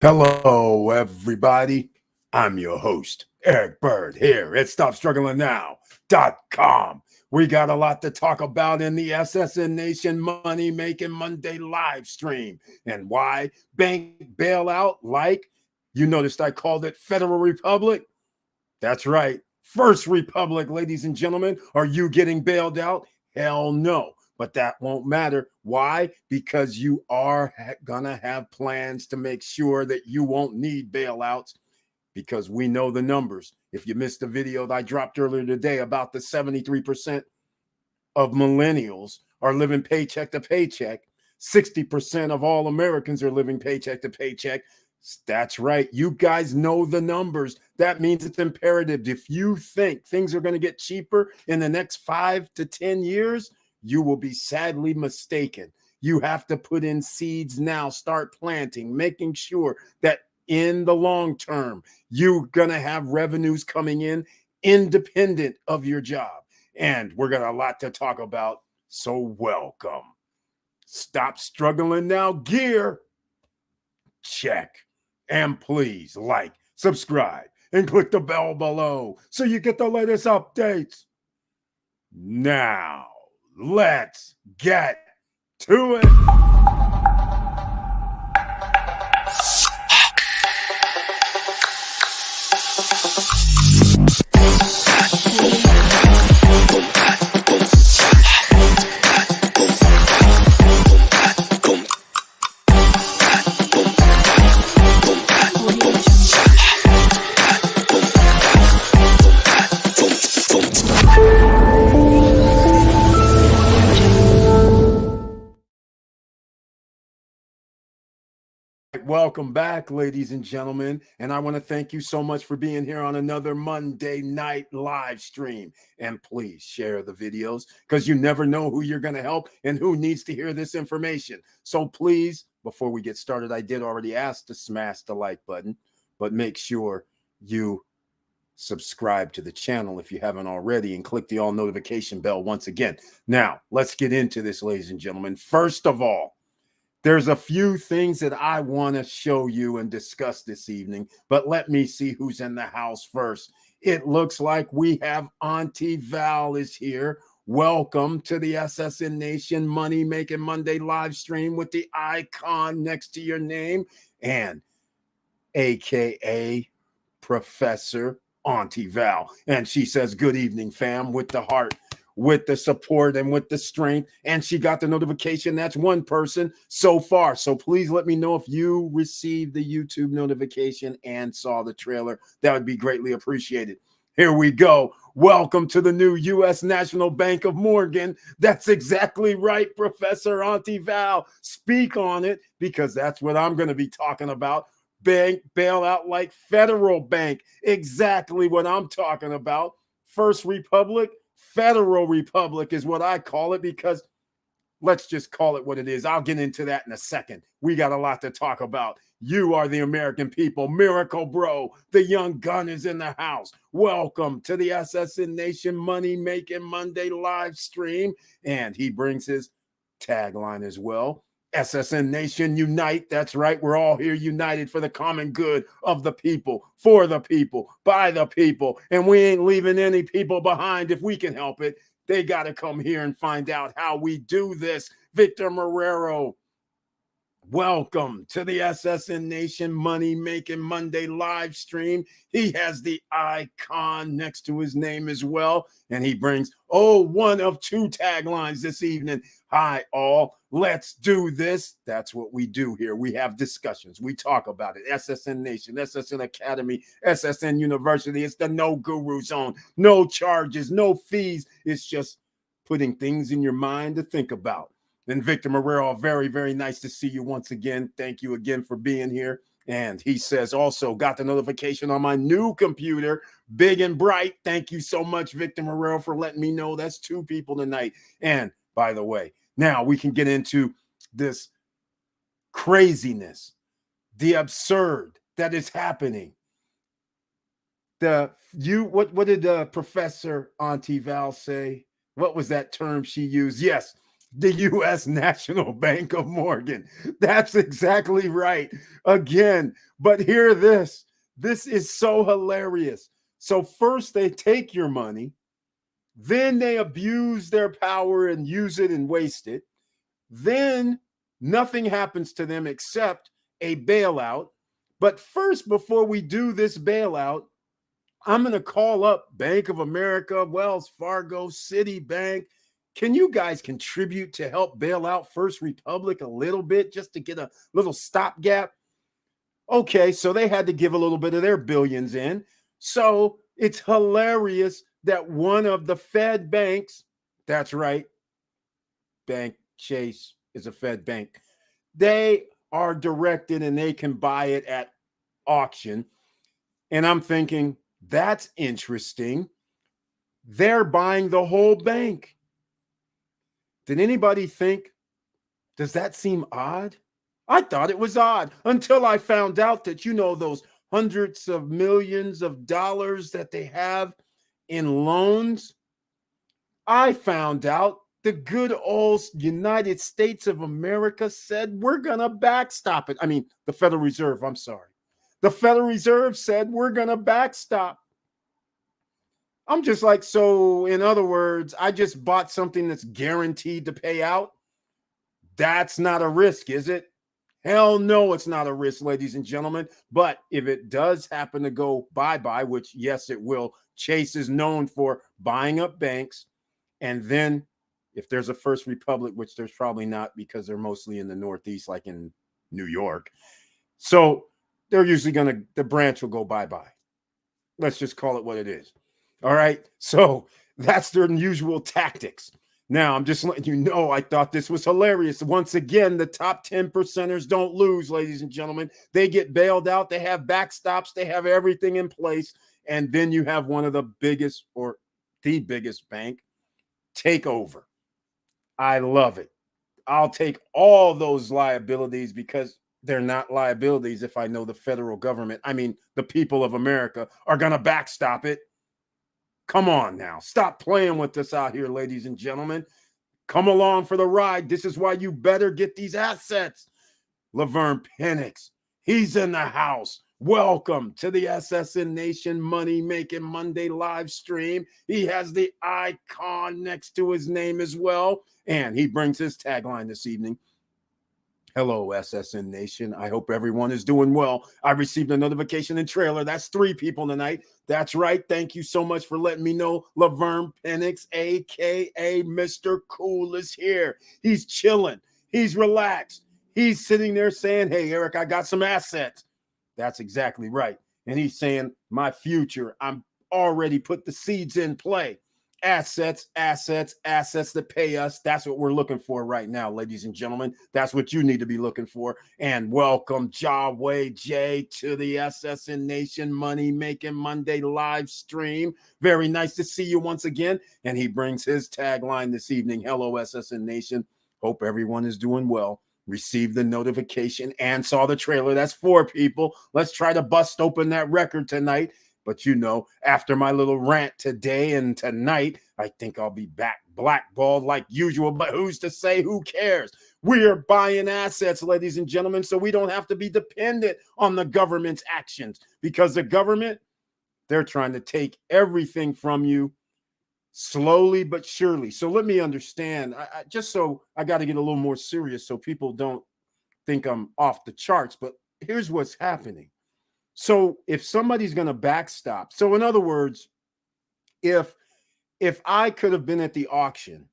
Hello, everybody. I'm your host, Eric Bird, here at StopStrugglingNow.com. We got a lot to talk about in the SSN Nation Money Making Monday live stream. And why? Bank bailout like, you noticed I called it Federal Republic? That's right. First Republic, ladies and gentlemen. Are you getting bailed out? Hell no. But that won't matter. Why? Because you are going to have plans to make sure that you won't need bailouts, because we know the numbers. If you missed the video that I dropped earlier today about the 73% of millennials are living paycheck to paycheck, 60% of all Americans are living paycheck to paycheck. That's right. You guys know the numbers. That means it's imperative. If you think things are going to get cheaper in the next 5 to 10 years, you will be sadly mistaken. You have to put in seeds now, start planting, making sure that in the long term, you're going to have revenues coming in independent of your job. And we're got a lot to talk about. So welcome. Stop struggling now. Gear. Check. And please like, subscribe, and click the bell below so you get the latest updates. Now, let's get to it. Welcome back, ladies and gentlemen. And I want to thank you so much for being here on another Monday night live stream. And please share the videos, because you never know who you're going to help and who needs to hear this information. So please, before we get started, I did already ask to smash the like button, but make sure you subscribe to the channel if you haven't already, and click the all notification bell once again. Now, let's get into this, ladies and gentlemen. First of all, there's a few things that I want to show you and discuss this evening, but let me see who's in the house first. It looks like we have Auntie Val is here. Welcome to the SSN Nation Money Making Monday live stream with the icon next to your name, and AKA Professor Auntie Val. And she says, good evening, fam, with the heart, with the support, and with the strength. And she got the notification. That's one person so far. So please let me know if you received the YouTube notification and saw the trailer. That would be greatly appreciated. Here we go. Welcome to the new U.S. National Bank of Morgan. That's exactly right, Professor Auntie Val. Speak on it, because that's what I'm going to be talking about. Bank bailout like Federal Bank. Exactly what I'm talking about. First Republic, Federal Republic is what I call it, because let's just call it what it is. I'll get into that in a second. We got a lot to talk about. You are the American people. Miracle Bro, the young gun, is in the house. Welcome to the SSN Nation Money Making Monday live stream. And he brings his tagline as well. SSN Nation Unite. That's right. We're all here united for the common good of the people, for the people, by the people. And we ain't leaving any people behind if we can help it. They got to come here and find out how we do this. Victor Marrero, welcome to the SSN Nation Money Making Monday live stream. He has the icon next to his name as well. And he brings, one of two taglines this evening. Hi, all. Let's do this. That's what we do here. We have discussions. We talk about it. SSN Nation, SSN Academy, SSN University. It's the no guru zone. No charges, no fees. It's just putting things in your mind to think about. And Victor Marrero, very, very nice to see you once again. Thank you again for being here. And he says, also got the notification on my new computer, big and bright. Thank you so much, Victor Marrero, for letting me know. That's two people tonight. And by the way, now we can get into this craziness, the absurd that is happening. What did Professor Auntie Val say? What was that term she used? Yes, The U.S. National Bank of Morgan. That's exactly right. Again, but hear this. This is so hilarious. So first they take your money, then they abuse their power and use it and waste it. Then nothing happens to them except a bailout. But first, before we do this bailout, I'm going to call up Bank of America, Wells Fargo, Citibank. Can you guys contribute to help bail out First Republic a little bit just to get a little stopgap? Okay, so they had to give a little bit of their billions in. So it's hilarious that one of the Fed banks, that's right, Bank Chase is a Fed bank, they are directed and they can buy it at auction. And I'm thinking, that's interesting. They're buying the whole bank. Did anybody think, does that seem odd? I thought it was odd until I found out that, those hundreds of millions of dollars that they have in loans. I found out the good old United States of America said, we're going to backstop it. I mean, the Federal Reserve, I'm sorry. The Federal Reserve said, we're going to backstop. I'm just like, so in other words, I just bought something that's guaranteed to pay out. That's not a risk, is it? Hell no, it's not a risk, ladies and gentlemen. But if it does happen to go bye-bye, which yes, it will, Chase is known for buying up banks. And then if there's a First Republic, which there's probably not because they're mostly in the Northeast, like in New York. So they're usually the branch will go bye-bye. Let's just call it what it is. All right. So that's their unusual tactics. Now, I'm just letting you know, I thought this was hilarious. Once again, the top 10 percenters don't lose, ladies and gentlemen. They get bailed out. They have backstops. They have everything in place. And then you have one of the biggest or the biggest bank take over. I love it. I'll take all those liabilities because they're not liabilities if I know the federal government, I mean, the people of America are going to backstop it. Come on now. Stop playing with us out here, ladies and gentlemen. Come along for the ride. This is why you better get these assets. Laverne Penix, he's in the house. Welcome to the SSN Nation Money Making Monday live stream. He has the icon next to his name as well. And he brings his tagline this evening. Hello, SSN Nation. I hope everyone is doing well. I received a notification and trailer. That's 3 people tonight. That's right. Thank you so much for letting me know. Laverne Penix, a.k.a. Mr. Cool, is here. He's chilling. He's relaxed. He's sitting there saying, hey, Eric, I got some assets. That's exactly right. And he's saying, my future, I'm already put the seeds in play. Assets that pay us. That's what we're looking for right now, ladies and gentlemen. That's what you need to be looking for. And welcome, Yahweh J, to the SSN Nation Money Making Monday live stream. Very nice to see you once again. And he brings his tagline this evening. Hello, SSN Nation. Hope everyone is doing well. Received the notification and saw the trailer. That's 4 people. Let's try to bust open that record tonight. But after my little rant today and tonight, I think I'll be back blackballed like usual. But who's to say? Who cares? We're buying assets, ladies and gentlemen, so we don't have to be dependent on the government's actions, because the government, they're trying to take everything from you slowly but surely. So let me understand. I got to get a little more serious so people don't think I'm off the charts. But here's what's happening. So if somebody's going to backstop, so in other words, if I could have been at the auction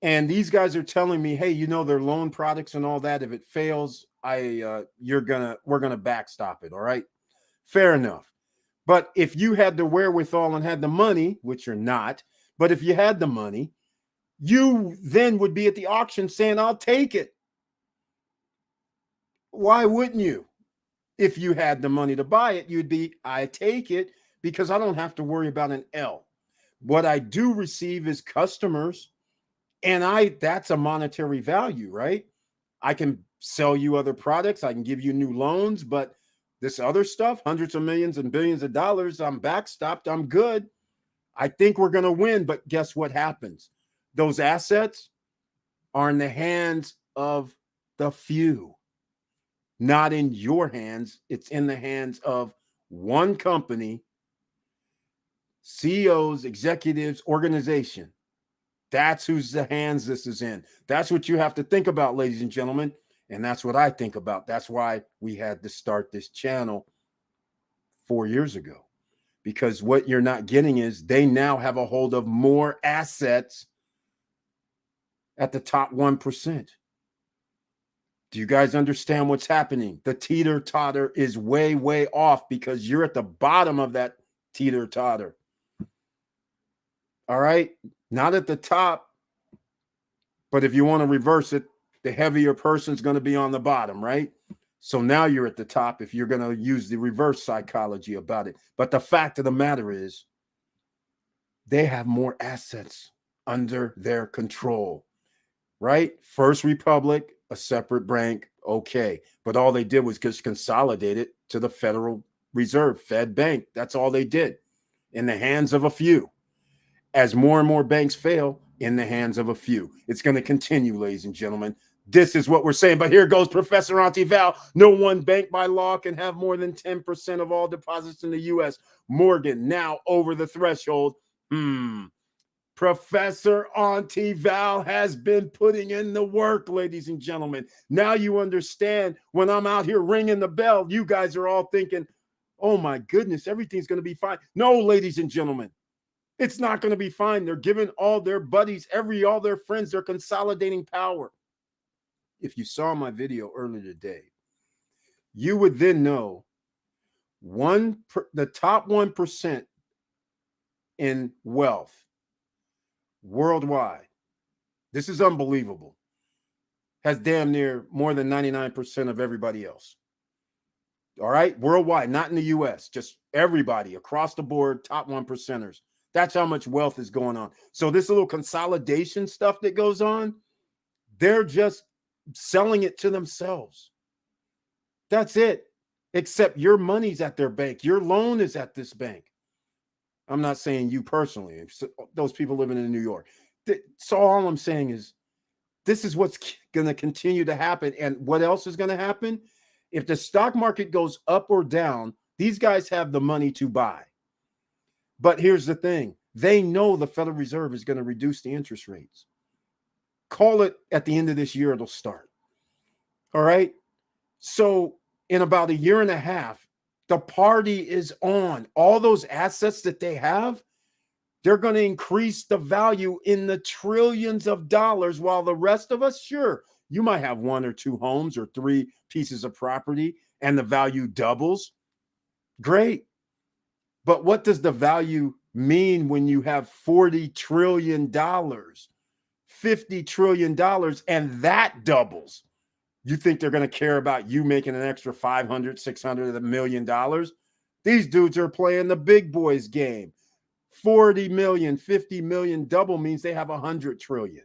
and these guys are telling me, hey, their loan products and all that, if it fails, we're going to backstop it. All right. Fair enough. But if you had the wherewithal and had the money, which you're not, but if you had the money, you then would be at the auction saying, I'll take it. Why wouldn't you? If you had the money to buy it, you'd be, I take it because I don't have to worry about an L. What I do receive is customers, and that's a monetary value, right? I can sell you other products. I can give you new loans, but this other stuff, hundreds of millions and billions of dollars, I'm backstopped. I'm good. I think we're going to win, but guess what happens? Those assets, are in the hands of the few, not in your hands. It's in the hands of one company, CEOs, executives, organization. That's whose the hands this is in. That's what you have to think about, ladies and gentlemen. And that's what I think about. That's why we had to start this channel 4 years ago. Because what you're not getting is they now have a hold of more assets at the top 1%. Do you guys understand what's happening? The teeter-totter is way, way off because you're at the bottom of that teeter-totter. All right? Not at the top, but if you want to reverse it, the heavier person's going to be on the bottom, right? So now you're at the top if you're going to use the reverse psychology about it. But the fact of the matter is, they have more assets under their control, right? First Republic, a separate bank, okay. But all they did was just consolidate it to the Federal Reserve, Fed Bank. That's all they did, in the hands of a few. As more and more banks fail, in the hands of a few. It's going to continue, ladies and gentlemen. This is what we're saying. But here goes Professor Auntie Val. No one bank by law can have more than 10% of all deposits in the U.S. Morgan now over the threshold. Professor Auntie Val has been putting in the work, ladies and gentlemen. Now you understand when I'm out here ringing the bell, you guys are all thinking, oh my goodness, everything's going to be fine. No, ladies and gentlemen, it's not going to be fine. They're giving all their buddies, all their friends, they're consolidating power. If you saw my video earlier today, you would then know the top 1% in wealth worldwide, this is unbelievable, has damn near more than 99% of everybody else. All right, worldwide, not in the US, just everybody across the board, top 1%ers. That's how much wealth is going on. So this little consolidation stuff that goes on, they're just selling it to themselves. That's it. Except your money's at their bank. Your loan is at this bank. I'm not saying you personally, those people living in New York. So all I'm saying is this is what's going to continue to happen. And what else is going to happen? If the stock market goes up or down, these guys have the money to buy. But here's the thing. They know the Federal Reserve is going to reduce the interest rates. Call it at the end of this year, it'll start. All right. So in about a year and a half, the party is on. All those assets that they have, they're going to increase the value in the trillions of dollars, while the rest of us, sure, you might have 1 or 2 homes or 3 pieces of property and the value doubles. Great. But what does the value mean when you have $40 trillion, $50 trillion, and that doubles? You think they're going to care about you making an extra $500, $600 million? These dudes are playing the big boys game. 40 million, 50 million double means they have 100 trillion.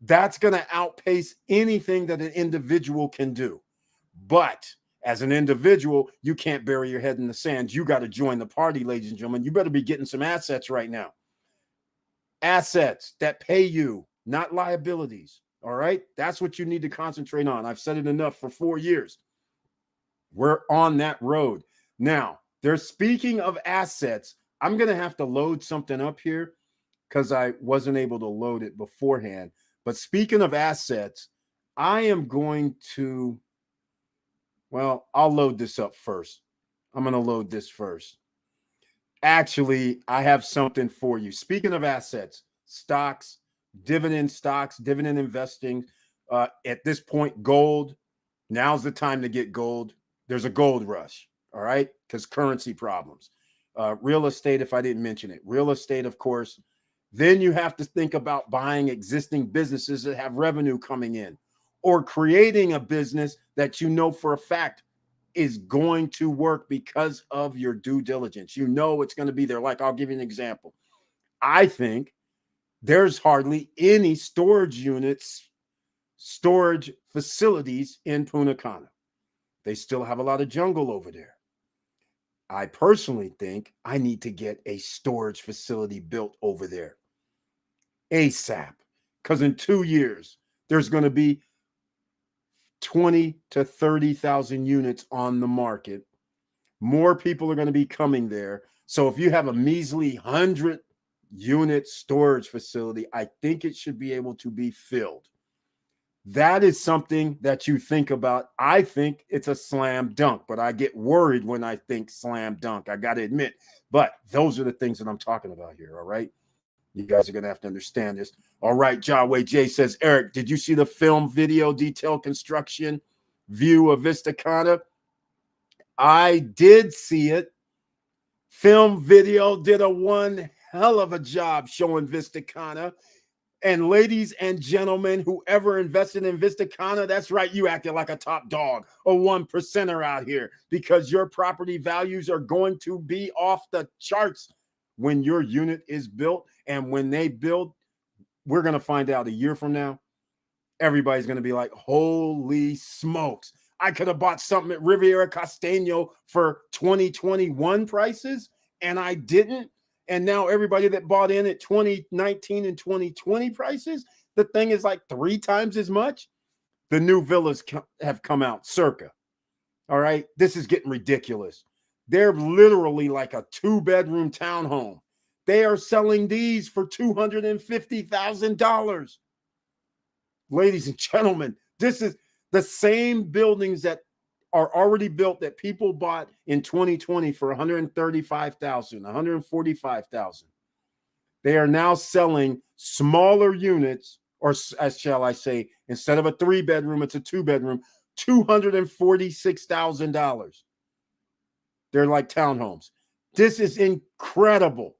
That's going to outpace anything that an individual can do. But as an individual, you can't bury your head in the sand. You got to join the party, ladies and gentlemen. You better be getting some assets right now. Assets that pay you, not liabilities. All right? That's what you need to concentrate on. I've said it enough for 4 years. We're on that road. Now, they're speaking of assets. I'm going to have to load something up here because I wasn't able to load it beforehand. But speaking of assets, I am going to, well, I'll load this up first. I'm going to load this first. Actually, I have something for you. Speaking of assets, stocks, dividend investing. At this point, gold. Now's the time to get gold. There's a gold rush, all right, because currency problems. Real estate, if I didn't mention it. Real estate, of course. Then you have to think about buying existing businesses that have revenue coming in, or creating a business that you know for a fact is going to work because of your due diligence. You know it's going to be there. Like, I'll give you an example. I think there's hardly any storage units, storage facilities in Punta Cana. They still have a lot of jungle over there. I personally think I need to get a storage facility built over there ASAP. because in 2 years, there's going to be 20 to 30,000 units on the market. More people are going to be coming there. So if you have a measly 100-unit storage facility, I think it should be able to be filled. That is something that you think about. I think it's a slam dunk, but I get worried when I think slam dunk. I got to admit. But those are the things that I'm talking about here, all right? You guys are going to have to understand this. All right, Jaway J says, Eric, did you see the film, video, detail, construction view of Vista Cana? I did see it. Film, video did a one hell of a job showing Vista Cana. And ladies and gentlemen, whoever invested in Vista Cana, that's right, you acted like a top dog, a 1%er out here, because your property values are going to be off the charts when your unit is built. And when they build, we're going to find out a year from now, everybody's going to be like, holy smokes, I could have bought something at Riviera Costeño for 2021 prices, and I didn't. And now everybody that bought in at 2019 and 2020 prices, the thing is like 3 times as much. The new villas have come out, circa. All right, this is getting ridiculous. They're literally like a 2-bedroom townhome. They are selling these for $250,000. Ladies and gentlemen, this is the same buildings that are already built that people bought in 2020 for $135,000, $145,000. They are now selling smaller units, or as shall I say, instead of a 3-bedroom, it's a 2-bedroom, $246,000. They're like townhomes. This is incredible.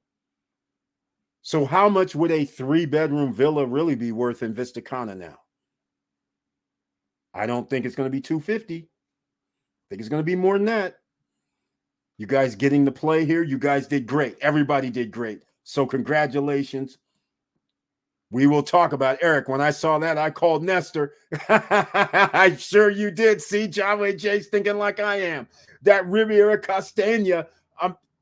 So how much would a 3-bedroom villa really be worth in Vista Cana now? I don't think it's going to be $250,000. I think it's going to be more than that. You guys getting the play here? You guys did great. Everybody did great. So congratulations. We will talk about Eric. When I saw that, I called Nestor. I'm sure you did. See, Jaway J's thinking like I am. That Riviera Costeña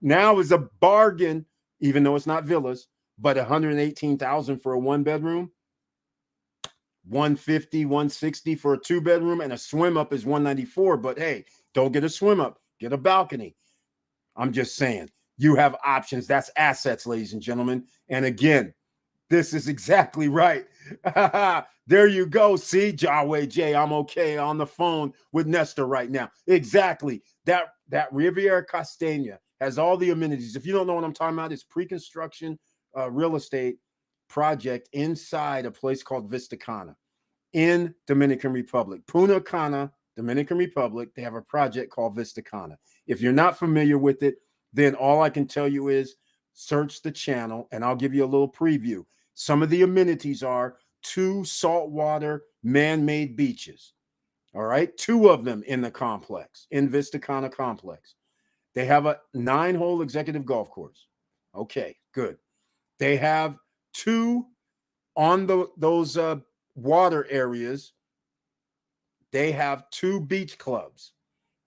now is a bargain, even though it's not villas, but $118,000 for a 1-bedroom, $150,000, $160,000 for a 2-bedroom, and a swim up is $194,000. But hey, don't get a swim up, get a balcony. I'm just saying, you have options. That's assets, ladies and gentlemen. And again, this is exactly right. There you go. See, Jaway J, I'm okay on the phone with Nestor right now. Exactly. That Riviera Costeña has all the amenities. If you don't know what I'm talking about, it's pre-construction real estate project inside a place called Vista Cana in Dominican Republic. Punta Cana, Dominican Republic, they have a project called Vista Cana. If you're not familiar with it, then all I can tell you is search the channel, and I'll give you a little preview. Some of the amenities are 2 saltwater man-made beaches. All right, 2 of them in the complex, in Vista Cana complex. They have a 9-hole executive golf course. Okay, good. They have 2 on those water areas. They have 2 beach clubs.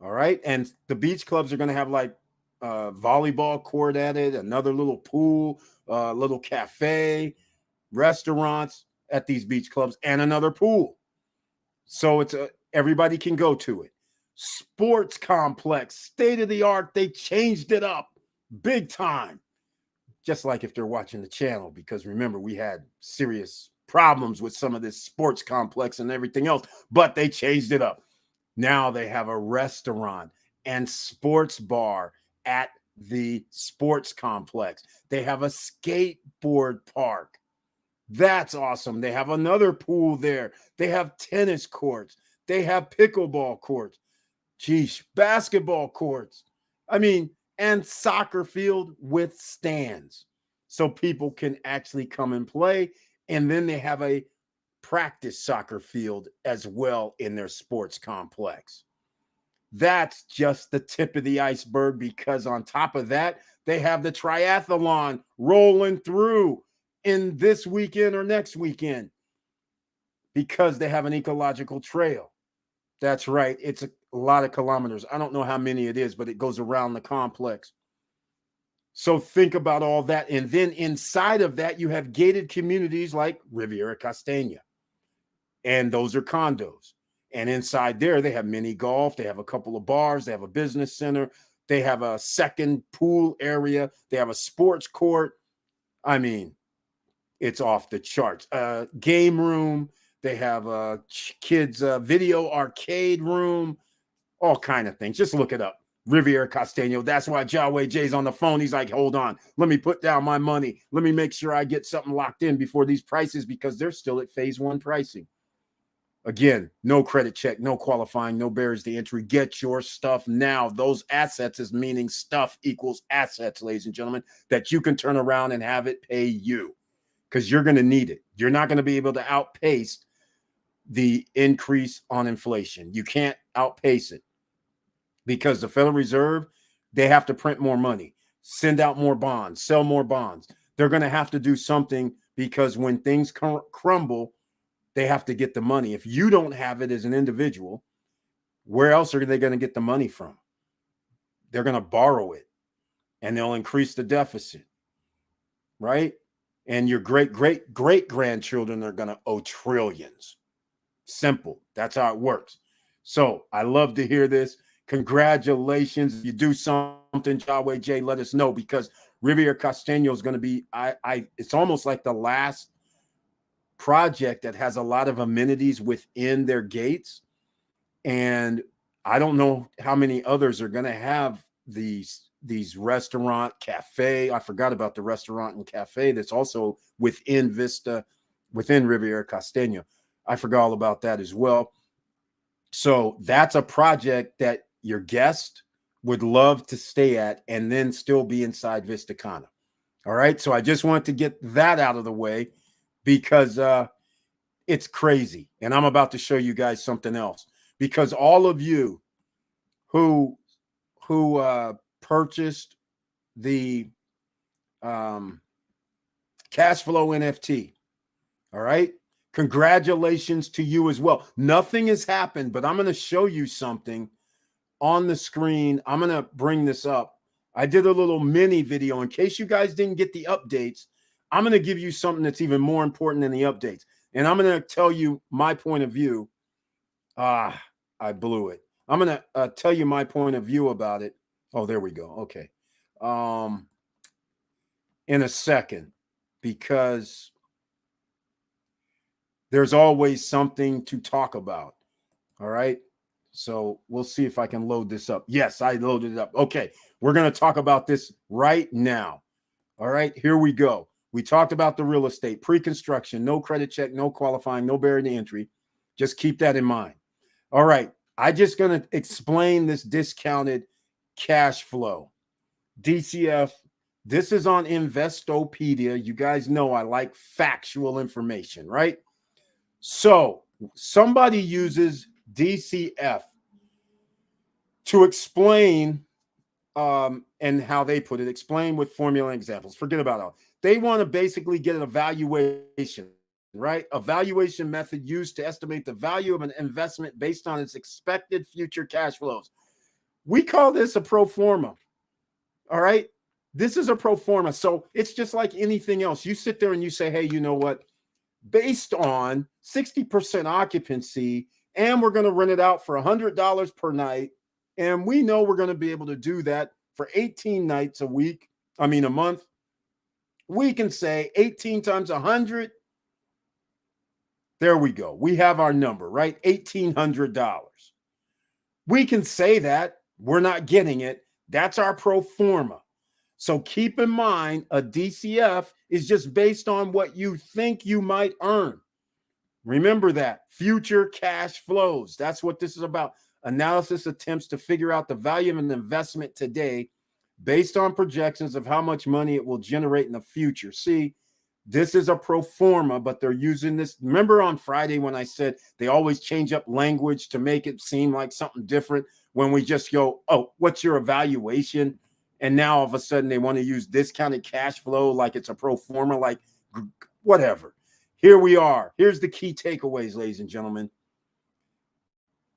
All right, and the beach clubs are going to have like volleyball court at it, another little pool, little cafe, restaurants at these beach clubs, and another pool. So it's everybody can go to it. Sports complex, state of the art. They changed it up big time. Just like if they're watching the channel, because remember, we had serious problems with some of this sports complex and everything else, but they changed it up. Now they have a restaurant and sports bar at the sports complex. They have a skateboard park. That's awesome. They have another pool there. They have tennis courts. They have pickleball courts. Geez, basketball courts. I mean, and soccer field with stands so people can actually come and play. And then they have a practice soccer field as well in their sports complex. That's just the tip of the iceberg, because on top of that, they have the triathlon rolling through in this weekend or next weekend, because they have an ecological trail. That's right. It's a lot of kilometers. I don't know how many it is, but it goes around the complex. So think about all that. And then inside of that, you have gated communities like Riviera Castagna. And those are condos. And inside there, they have mini golf. They have a couple of bars. They have a business center. They have a second pool area. They have a sports court. I mean, it's off the charts. Game room. They have a kids video arcade room. All kind of things. Just look it up. Riviera Castagno. That's why Jaway Jay's on the phone. He's like, hold on. Let me put down my money. Let me make sure I get something locked in before these prices, because they're still at phase one pricing. Again, no credit check, no qualifying, no barriers to entry. Get your stuff now. Those assets is meaning stuff equals assets, ladies and gentlemen, that you can turn around and have it pay you, because you're going to need it. You're not going to be able to outpace the increase on inflation. You can't outpace it, because the Federal Reserve, they have to print more money, send out more bonds, sell more bonds. They're going to have to do something, because when things crumble, they have to get the money. If you don't have it as an individual, where else are they going to get the money from? They're going to borrow it, and they'll increase the deficit, right? And your great-great-great-grandchildren are going to owe trillions. Simple. That's how it works. So I love to hear this. Congratulations. If you do something, Jaway Jay, let us know, because Riviera Castagno is going to be, it's almost like the last project that has a lot of amenities within their gates. And I don't know how many others are going to have these restaurant, cafe. I forgot about the restaurant and cafe that's also within Riviera Castagno. I forgot all about that as well. So that's a project that your guest would love to stay at and then still be inside Vista Cana. All right. So I just want to get that out of the way, because it's crazy. And I'm about to show you guys something else, because all of you who purchased the cash flow NFT, all right, congratulations to you as well. Nothing has happened, but I'm going to show you something on the screen. I'm going to bring this up. I did a little mini video in case you guys didn't get the updates. I'm going to give you something that's even more important than the updates. And I'm going to tell you my point of view. I blew it. I'm going to tell you my point of view about it. Oh, there we go. Okay. In a second, because there's always something to talk about. All right. So we'll see if I can load this up. Yes, I loaded it up. Okay. We're going to talk about this right now. All right. Here we go. We talked about the real estate, pre-construction, no credit check, no qualifying, no barrier to entry. Just keep that in mind. All right. I'm just going to explain this discounted cash flow. DCF. This is on Investopedia. You guys know I like factual information, right? So somebody uses DCF to explain, and how they put it, explain with formula and examples. Forget about all. They want to basically get an evaluation, right? Evaluation method used to estimate the value of an investment based on its expected future cash flows. We call this a pro forma. All right. This is a pro forma. So it's just like anything else. You sit there and you say, hey, you know what? Based on 60% occupancy, and we're going to rent it out for $100 per night. And we know we're going to be able to do that for 18 nights a month. We can say 18 times 100. There we go. We have our number, right? $1,800. We can say that. We're not getting it. That's our pro forma. So keep in mind, a DCF is just based on what you think you might earn. Remember that. Future cash flows. That's what this is about. Analysis attempts to figure out the value of an investment today based on projections of how much money it will generate in the future. See, this is a pro forma, but they're using this. Remember on Friday when I said they always change up language to make it seem like something different when we just go, oh, what's your evaluation? And now all of a sudden they want to use discounted cash flow like it's a pro forma, like whatever. Here we are. Here's the key takeaways, ladies and gentlemen.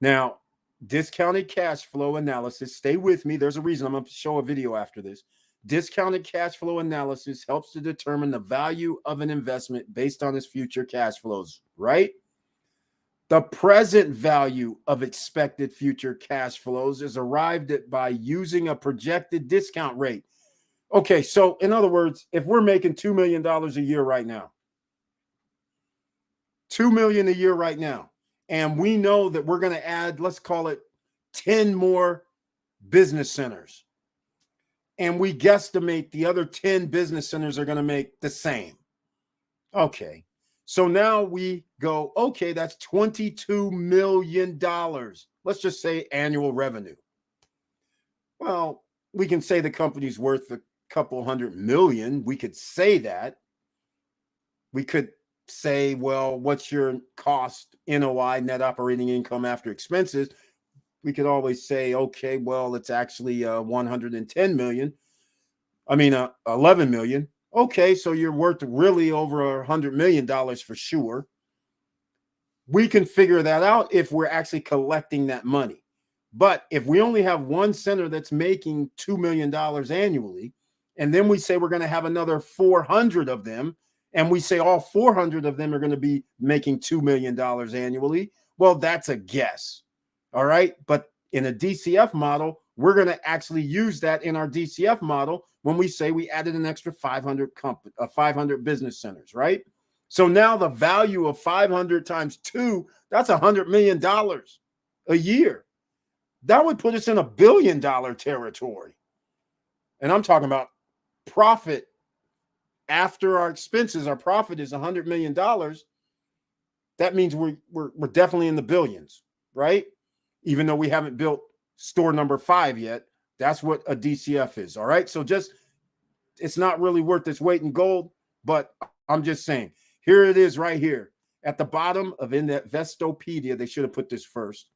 Now, discounted cash flow analysis. Stay with me. There's a reason I'm going to show a video after this. Discounted cash flow analysis helps to determine the value of an investment based on its future cash flows, right? The present value of expected future cash flows is arrived at by using a projected discount rate. Okay, so in other words, if we're making $2 million a year right now, $2 million a year right now, and we know that we're going to add, let's call it 10 more business centers, and we guesstimate the other 10 business centers are going to make the same. Okay, so now we go, okay, that's $22 million. Let's just say annual revenue. Well, we can say the company's worth a couple hundred million. We could say that. We could say, well, what's your cost, NOI, net operating income after expenses? We could always say, okay, well, it's actually 110 million. 11 million. Okay, so you're worth really over $100 million for sure. We can figure that out if we're actually collecting that money. But if we only have one center that's making $2 million annually, and then we say we're going to have another 400 of them, and we say all 400 of them are going to be making $2 million annually, well, that's a guess. All right. But in a DCF model, we're going to actually use that in our DCF model when we say we added an extra 500 business centers, right? So now the value of 500 times 2, that's $100 million a year. That would put us in $1 billion territory. And I'm talking about profit after our expenses. Our profit is $100 million. That means we're definitely in the billions, right? Even though we haven't built store number 5 yet. That's what a DCF is. All right. So just, it's not really worth its weight in gold, but I'm just saying, here it is right here at the bottom of Investopedia. They should have put this first.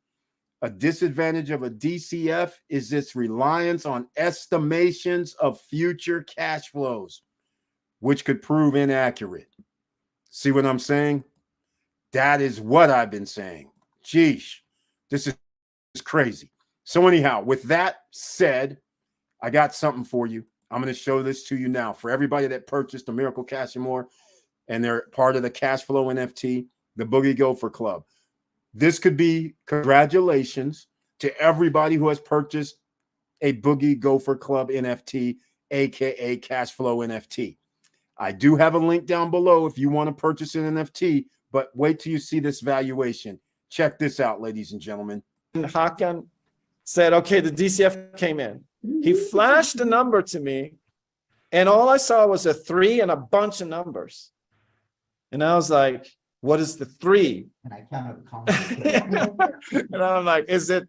A disadvantage of a DCF is its reliance on estimations of future cash flows, which could prove inaccurate. See what I'm saying? That is what I've been saying. Geesh, this is crazy. So anyhow, with that said, I got something for you. I'm going to show this to you now. For everybody that purchased a Miracle Cash and More, and they're part of the Cash Flow NFT, the Boogie Gopher Club. This could be congratulations to everybody who has purchased a Boogie Gopher Club NFT, aka Cash Flow NFT. I do have a link down below if you want to purchase an NFT, but wait till you see this valuation. Check this out, ladies and gentlemen. Hakan said, okay, the DCF came in. He flashed a number to me, and all I saw was a 3 and a bunch of numbers. And I was like, what is the 3? And I counted the comments. And I'm like, is it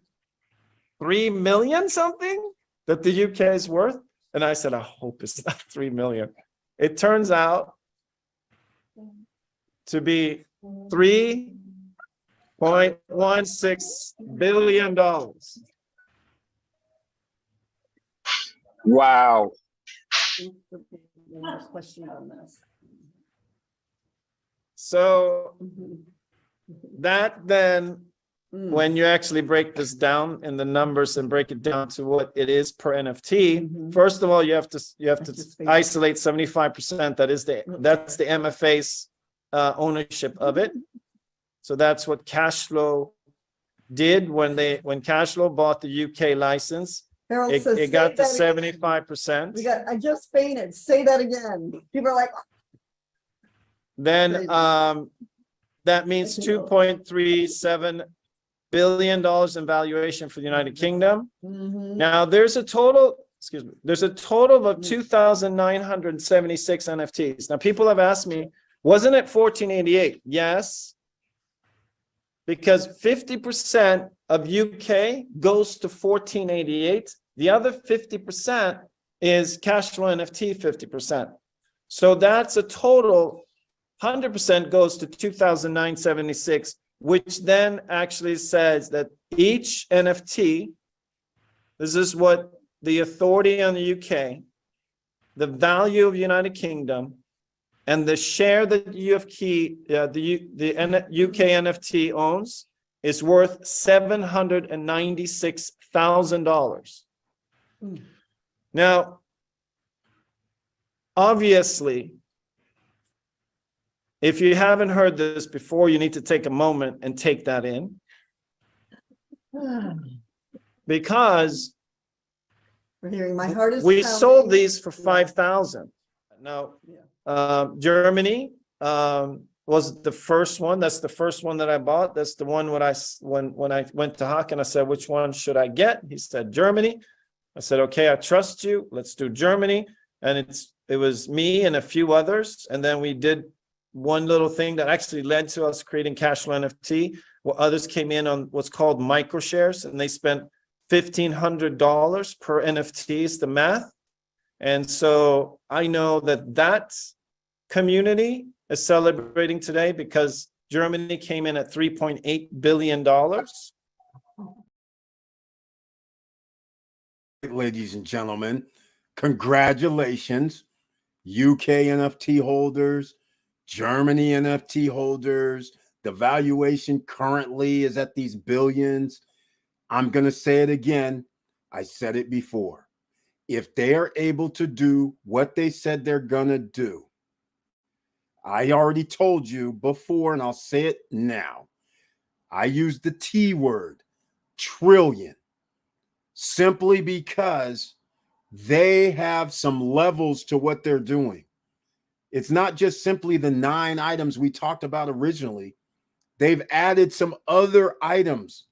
3 million something that the UK is worth? And I said, I hope it's not 3 million. It turns out to be $3.16 billion. Wow. Question on this. So that then, when you actually break this down in the numbers and break it down to what it is per NFT, first of all, you have to isolate 75%. That's the MFA's ownership of it. So that's what Cashflow did when Cashflow bought the UK license. Harold says, It got to say that 75%. again. I just fainted. Say that again. People are like, Then that means $2.37 billion in valuation for the United Kingdom. Now there's a total of 2,976 NFTs. Now people have asked me, wasn't it 1488? Yes, because 50% of UK goes to 1488. The other 50% is Cashflow NFT 50%. So that's a total 100% goes to 2,976, which then actually says that each NFT, this is what the authority on the UK, the value of United Kingdom, and the share that the UK NFT owns is worth $796,000. Now, Obviously, if you haven't heard this before, you need to take a moment and take that in. Because We're hearing my heart is we pounding. sold these for 5,000. Now, Germany was the first one. That's the first one that I bought. That's the one when I went to Huck and I said, which one should I get? He said, Germany. I said, okay, I trust you. Let's do Germany. And it was me and a few others. And then we did one little thing that actually led to us creating Cashflow NFT. Well, others came in on what's called microshares, and they spent $1,500 per NFTs, the math. And so I know that community is celebrating today because Germany came in at $3.8 billion. Ladies and gentlemen, congratulations, UK NFT holders, Germany NFT holders. The valuation currently is at these billions. I'm going to say it again. I said it before. If they are able to do what they said they're going to do, I already told you before, and I'll say it now. I used the T word, trillion, simply because they have some levels to what they're doing. It's not just simply the 9 items we talked about originally. They've added some other items.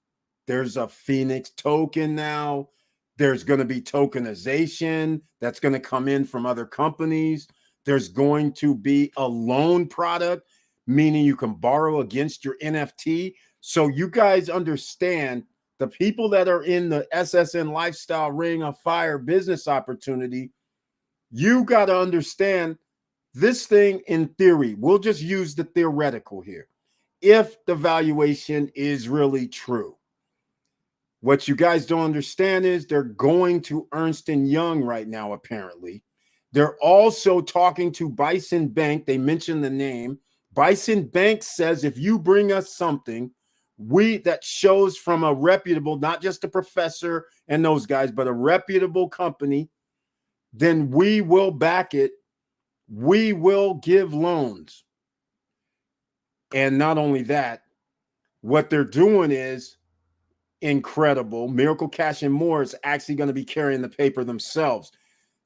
There's a Phoenix token now. There's going to be tokenization that's going to come in from other companies. There's going to be a loan product, meaning you can borrow against your NFT. So you guys understand, the people that are in the SSN Lifestyle Ring of Fire business opportunity, you got to understand this thing in theory. We'll just use the theoretical here. If the valuation is really true, what you guys don't understand is they're going to Ernst & Young right now, apparently. They're also talking to Bison Bank. They mentioned the name. Bison Bank says if you bring us something that shows from a reputable, not just a professor and those guys, but a reputable company, then we will back it. We will give loans. And not only that, what they're doing is incredible. Miracle Cash and More is actually going to be carrying the paper themselves.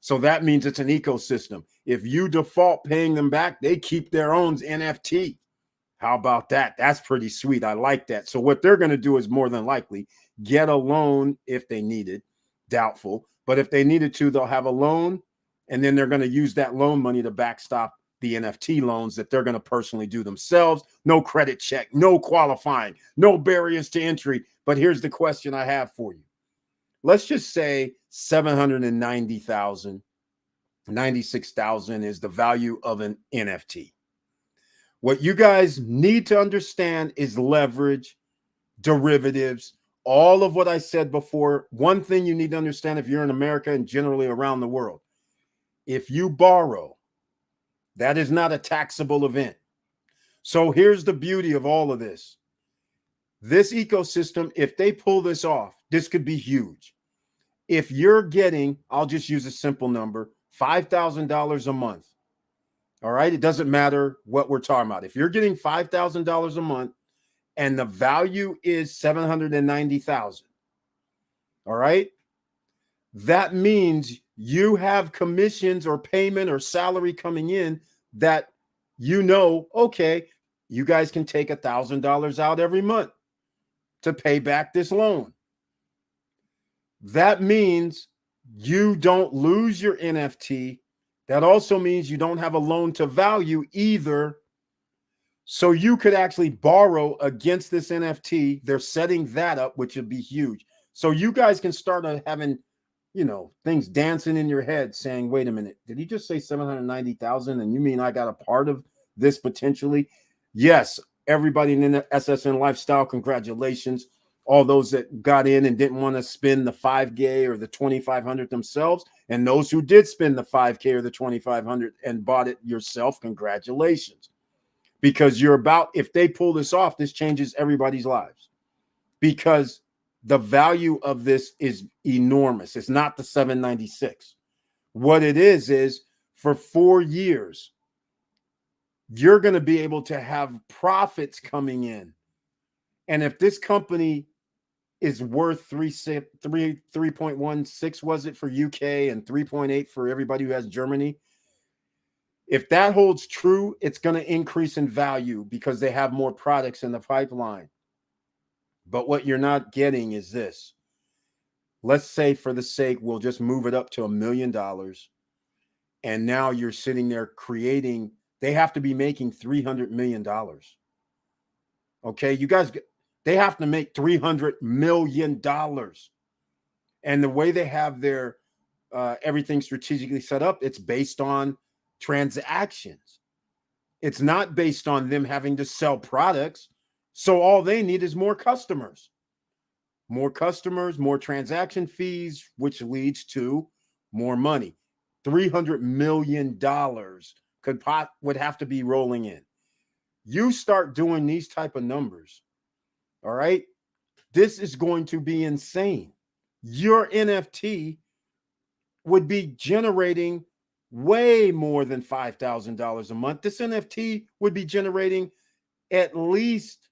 So that means it's an ecosystem. If you default paying them back, they keep their own NFT. How about that? That's pretty sweet. I like that. So what they're going to do is more than likely get a loan if they need it. Doubtful. But if they needed to, they'll have a loan, and then they're going to use that loan money to backstop the NFT loans that they're going to personally do themselves. No credit check, no qualifying, no barriers to entry. But here's the question I have for you. Let's just say 790,000, 96,000 is the value of an NFT. What you guys need to understand is leverage, derivatives, all of what I said before. One thing you need to understand if you're in America and generally around the world, if you borrow, that is not a taxable event. So here's the beauty of all of this. This ecosystem, if they pull this off, this could be huge. If you're getting, I'll just use a simple number, $5,000 a month. All right. It doesn't matter what we're talking about. If you're getting $5,000 a month and the value is 790,000. All right. That means you have commissions or payment or salary coming in that, okay, you guys can take $1,000 out every month to pay back this loan. That means you don't lose your NFT. That also means you don't have a loan to value either. So you could actually borrow against this NFT. They're setting that up, which would be huge. So you guys can start having, things dancing in your head saying, wait a minute, did he just say 790,000? And you mean I got a part of this potentially? Yes. Everybody in the SSN Lifestyle, congratulations. All those that got in and didn't want to spend the 5K or the 2,500 themselves, and those who did spend the 5K or the 2,500 and bought it yourself, congratulations. Because if they pull this off, this changes everybody's lives. Because the value of this is enormous. It's not the 796. What it is for 4 years, you're going to be able to have profits coming in. And if this company is worth 3.16 was it for UK and 3.8 for everybody who has Germany, if that holds true, it's going to increase in value because they have more products in the pipeline. But what you're not getting is this. Let's say, for the sake, we'll just move it up to $1 million. And now you're sitting there creating, they have to be making $300 million. Okay, you guys, they have to make $300 million. And the way they have their everything strategically set up, it's based on transactions. It's not based on them having to sell products. So all they need is more customers. More customers, more transaction fees, which leads to more money. $300 million would have to be rolling in. You start doing these type of numbers, all right? This is going to be insane. Your NFT would be generating way more than $5,000 a month. This NFT would be generating at least,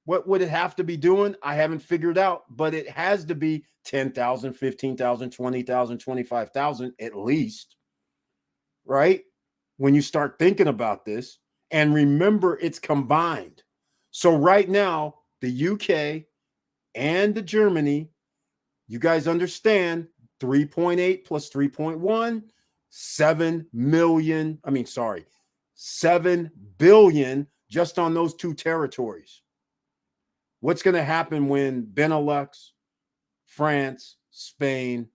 what would it have to be doing? I haven't figured out, but it has to be 10,000, 15,000, 20,000, 25,000 at least, right? When you start thinking about this, and remember, it's combined. So right now, the UK and the Germany, you guys understand 3.8 plus 3.1, 7 billion just on those two territories. What's going to happen when Benelux, France, Spain,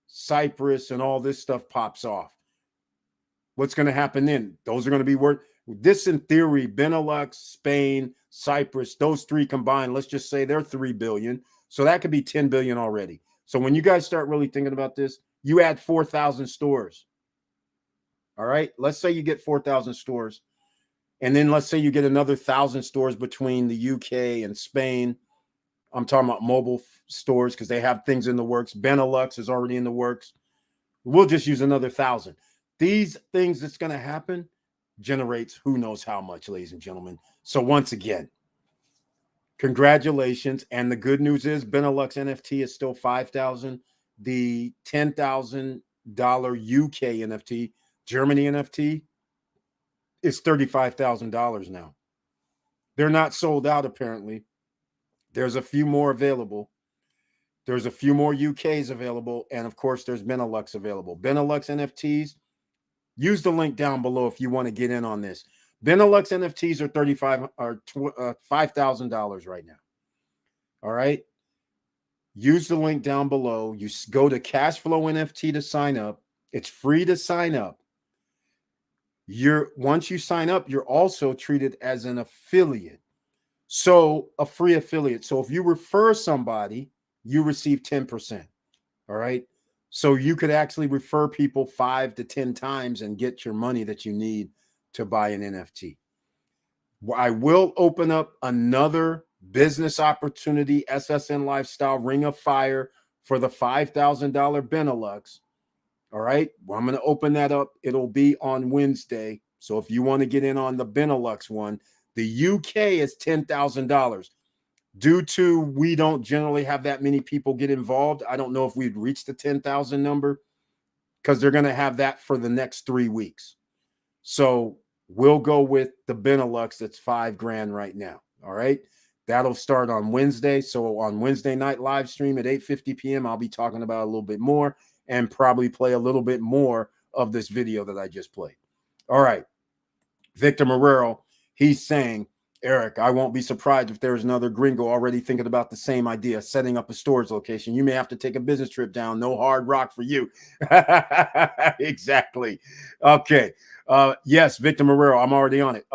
Cyprus, and all this stuff pops off? What's going to happen then? Those are going to be worth this, in theory. Benelux, Spain, Cyprus, those three combined, let's just say they're 3 billion. So that could be 10 billion already. So when you guys start really thinking about this, you add 4,000 stores. All right. Let's say you get 4,000 stores. And then let's say you get another 1,000 stores between the UK and Spain. I'm talking about mobile stores because they have things in the works. Benelux is already in the works. We'll just use another 1,000. These things that's going to happen generates who knows how much, ladies and gentlemen. So once again, congratulations. And the good news is Benelux NFT is still 5,000. The $10,000 UK NFT, Germany NFT, is $35,000 now. They're not sold out, apparently. There's a few more available. There's a few more UKs available. And of course, there's Benelux available. Benelux NFTs, use the link down below if you want to get in on this. Benelux NFTs are $5,000 right now. All right. Use the link down below. You go to Cashflow NFT to sign up. It's free to sign up. Once you sign up, you're also treated as an affiliate. So a free affiliate. So if you refer somebody, you receive 10%. All right. So you could actually refer people 5 to 10 times and get your money that you need to buy an NFT. I will open up another business opportunity, SSN Lifestyle Ring of Fire, for the $5,000 Benelux. All right. Well, I'm going to open that up. It'll be on Wednesday. So if you want to get in on the Benelux one, the UK is $10,000. Due to we don't generally have that many people get involved, I don't know if we'd reach the 10,000 number because they're going to have that for the next 3 weeks. So we'll go with the Benelux. That's $5,000 right now. All right. That'll start on Wednesday. So on Wednesday night live stream at 8:50 p.m., I'll be talking about a little bit more and probably play a little bit more of this video that I just played. All right. Victor Marrero, he's saying, Eric, I won't be surprised if there's another gringo already thinking about the same idea, setting up a storage location. You may have to take a business trip down. No hard rock for you. Exactly. Okay. Yes, Victor Marrero, I'm already on it.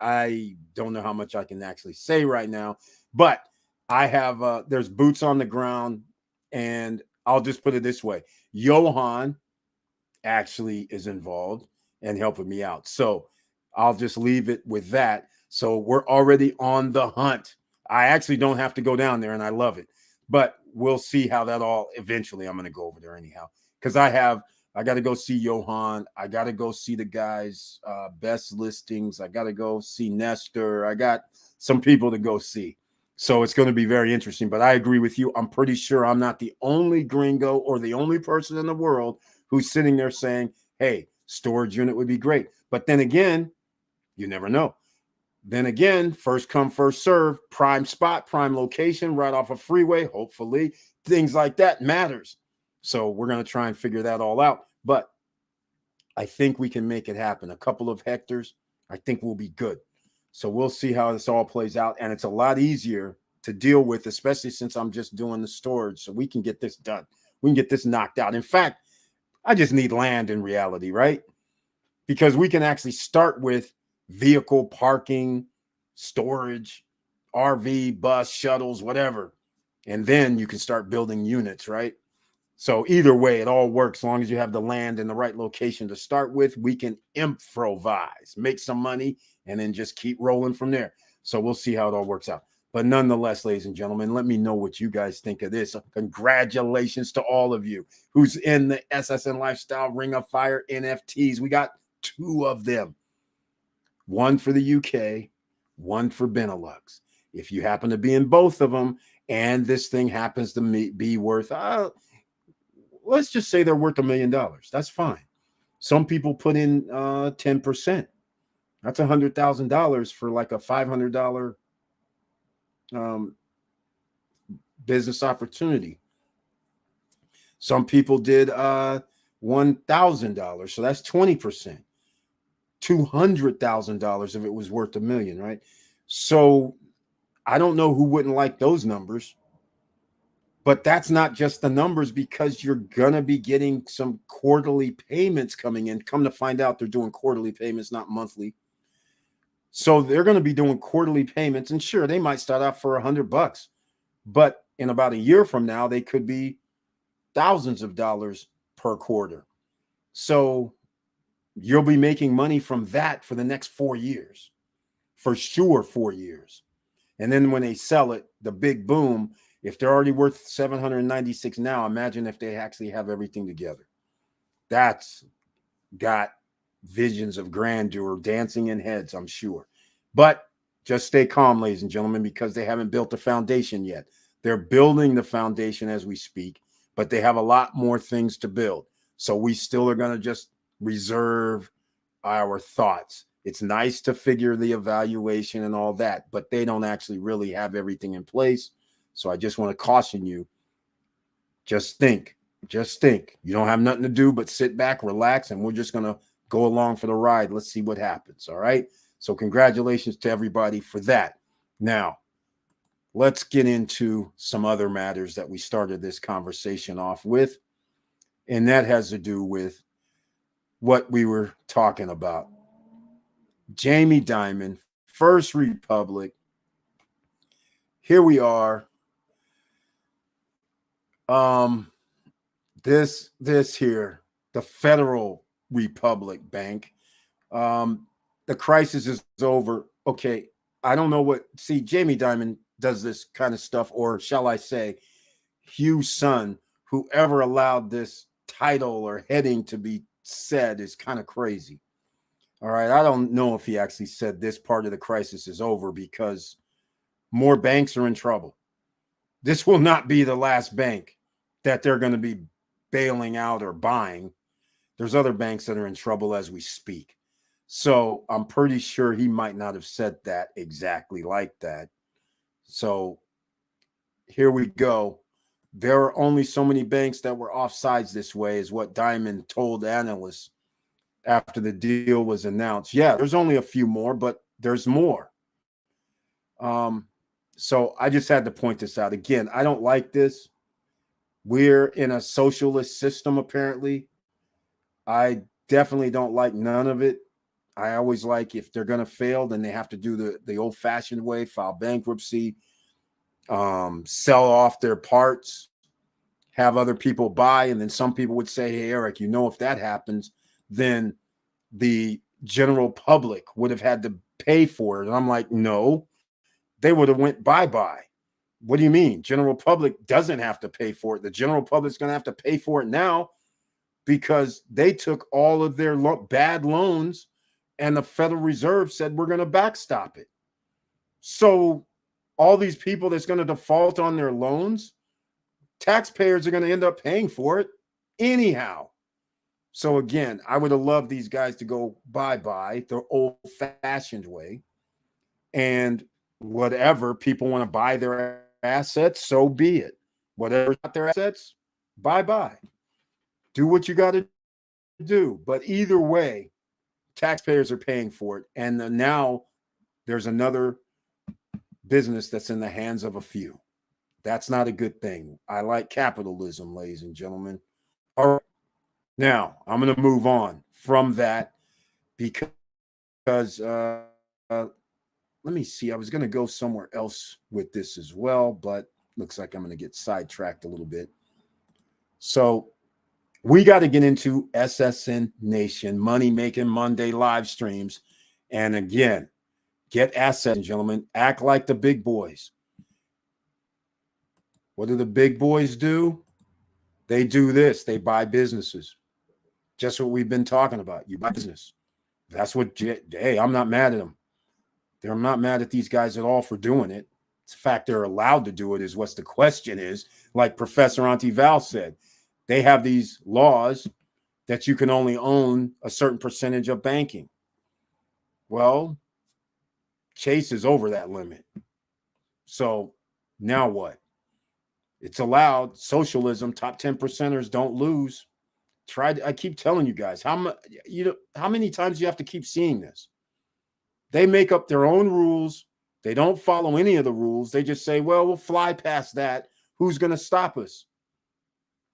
I don't know how much I can actually say right now, but I have, there's boots on the ground, and I'll just put it this way. Johan actually is involved and helping me out. So I'll just leave it with that. So we're already on the hunt. I actually don't have to go down there, and I love it. But we'll see how that all eventually, I'm going to go over there anyhow, because I have I got to go see Johan. I got to go see the guys' best listings. I got to go see Nestor. I got some people to go see. So it's going to be very interesting. But I agree with you. I'm pretty sure I'm not the only gringo or the only person in the world who's sitting there saying, hey, storage unit would be great. But then again, you never know. Then again, first come, first serve, prime spot, prime location, right off a freeway, hopefully. Things like that matters. So we're going to try and figure that all out. But I think we can make it happen. A couple of hectares, I think we'll be good. So we'll see how this all plays out. And it's a lot easier to deal with, especially since I'm just doing the storage. So we can get this done. We can get this knocked out. In fact, I just need land in reality, right? Because we can actually start with vehicle parking, storage, RV, bus, shuttles, whatever. And then you can start building units, right? So either way, it all works. As long as you have the land in the right location to start with, we can improvise, make some money, and then just keep rolling from there. So we'll see how it all works out. But nonetheless, ladies and gentlemen, let me know what you guys think of this. Congratulations to all of you who's in the SSN Lifestyle Ring of Fire NFTs. We got 2 of them. One for the UK, one for Benelux. If you happen to be in both of them and this thing happens to be worth, let's just say they're worth $1 million. That's fine. Some people put in 10%. That's $100,000 for like a $500 business opportunity. Some people did $1,000. So that's 20%. $200,000 if it was worth $1 million, right? So I don't know who wouldn't like those numbers, but that's not just the numbers, because you're gonna be getting some quarterly payments coming in. Come to find out, they're doing quarterly payments, not monthly. So they're going to be doing quarterly payments, and sure, they might start out for $100, but in about a year from now, they could be thousands of dollars per quarter. So you'll be making money from that for the next 4 years, for sure, 4 years. And then when they sell it, the big boom, if they're already worth 796 now, imagine if they actually have everything together. That's got visions of grandeur dancing in heads, I'm sure. But just stay calm, ladies and gentlemen, because they haven't built the foundation yet. They're building the foundation as we speak, but they have a lot more things to build. So we still are going to just reserve our thoughts. It's nice to figure the evaluation and all that, but they don't actually really have everything in place. So I just want to caution you, just think. You don't have nothing to do but sit back, relax, and we're just going to go along for the ride. Let's see what happens. All right. So congratulations to everybody for that. Now, let's get into some other matters that we started this conversation off with. And that has to do with what we were talking about. Jamie Dimon, First Republic. Here we are. This here, the Federal Republic Bank. The crisis is over. Okay, I don't know what. See, Jamie Dimon does this kind of stuff, or shall I say, Hugh's son, whoever allowed this title or heading to be said, is kind of crazy. All right, I don't know if he actually said this part of the crisis is over, because more banks are in trouble. This will not be the last bank that they're going to be bailing out or buying. There's other banks that are in trouble as we speak. So I'm pretty sure he might not have said that exactly like that. So here we go. There are only so many banks that were offsides this way, is what Dimon told analysts after the deal was announced. Yeah, there's only a few more, but there's more. So I just had to point this out. Again, I don't like this. We're in a socialist system, apparently. I definitely don't like none of it. I always like, if they're going to fail, then they have to do the old-fashioned way, file bankruptcy, sell off their parts, have other people buy. And then some people would say, hey, Eric, if that happens, then the general public would have had to pay for it. And I'm like, no, they would have went bye-bye. What do you mean? General public doesn't have to pay for it. The general public's going to have to pay for it now. because they took all of their bad loans and the Federal Reserve said, we're going to backstop it. So all these people that's going to default on their loans, taxpayers are going to end up paying for it anyhow. So again, I would have loved these guys to go bye-bye the old-fashioned way. And whatever people want to buy their assets, so be it. Whatever's not their assets, bye-bye. Do what you got to do. But either way, taxpayers are paying for it. And now there's another business that's in the hands of a few. That's not a good thing. I like capitalism, ladies and gentlemen. All right. Now, I'm going to move on from that because let me see. I was going to go somewhere else with this as well, but looks like I'm going to get sidetracked a little bit. So we got to get into SSN Nation, Money Making Monday live streams. And again, get assets, gentlemen. Act like the big boys. What do the big boys do? They do this. They buy businesses. Just what we've been talking about. You buy business. That's what, hey, I'm not mad at them. I'm not mad at these guys at all for doing it. It's the fact they're allowed to do it is what's the question is. Like Professor Auntie Val said, they have these laws that you can only own a certain percentage of banking. Well, Chase is over that limit. So now what? It's allowed. Socialism, top 10%ers don't lose. I keep telling you guys, how many times do you have to keep seeing this? They make up their own rules. They don't follow any of the rules. They just say, well, we'll fly past that. Who's going to stop us?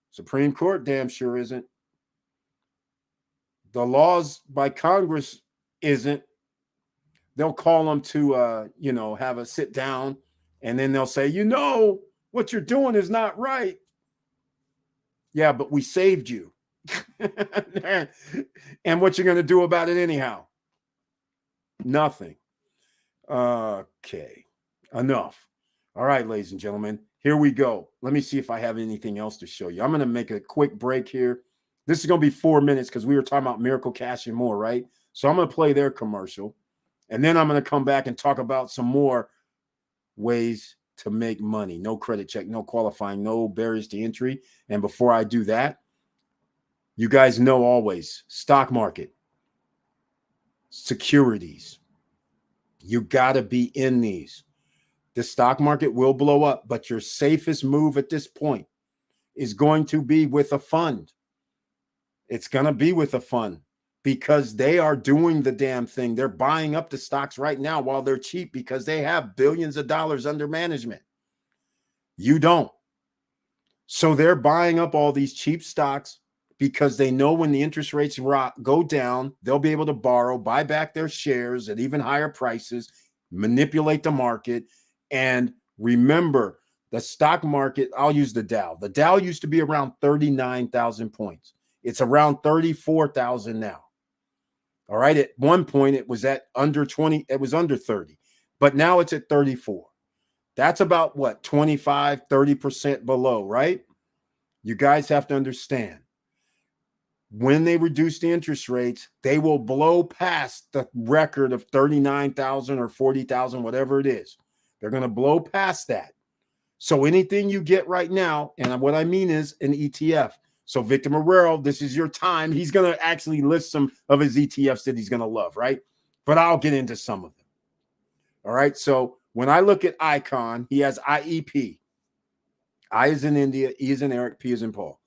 Supreme Court damn sure isn't. The laws by Congress isn't. They'll call them to, have a sit down, and then they'll say, what you're doing is not right. Yeah, but we saved you. And what you're going to do about it anyhow? Nothing. Okay. Enough. All right, ladies and gentlemen, here we go. Let me see if I have anything else to show you. I'm going to make a quick break here. This is going to be 4 minutes because we were talking about Miracle Cash and more, right? So I'm going to play their commercial, and then I'm going to come back and talk about some more ways to make money. No credit check, no qualifying, no barriers to entry. And before I do that, you guys know always stock market, securities. You got to be in these. The stock market will blow up, but your safest move at this point is going to be with a fund. It's going to be with a fund because they are doing the damn thing. They're buying up the stocks right now while they're cheap because they have billions of dollars under management. You don't. So they're buying up all these cheap stocks because they know when the interest rates go down, they'll be able to borrow, buy back their shares at even higher prices, manipulate the market. And remember, the stock market, I'll use the Dow. The Dow used to be around 39,000 points. It's around 34,000 now. All right. At one point, it was at under 20. It was under 30, but now it's at 34. That's about what, 25, 30% below, right? You guys have to understand. When they reduce the interest rates, they will blow past the record of 39,000 or 40,000, whatever it is. They're going to blow past that. So anything you get right now, and what I mean is an ETF. So Victor Marrero, this is your time. He's going to actually list some of his ETFs that he's going to love, right? But I'll get into some of them. All right. So when I look at Icon, he has IEP. I is in India, E is in Eric, P is in Paul.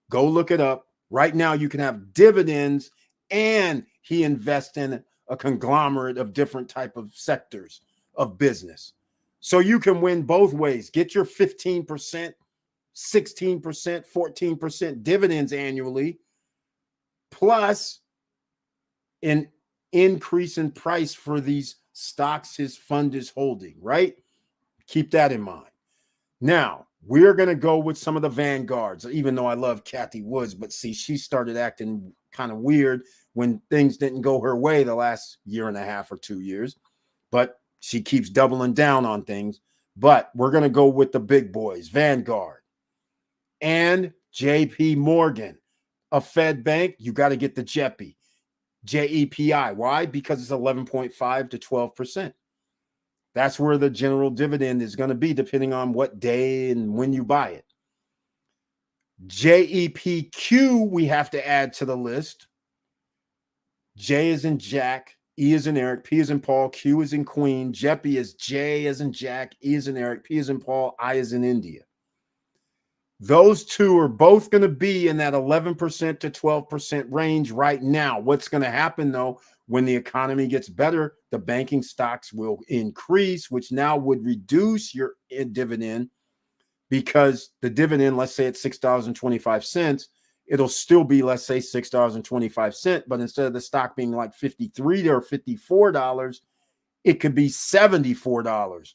Go look it up. Right now, you can have dividends, and he invests in a conglomerate of different type of sectors of business. So you can win both ways. Get your 15%, 16%, 14% dividends annually, plus an increase in price for these stocks his fund is holding, right? Keep that in mind. Now, we're going to go with some of the vanguards, even though I love Kathy Woods, but see, she started acting kind of weird when things didn't go her way the last year and a half or 2 years, but she keeps doubling down on things. But we're going to go with the big boys, Vanguard and JP Morgan. a Fed bank, you got to get the JEPI, JEPI. Why? Because it's 11.5 to 12%. That's where the general dividend is going to be, depending on what day and when you buy it. JEPQ, we have to add to the list. J is in Jack, E is in Eric, P is in Paul, Q is in Queen, JEPI is J as in Jack, E is in Eric, P is in Paul, I is in India. Those two are both going to be in that 11% to 12% range right now. What's going to happen, though, when the economy gets better, the banking stocks will increase, which now would reduce your dividend, because the dividend, let's say it's $6.25, it'll still be, let's say, $6.25, but instead of the stock being like $53 or $54, it could be $74,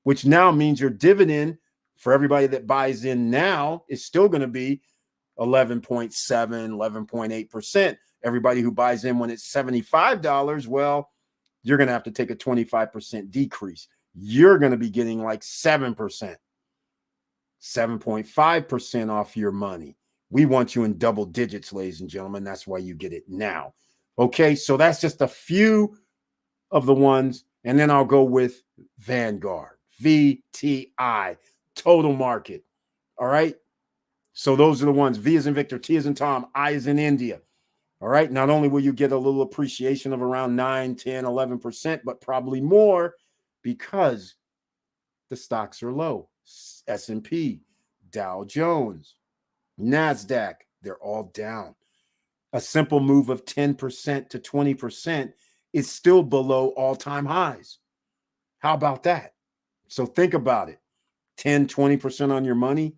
which now means your dividend for everybody that buys in now is still going to be 11.7, 11.8%. Everybody who buys in when it's $75, well, you're going to have to take a 25% decrease. You're going to be getting like 7%, 7.5% off your money. We want you in double digits, ladies and gentlemen. That's why you get it now. Okay, so that's just a few of the ones. And then I'll go with Vanguard, VTI, total market. All right. So those are the ones. V is in Victor, T is in Tom, I is in India. All right. Not only will you get a little appreciation of around 9, 10, 11%, but probably more because the stocks are low. S&P, Dow Jones, NASDAQ, they're all down. A simple move of 10% to 20% is still below all-time highs. How about that? So think about it. 10, 20% on your money,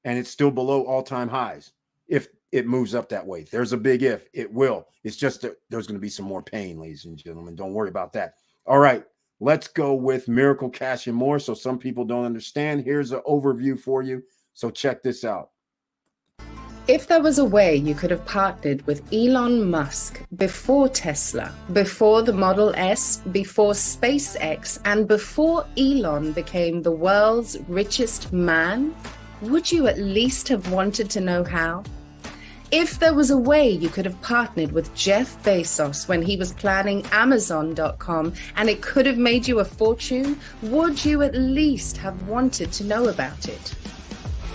and it's still below all-time highs. If it moves up that way, there's a big if. It will. It's just that there's going to be some more pain, ladies and gentlemen. Don't worry about that. All right, let's go with Miracle Cash and More. So some people don't understand. Here's an overview for you. So check this out. If there was a way you could have partnered with Elon Musk before Tesla, before the Model S, before SpaceX, and before Elon became the world's richest man, would you at least have wanted to know how? If there was a way you could have partnered with Jeff Bezos when he was planning Amazon.com and it could have made you a fortune, would you at least have wanted to know about it?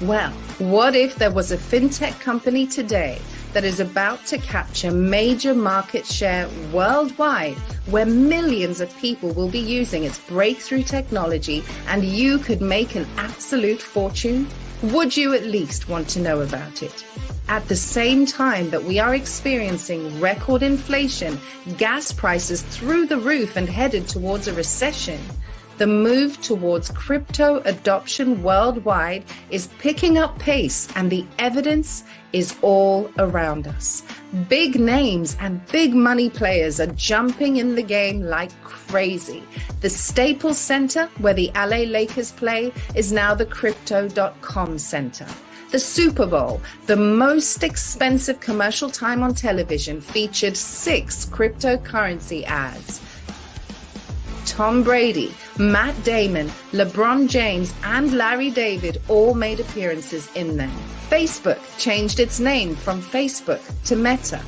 Well, what if there was a fintech company today that is about to capture major market share worldwide, where millions of people will be using its breakthrough technology and you could make an absolute fortune? Would you at least want to know about it? At the same time that we are experiencing record inflation, gas prices through the roof and headed towards a recession, the move towards crypto adoption worldwide is picking up pace, and the evidence is all around us. Big names and big money players are jumping in the game like crazy. The Staples Center, where the LA Lakers play, is now the Crypto.com Center. The Super Bowl, the most expensive commercial time on television, featured 6 cryptocurrency ads. Tom Brady, Matt Damon, LeBron James, and Larry David all made appearances in them. Facebook changed its name from Facebook to Meta.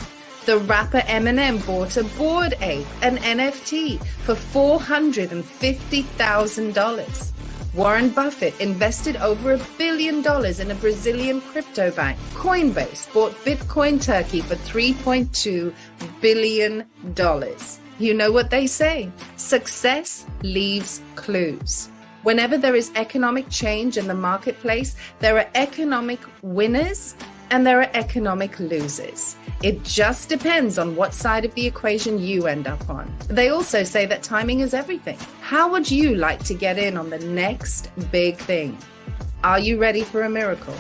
The rapper Eminem bought a Bored Ape, an NFT, for $450,000. Warren Buffett invested over $1 billion in a Brazilian crypto bank. Coinbase bought Bitcoin Turkey for $3.2 billion. You know what they say, success leaves clues. Whenever there is economic change in the marketplace, there are economic winners and there are economic losers. It just depends on what side of the equation you end up on. They also say that timing is everything. How would you like to get in on the next big thing? Are you ready for a miracle?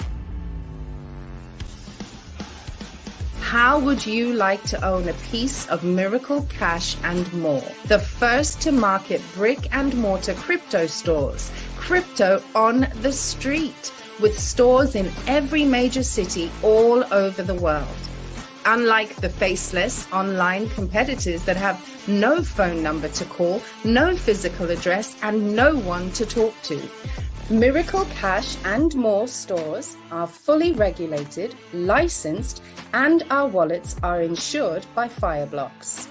How would you like to own a piece of Miracle Cash and More? The first to market brick and mortar crypto stores, crypto on the street, with stores in every major city all over the world. Unlike the faceless online competitors that have no phone number to call, no physical address, and no one to talk to. Miracle Cash and More stores are fully regulated, licensed, and our wallets are insured by Fireblocks.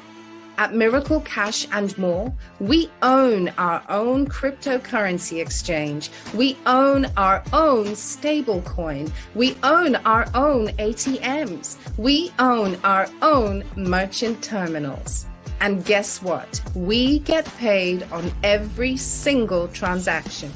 At Miracle Cash and More, we own our own cryptocurrency exchange. We own our own stablecoin. We own our own ATMs. We own our own merchant terminals. And guess what? We get paid on every single transaction.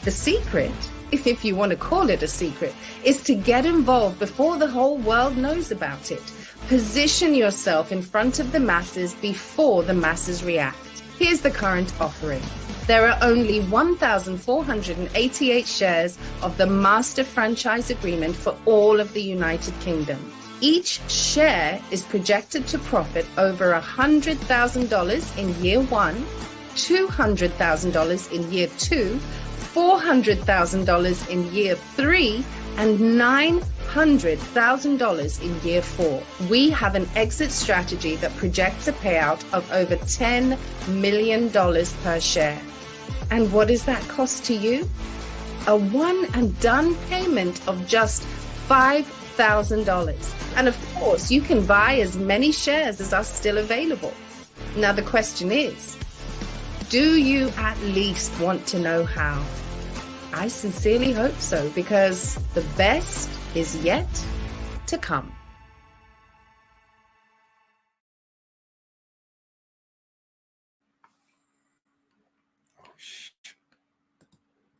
The secret, if you want to call it a secret, is to get involved before the whole world knows about it. Position yourself in front of the masses before the masses react. Here's the current offering. There are only 1,488 shares of the Master Franchise Agreement for all of the United Kingdom. Each share is projected to profit over $100,000 in year one, $200,000 in year two, $400,000 in year three, and $900,000 in year four. We have an exit strategy that projects a payout of over $10 million per share. And what does that cost to you? A one and done payment of just $5,000. And of course, you can buy as many shares as are still available. Now the question is, do you at least want to know how? I sincerely hope so, because the best is yet to come.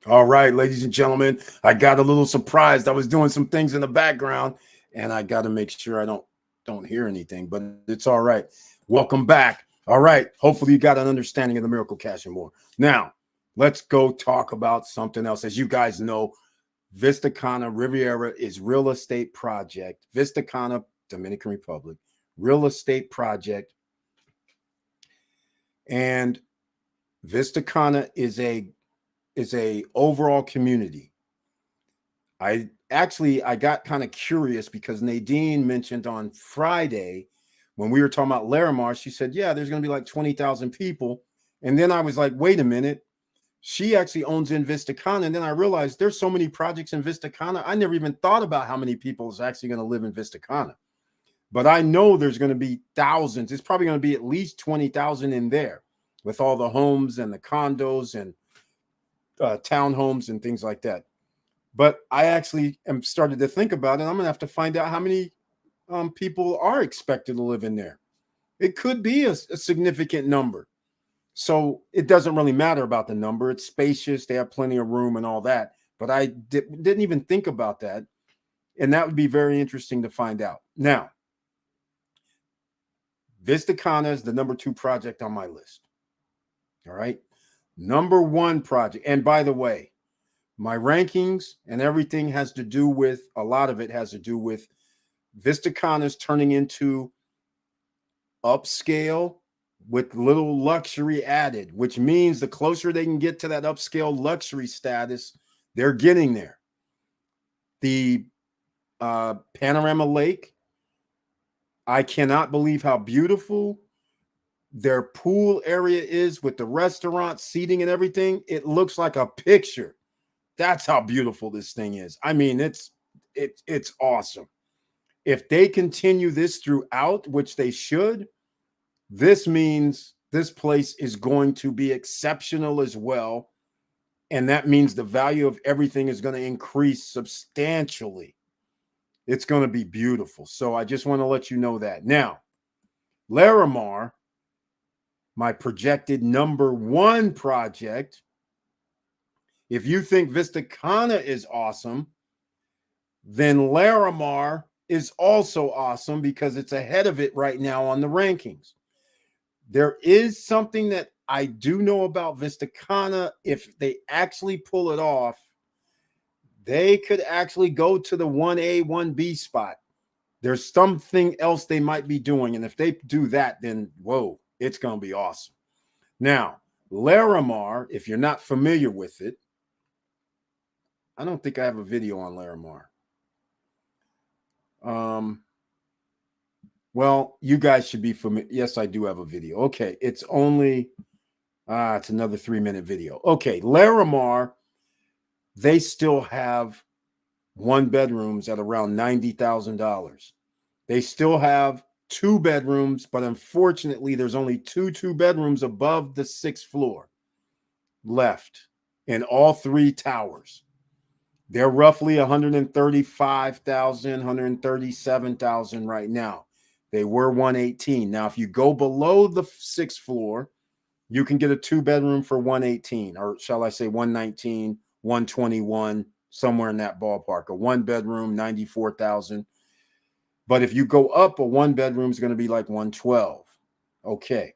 All right, ladies and gentlemen, I got a little surprised. I was doing some things in the background, and I got to make sure I don't hear anything, but it's all right. Welcome back. All right, hopefully you got an understanding of the Miracle Cash and More. Now, let's go talk about something else. As you guys know, Vista Cana Riviera is real estate project. Vista Cana, Dominican Republic, real estate project. And Vista Cana is a overall community. I got kind of curious because Nadine mentioned on Friday when we were talking about Larimar, she said, yeah, there's going to be like 20,000 people. And then I was like, wait a minute. She actually owns in Vista Cana. And then I realized there's so many projects in Vista Cana. I never even thought about how many people is actually going to live in Vista Cana. But I know there's going to be thousands. It's probably going to be at least 20,000 in there with all the homes and the condos and townhomes and things like that. But I actually am started to think about it. I'm going to have to find out how many people are expected to live in there. It could be a significant number. So it doesn't really matter about the number. It's spacious. They have plenty of room and all that. But I didn't even think about that. And that would be very interesting to find out. Now, Vista Cana is the number 2 project on my list. All right. Number 1 project. And by the way, my rankings and everything has to do with, a lot of it has to do with Vista Cana's turning into upscale with little luxury added, which means the closer they can get to that upscale luxury status, they're getting there. The Panorama Lake, I cannot believe how beautiful their pool area is with the restaurant, seating and everything. It looks like a picture. That's how beautiful this thing is. I mean, it's awesome. If they continue this throughout, which they should, this means this place is going to be exceptional as well. And that means the value of everything is going to increase substantially. It's going to be beautiful. So I just want to let you know that. Now, Larimar, my projected number 1 project. If you think Vista Cana is awesome, then Larimar is also awesome because it's ahead of it right now on the rankings. There is something that I do know about Vista Cana. If they actually pull it off, they could actually go to the 1A, 1B spot. There's something else they might be doing. And if they do that, then whoa, it's going to be awesome. Now, Larimar, if you're not familiar with it, I don't think I have a video on Larimar. Well, you guys should be familiar. Yes, I do have a video. Okay, it's only, it's another 3-minute video. Okay, Larimar they still have one bedrooms at around $90,000. They still have two bedrooms, but unfortunately, there's only two bedrooms above the 6th floor left in all three towers. They're roughly 135,000, 137,000 right now. They were 118. Now, if you go below the 6th floor, you can get a 2-bedroom for 118, or shall I say 119, 121, somewhere in that ballpark. A 1-bedroom, 94,000. But if you go up, a 1-bedroom is going to be like 112. Okay.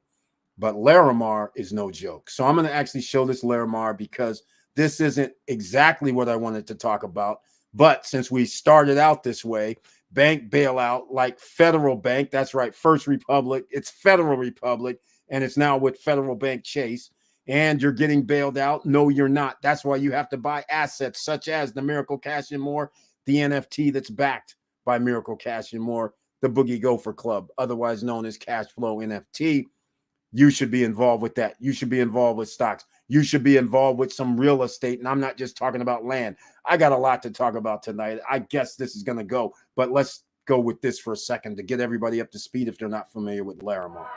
But Larimar is no joke. So I'm going to actually show this Larimar because this isn't exactly what I wanted to talk about. But since we started out this way, bank bailout like Federal Bank, that's right, First Republic, it's Federal Republic, and it's now with Federal Bank Chase. And you're getting bailed out. No, you're not. That's why you have to buy assets such as the Miracle Cash and More, the NFT that's backed by Miracle Cash and More, the Boogie Gopher Club, otherwise known as Cash Flow NFT. You should be involved with that. You should be involved with stocks. You should be involved with some real estate. And I'm not just talking about land. I got a lot to talk about tonight. I guess this is going to go. But let's go with this for a second to get everybody up to speed if they're not familiar with Larimar.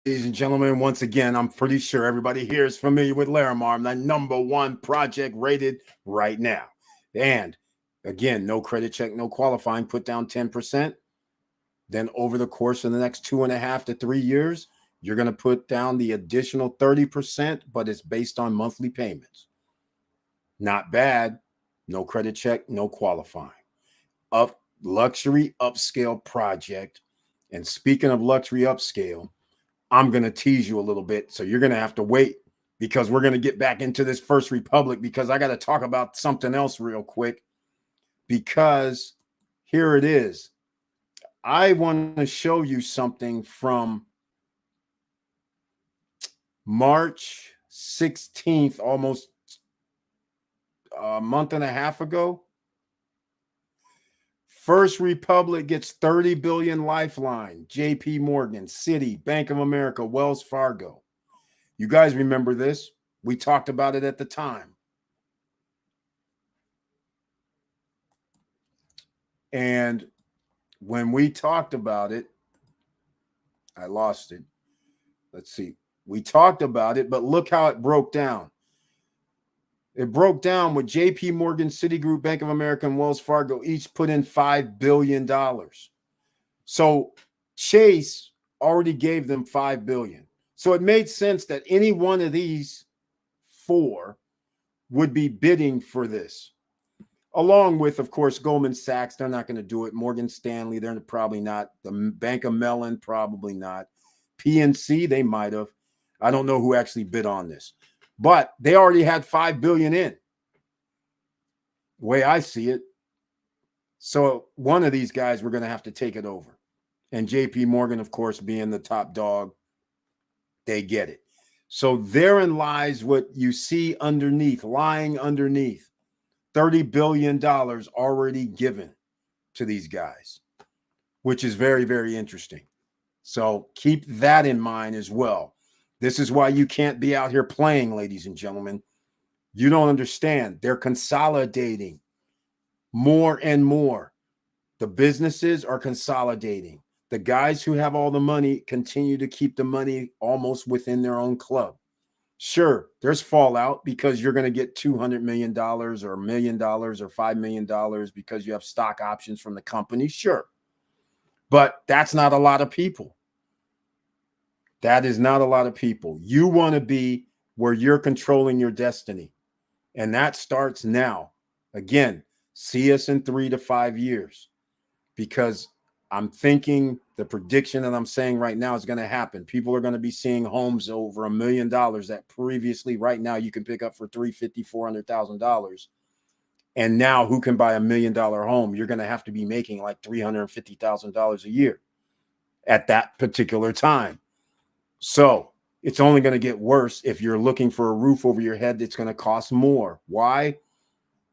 Ladies and gentlemen, once again, I'm pretty sure everybody here is familiar with Larimar. I'm the #1 project rated right now. And again, no credit check, no qualifying, put down 10%. Then over the course of the next 2.5 to 3 years, you're going to put down the additional 30%, but it's based on monthly payments. Not bad. No credit check, no qualifying. Luxury upscale project. And speaking of luxury upscale, I'm going to tease you a little bit. So you're going to have to wait because we're going to get back into this First Republic because I got to talk about something else real quick because here it is. I want to show you something from March 16th, almost a month and a half ago. First Republic gets 30 billion lifeline. JP Morgan, Citi, Bank of America, Wells Fargo. You guys remember this? We talked about it at the time. And when we talked about it, I lost it. Let's see. We talked about it, but look how it broke down. It broke down with JP Morgan, Citigroup, Bank of America, and Wells Fargo each put in $5 billion. So Chase already gave them $5 billion. So it made sense that any one of these four would be bidding for this. Along with, of course, Goldman Sachs, they're not going to do it. Morgan Stanley, they're probably not. The Bank of Mellon, probably not. PNC, they might have. I don't know who actually bid on this. But they already had $5 billion in, the way I see it. So one of these guys, we're going to have to take it over. And JP Morgan, of course, being the top dog, they get it. So therein lies what you see underneath, lying underneath. $30 billion already given to these guys, which is very, very interesting. So keep that in mind as well. This is why you can't be out here playing, ladies and gentlemen. You don't understand. They're consolidating more and more. The businesses are consolidating. The guys who have all the money continue to keep the money almost within their own club. Sure, there's fallout because you're going to get $200 million or $1 million or $5 million because you have stock options from the company. Sure. But that's not a lot of people. That is not a lot of people. You want to be where you're controlling your destiny. And that starts now. Again, see us in 3 to 5 years, because I'm thinking the prediction that I'm saying right now is going to happen. People are going to be seeing homes over $1 million that previously right now you can pick up for $350,000, $400,000. And now who can buy $1 million home? You're going to have to be making like $350,000 a year at that particular time. So it's only going to get worse if you're looking for a roof over your head that's going to cost more. Why?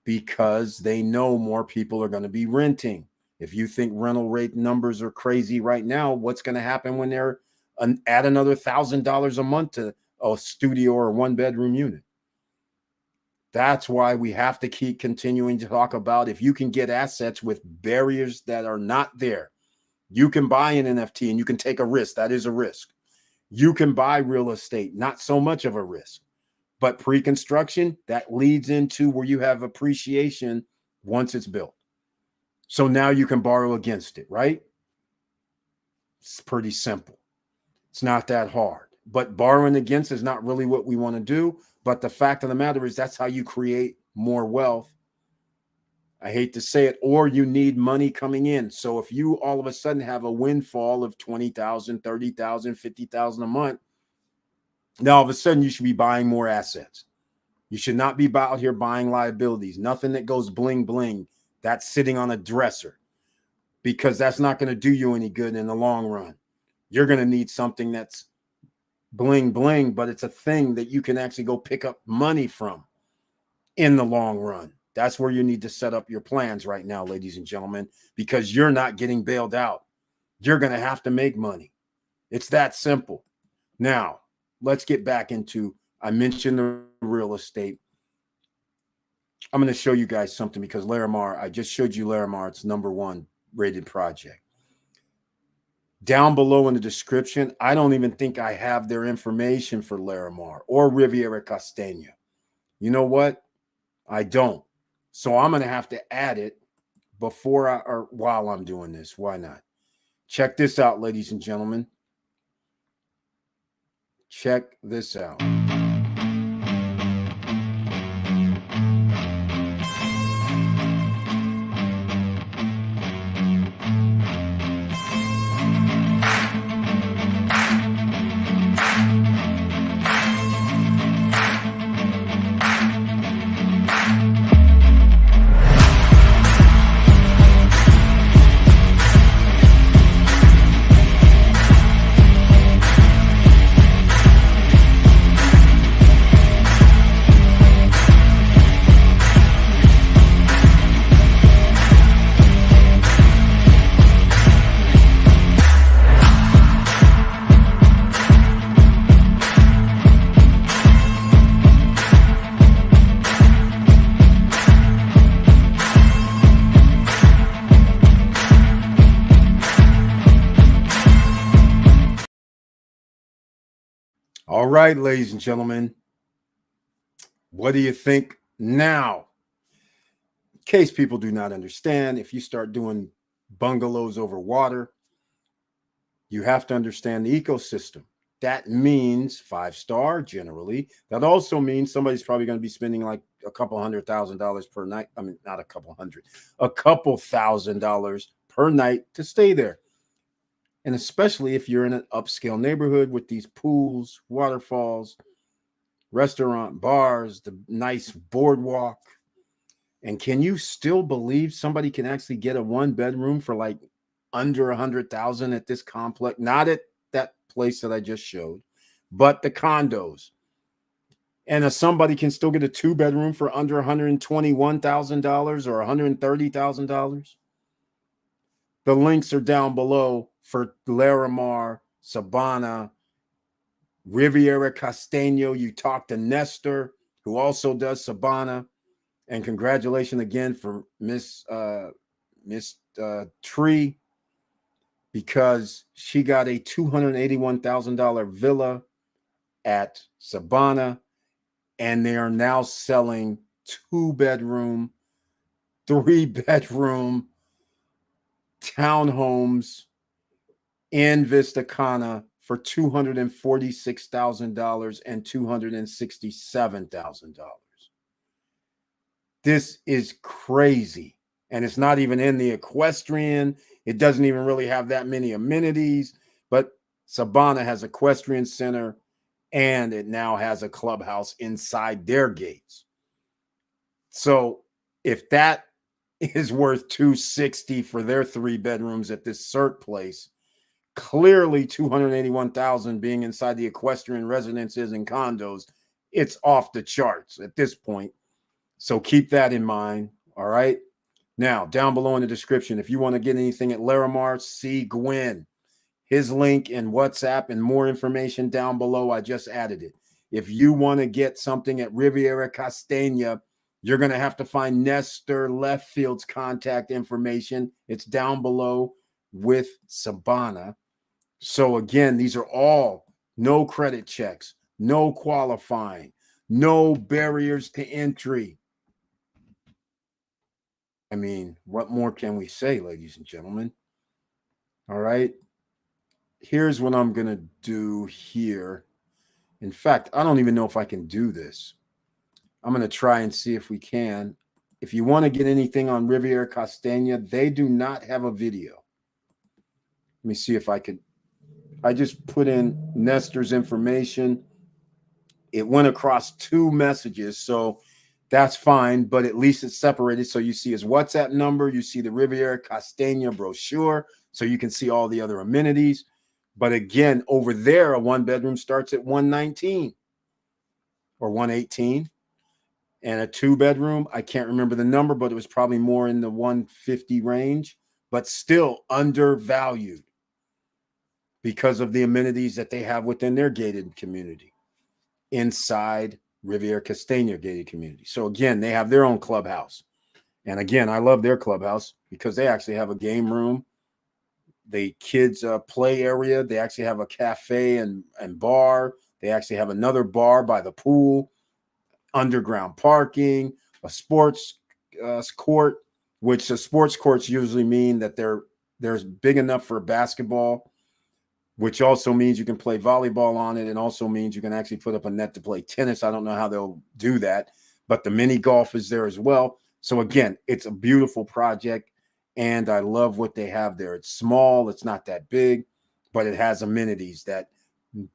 Because they know more people are going to be renting. If you think rental rate numbers are crazy right now, what's going to happen when they're add another $1,000 a month to a studio or a one-bedroom unit? That's why we have to keep continuing to talk about, if you can get assets with barriers that are not there, you can buy an NFT and you can take a risk. That is a risk. You can buy real estate, not so much of a risk. But pre-construction, that leads into where you have appreciation once it's built. So now you can borrow against it, right? It's pretty simple. It's not that hard. But borrowing against is not really what we want to do. But the fact of the matter is that's how you create more wealth. I hate to say it, or you need money coming in. So if you all of a sudden have a windfall of $20,000, $30,000, $50,000 a month, now all of a sudden you should be buying more assets. You should not be out here buying liabilities. Nothing that goes bling bling. That's sitting on a dresser, because that's not going to do you any good in the long run. You're going to need something that's bling bling, but it's a thing that you can actually go pick up money from in the long run. That's where you need to set up your plans right now, ladies and gentlemen, because you're not getting bailed out. You're going to have to make money. It's that simple. Now, let's get back into, I mentioned the real estate. I'm going to show you guys something, because Larimar, I just showed you Larimar. It's #1 rated project. Down below in the description, I don't even think I have their information for Larimar or Riviera Castagna. You know what? I don't. So I'm going to have to add it before or while I'm doing this. Why not? Check this out, ladies and gentlemen. Check this out. All right, ladies and gentlemen, what do you think now? In case people do not understand, if you start doing bungalows over water, you have to understand the ecosystem. That means 5-star generally. That also means somebody's probably going to be spending like a couple $100,000 per night. I mean, not a couple hundred, a couple $1,000 per night to stay there. And especially if you're in an upscale neighborhood with these pools, waterfalls, restaurant, bars, the nice boardwalk. And can you still believe somebody can actually get a 1-bedroom for like under 100,000 at this complex? Not at that place that I just showed, but the condos. And somebody can still get a 2-bedroom for under $121,000 or $130,000. The links are down below for Larimar, Sabana, Riviera Castano. You talk to Nestor, who also does Sabana. And congratulations again for Miss Tree, because she got a $281,000 villa at Sabana, and they are now selling 2-bedroom, 3-bedroom townhomes in Vista Cana for $246,000 and $267,000. This is crazy. And it's not even in the equestrian. It doesn't even really have that many amenities. But Sabana has an equestrian center, and it now has a clubhouse inside their gates. So if that is worth $260 for their 3 bedrooms at this Cirque place, clearly $281,000 being inside the equestrian residences and condos, it's off the charts at this point. So keep that in mind. All right. Now, down below in the description, if you want to get anything at Larimar, see Gwen. His link and WhatsApp and more information down below. I just added it. If you want to get something at Riviera Castana, you're going to have to find Nestor Leftfield's contact information. It's down below with Sabana. So again, these are all no credit checks, no qualifying, no barriers to entry. I mean, what more can we say, ladies and gentlemen? All right. Here's what I'm going to do here. In fact, I don't even know if I can do this. I'm going to try and see if we can. If you want to get anything on Riviera Castana, they do not have a video. Let me see if I could. I just put in Nestor's information. It went across 2 messages, so that's fine, but at least it's separated. So you see his WhatsApp number, you see the Riviera Castana brochure, so you can see all the other amenities. But again, over there, a 1-bedroom starts at $119 or $118. And a 2-bedroom, I can't remember the number, but it was probably more in the $150 range, but still undervalued because of the amenities that they have within their gated community inside Riviera Castana gated community. So again, they have their own clubhouse. And again, I love their clubhouse because they actually have a game room, the kids play area. They actually have a cafe and bar. They actually have another bar by the pool, underground parking, a sports court, which the sports courts usually mean that there's big enough for basketball, which also means you can play volleyball on it, and also means you can actually put up a net to play tennis. I don't know how they'll do that, but the mini golf is there as well. So again, it's a beautiful project, and I love what they have there. It's small, it's not that big, but it has amenities that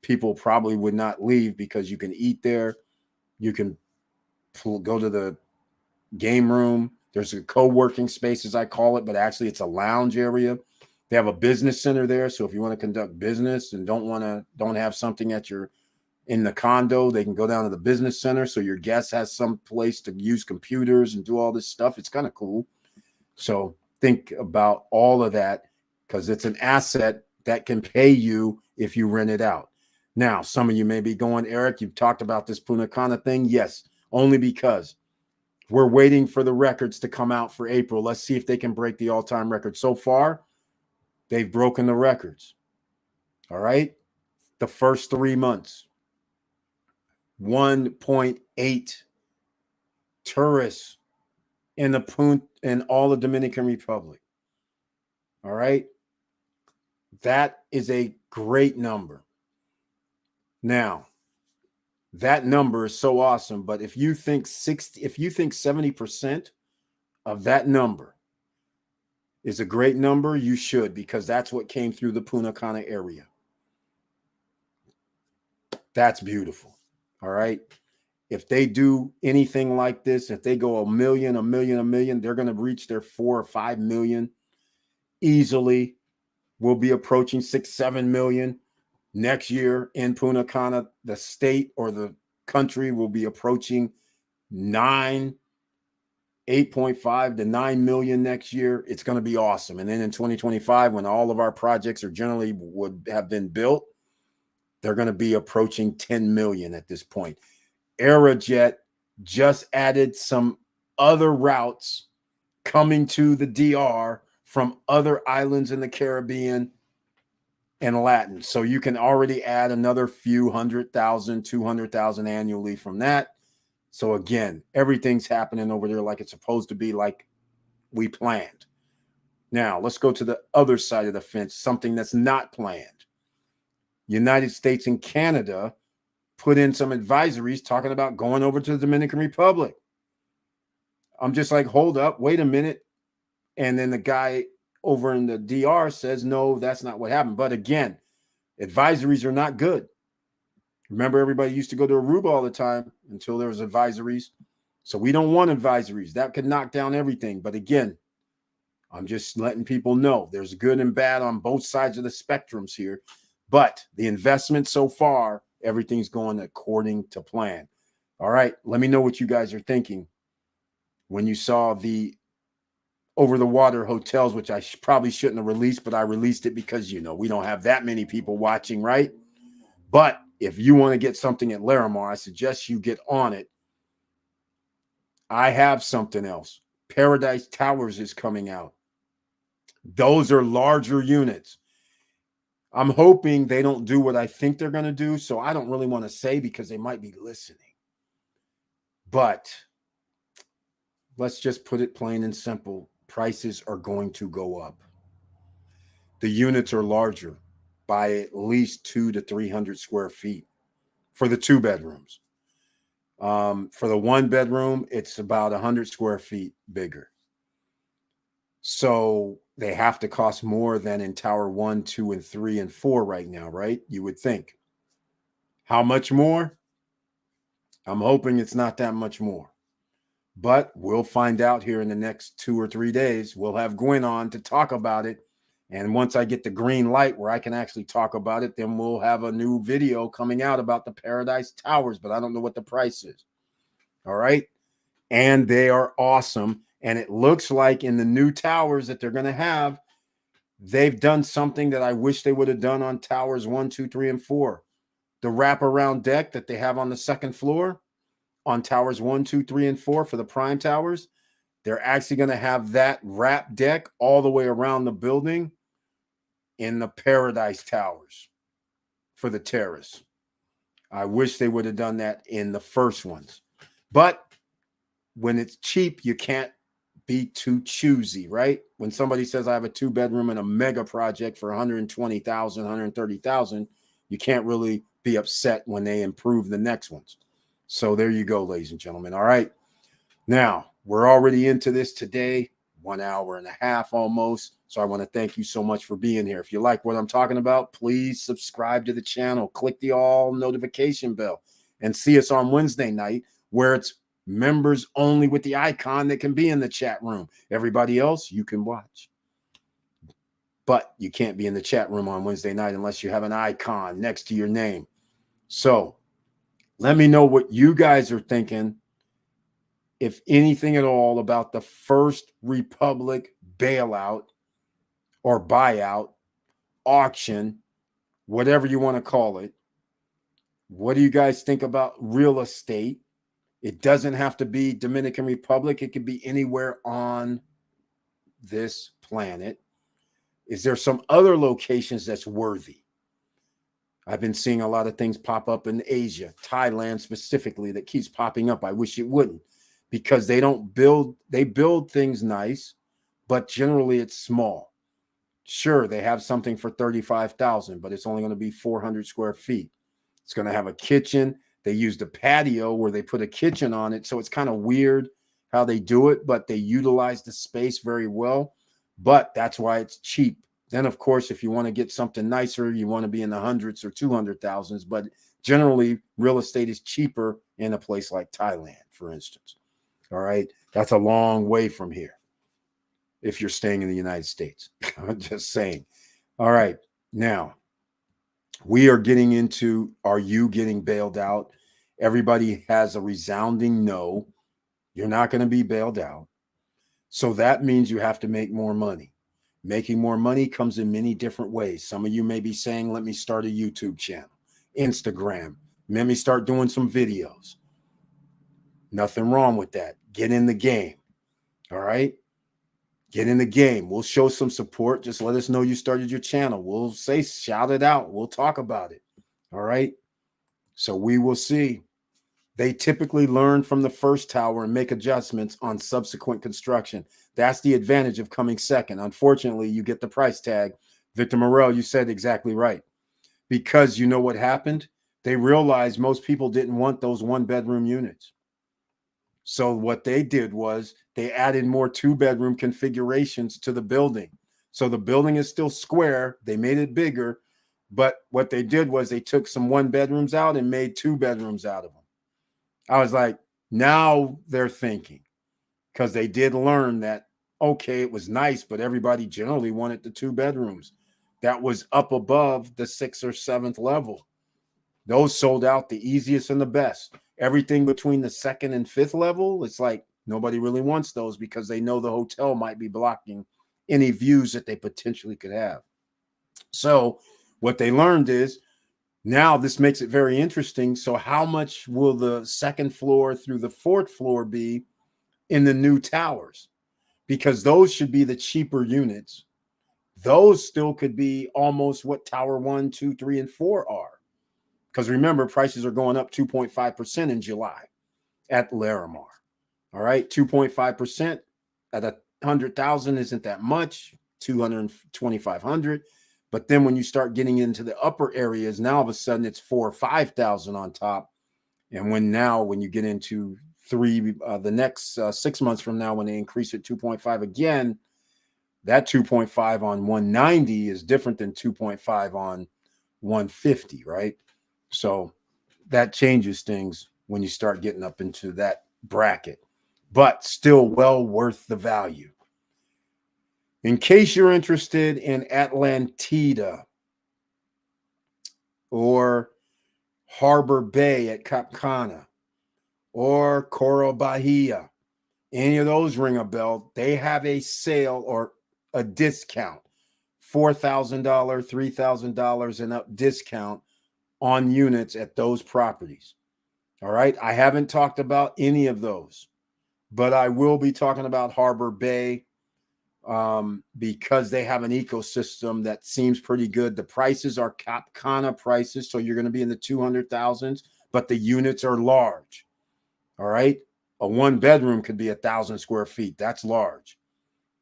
people probably would not leave, because you can eat there, you can go to the game room. There's a co-working space, as I call it, but actually it's a lounge area. They have a business center there, so if you want to conduct business and don't have something in the condo, they can go down to the business center, so your guest has some place to use computers and do all this stuff. It's kind of cool. So think about all of that, because it's an asset that can pay you if you rent it out. Now, some of you may be going, Eric, you've talked about this Punta Cana thing. Yes, only because we're waiting for the records to come out for April. Let's see if they can break the all-time record. So far, they've broken the records. All right. The first 3 months. 1.8 tourists in the Punta in all the Dominican Republic. All right. That is a great number. Now, that number is so awesome, but if you think 70% of that number is a great number, you should, because that's what came through the Punta Cana area. That's beautiful. All right. If they do anything like this, if they go a million, they're going to reach their 4 or 5 million easily. We'll be approaching 6, 7 million next year in Punta Cana. The state or the country will be approaching 8.5 to 9 million next year. It's going to be awesome. And then in 2025, when all of our projects are generally would have been built, they're going to be approaching 10 million at this point. Aerojet just added some other routes coming to the DR from other islands in the Caribbean and Latin. So you can already add another few 100,000, 200,000 annually from that. So again, everything's happening over there like it's supposed to be, like we planned. Now let's go to the other side of the fence, something that's not planned. United States and Canada put in some advisories talking about going over to the Dominican Republic. I'm just like, hold up, wait a minute. And then the guy over in the DR says, no, that's not what happened. But again, advisories are not good. Remember, everybody used to go to Aruba all the time until there was advisories. So we don't want advisories. That could knock down everything. But again, I'm just letting people know there's good and bad on both sides of the spectrums here. But the investment so far, everything's going according to plan. All right, let me know what you guys are thinking when you saw the over-the-water hotels, which I probably shouldn't have released, but I released it because, you know, we don't have that many people watching, right? But if you want to get something at Larimar, I suggest you get on it. I have something else. Paradise Towers is coming out. Those are larger units. I'm hoping they don't do what I think they're going to do, so I don't really want to say because they might be listening. But let's just put it plain and simple. Prices are going to go up. The units are larger by at least 200 to 300 square feet for the 2 bedrooms. For the 1 bedroom, it's about 100 square feet bigger. So they have to cost more than in Tower 1, 2, and 3, and 4 right now, right? You would think. How much more? I'm hoping it's not that much more. But we'll find out here in the next 2 or 3 days. We'll have Gwen on to talk about it. And once I get the green light where I can actually talk about it, then we'll have a new video coming out about the Paradise Towers. But I don't know what the price is. All right. And they are awesome. And it looks like in the new towers that they're going to have, they've done something that I wish they would have done on towers 1, 2, 3, and 4. The wraparound deck that they have on the 2nd floor on towers 1, 2, 3, and 4 for the prime towers, they're actually going to have that wrap deck all the way around the building in the Paradise Towers for the terrace. I wish they would have done that in the first ones. But when it's cheap, you can't be too choosy, right? When somebody says I have a 2-bedroom and a mega project for 120,000, 130,000, you can't really be upset when they improve the next ones. So there you go, ladies and gentlemen. All right. Now, we're already into this today, 1 hour and a half almost. So I want to thank you so much for being here. If you like what I'm talking about, please subscribe to the channel, click the all notification bell, and see us on Wednesday night where it's members only with the icon that can be in the chat room. Everybody else, you can watch. But you can't be in the chat room on Wednesday night unless you have an icon next to your name. So let me know what you guys are thinking, if anything at all, about the First Republic bailout or buyout, auction, whatever you want to call it. What do you guys think about real estate? It doesn't have to be Dominican Republic. It could be anywhere on this planet. Is there some other locations that's worthy? I've been seeing a lot of things pop up in Asia, Thailand specifically, that keeps popping up. I wish it wouldn't, because they build things nice, but generally it's small. Sure, they have something for 35,000, but it's only going to be 400 square feet. It's going to have a kitchen. They used a patio where they put a kitchen on it. So it's kind of weird how they do it, but they utilize the space very well. But that's why it's cheap. Then, of course, if you want to get something nicer, you want to be in the hundreds or 200,000s. But generally, real estate is cheaper in a place like Thailand, for instance. All right. That's a long way from here if you're staying in the United States. I'm just saying. All right. Now, we are getting into, are you getting bailed out? Everybody has a resounding no. You're not going to be bailed out. So that means you have to make more money. Making more money comes in many different ways. Some of you may be saying, let me start a YouTube channel, Instagram. Let me start doing some videos. Nothing wrong with that. Get in the game. All right. Get in the game. We'll show some support. Just let us know you started your channel. We'll say, shout it out. We'll talk about it. All right. So we will see. They typically learn from the first tower and make adjustments on subsequent construction. That's the advantage of coming second. Unfortunately, you get the price tag. Victor Morel, you said exactly right. Because you know what happened? They realized most people didn't want those 1-bedroom units. So what they did was they added more 2-bedroom configurations to the building. So the building is still square. They made it bigger. But what they did was they took some 1-bedrooms out and made 2-bedrooms out of them. I was like, now they're thinking, because they did learn that, okay, it was nice, but everybody generally wanted the 2-bedrooms. That was up above the 6th or 7th level. Those sold out the easiest and the best. Everything between the 2nd and 5th level, it's like nobody really wants those because they know the hotel might be blocking any views that they potentially could have. So what they learned is, now this makes it very interesting. So how much will the 2nd floor through the 4th floor be in the new towers? Because those should be the cheaper units. Those still could be almost what tower 1, 2, 3, and 4 are. Because remember, prices are going up 2.5% in July at Larimar. All right, 2.5% at 100,000 isn't that much, 2,500. But then when you start getting into the upper areas, now all of a sudden it's 4,000 or 5,000 on top. And when you get into the next 6 months from now, when they increase it 2.5 again, that 2.5 on 190 is different than 2.5 on 150, right? So that changes things when you start getting up into that bracket, but still well worth the value. In case you're interested in Atlantida or Harbor Bay at Cana or Coral Bahia, any of those ring a bell, they have a sale or a discount, $4,000, $3,000 and up discount on units at those properties. All right. I haven't talked about any of those, but I will be talking about Harbor Bay because they have an ecosystem that seems pretty good. The prices are Cana prices, so you're going to be in the 200,000s, but the units are large. All right. A 1-bedroom could be 1,000 square feet. That's large.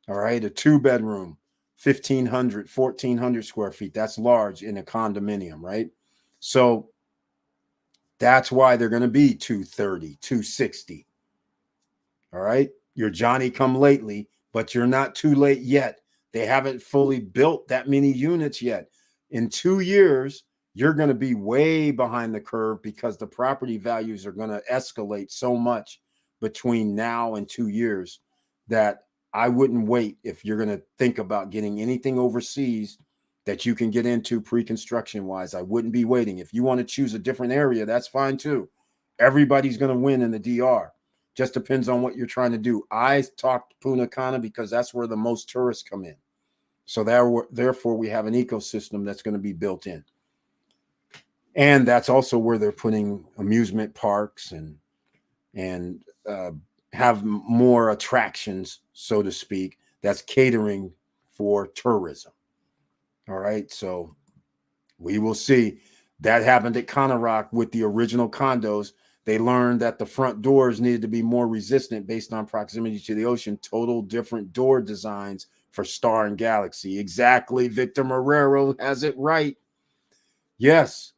All right. A 2-bedroom, 1,500, 1,400 square feet. That's large in a condominium, right? So that's why they're going to be 230, 260. All right. You're Johnny come lately, but you're not too late yet. They haven't fully built that many units yet. In 2 years, you're going to be way behind the curve because the property values are going to escalate so much between now and 2 years that I wouldn't wait if you're going to think about getting anything overseas that you can get into pre-construction wise. I wouldn't be waiting. If you want to choose a different area, that's fine too. Everybody's going to win in the DR. Just depends on what you're trying to do. I talked Punta Cana because that's where the most tourists come in. So therefore, we have an ecosystem that's going to be built in. And that's also where they're putting amusement parks and have more attractions, so to speak, that's catering for tourism. All right. So we will see. That happened at Cana with the original condos. They learned that the front doors needed to be more resistant based on proximity to the ocean. Total different door designs for Star and Galaxy. Exactly. Victor Marrero has it right. Yes,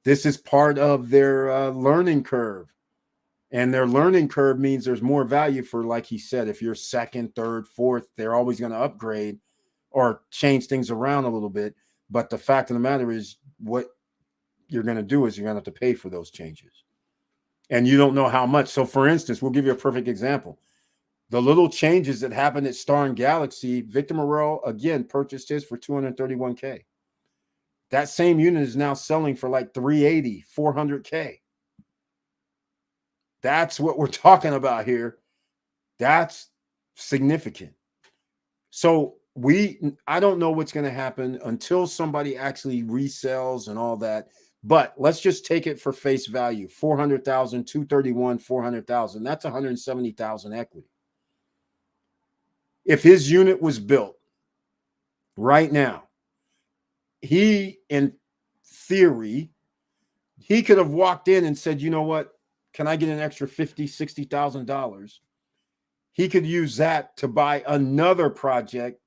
this is part of their learning curve. And their learning curve means there's more value for, like he said, if you're second, third, fourth, they're always going to upgrade or change things around a little bit. But the fact of the matter is, what you're going to do is you're going to have to pay for those changes. And you don't know how much. So, for instance, we'll give you a perfect example. The little changes that happened at Star and Galaxy, Victor Morel, again, purchased his for $231K. That same unit is now selling for like $380, $400K. That's what we're talking about here. That's significant. So I don't know what's going to happen until somebody actually resells and all that. But let's just take it for face value. 400,000, 231, 400,000. That's 170,000 equity. If his unit was built right now, he, in theory, he could have walked in and said, you know what? Can I get an extra $50,000, $60,000? He could use that to buy another project.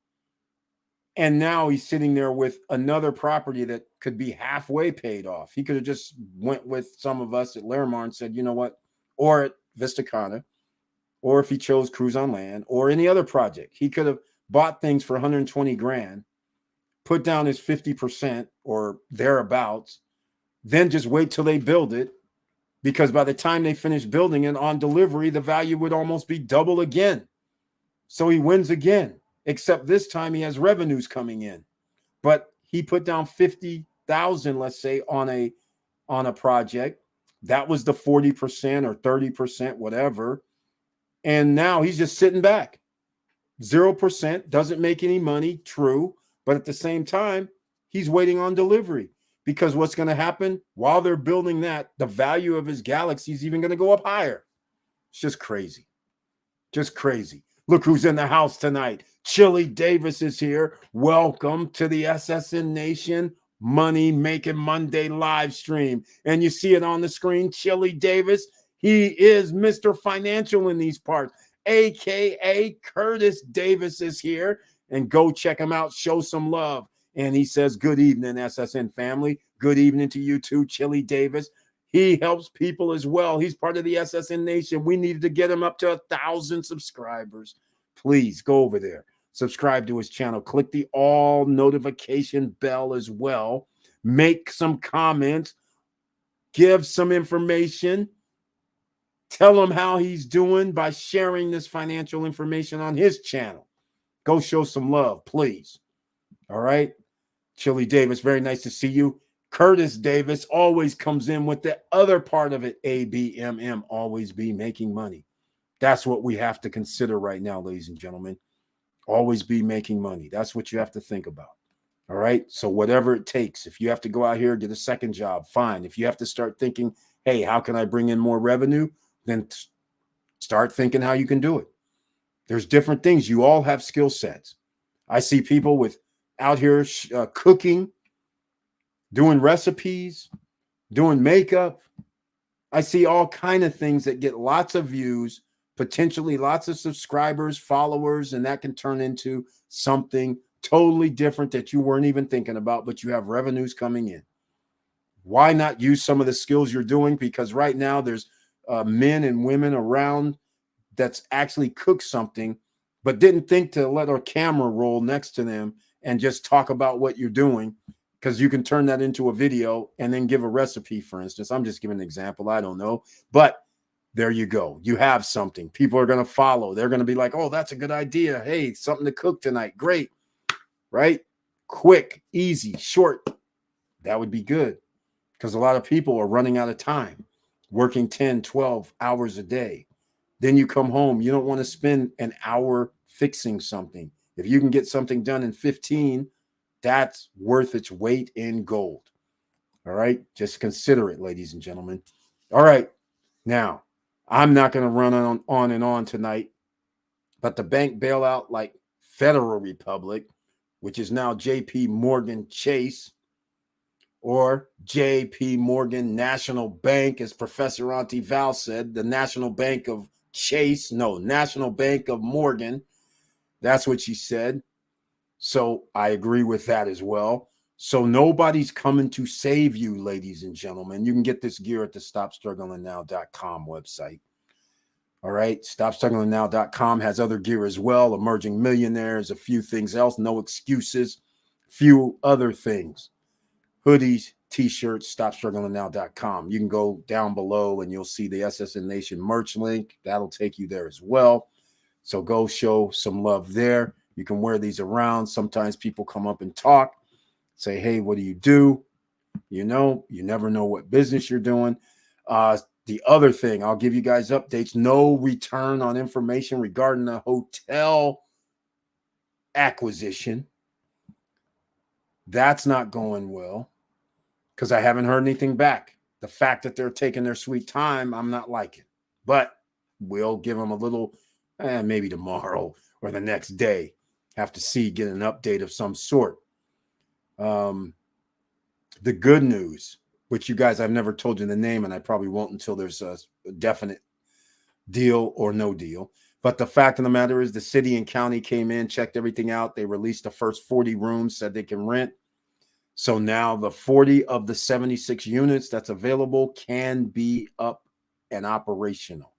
And now he's sitting there with another property that could be halfway paid off. He could have just went with some of us at Larimar and said, you know what? Or at Vista Cana, or if he chose Cruise on Land or any other project, he could have bought things for 120 grand, put down his 50% or thereabouts, then just wait till they build it. Because by the time they finish building it on delivery, the value would almost be double again. So he wins again, except this time he has revenues coming in. But he put down 50,000, let's say, on a project. That was the 40% or 30%, whatever. And now he's just sitting back. 0%, doesn't make any money, true. But at the same time, he's waiting on delivery. Because what's going to happen while they're building that, the value of his Galaxy is even going to go up higher. It's just crazy. Just crazy. Look who's in the house tonight. Chili Davis is here. Welcome to the SSN Nation Money Making Monday live stream. And you see it on the screen, Chili Davis. He is Mr. Financial in these parts, a.k.a. Curtis Davis is here. And go check him out. Show some love. And he says, good evening, SSN family. Good evening to you too, Chili Davis. He helps people as well. He's part of the SSN Nation. We needed to get him up to 1,000 subscribers. Please go over there. Subscribe to his channel. Click the all notification bell as well. Make some comments. Give some information. Tell him how he's doing by sharing this financial information on his channel. Go show some love, please. All right. Chili Davis, very nice to see you. Curtis Davis always comes in with the other part of it. ABMM, always be making money. That's what we have to consider right now, ladies and gentlemen. Always be making money. That's what you have to think about. All right. So whatever it takes, if you have to go out here and get a second job, fine. If you have to start thinking, hey, how can I bring in more revenue? Then start thinking how you can do it. There's different things. You all have skill sets. I see people with out here cooking, doing recipes, doing makeup. I see all kind of things that get lots of views, potentially lots of subscribers, followers, and that can turn into something totally different that you weren't even thinking about, but you have revenues coming in. Why not use some of the skills you're doing? Because right now there's men and women around that's actually cooked something, but didn't think to let our camera roll next to them and just talk about what you're doing, because you can turn that into a video and then give a recipe, for instance. I'm just giving an example. I don't know. But there you go. You have something. People are going to follow. They're going to be like, oh, that's a good idea. Hey, something to cook tonight. Great. Right? Quick, easy, short. That would be good, because a lot of people are running out of time, working 10, 12 hours a day. Then you come home. You don't want to spend an hour fixing something. If you can get something done in 15, that's worth its weight in gold. All right. Just consider it, ladies and gentlemen. All right. Now, I'm not going to run on and on tonight, but the bank bailout like Federal Republic, which is now JP Morgan Chase, or JP Morgan National Bank, as Professor Auntie Val said, the National Bank of Chase, no, National Bank of Morgan. That's what she said. So I agree with that as well. So nobody's coming to save you, ladies and gentlemen. You can get this gear at the StopStrugglingNow.com website. All right. StopStrugglingNow.com has other gear as well. Emerging Millionaires, a few things else. No excuses. Few other things. Hoodies, t-shirts, StopStrugglingNow.com. You can go down below and you'll see the SSN Nation merch link. That'll take you there as well. So go show some love there. You can wear these around. Sometimes people come up and talk, say, hey, what do you do? You know, you never know what business you're doing. The other thing, I'll give you guys updates. No return on information regarding the hotel acquisition. That's not going well because I haven't heard anything back. The fact that they're taking their sweet time, I'm not liking. But we'll give them a little, maybe tomorrow or the next day. Have to see, get an update of some sort. The good news, which you guys, I've never told you the name, and I probably won't until there's a definite deal or no deal. But the fact of the matter is the city and county came in, checked everything out. They released the first 40 rooms, said they can rent. So now the 40 of the 76 units that's available can be up and operational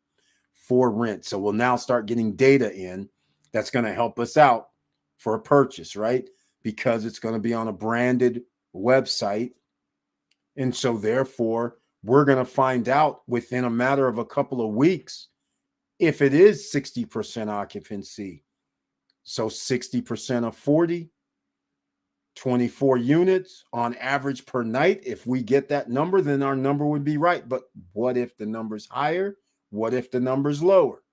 for rent. So we'll now start getting data in that's going to help us out for a purchase, right? Because it's going to be on a branded website. And so therefore, we're going to find out within a matter of a couple of weeks if it is 60% occupancy. So 60% of 40, 24 units on average per night. If we get that number, then our number would be right. But what if the number's higher? What if the number's lower?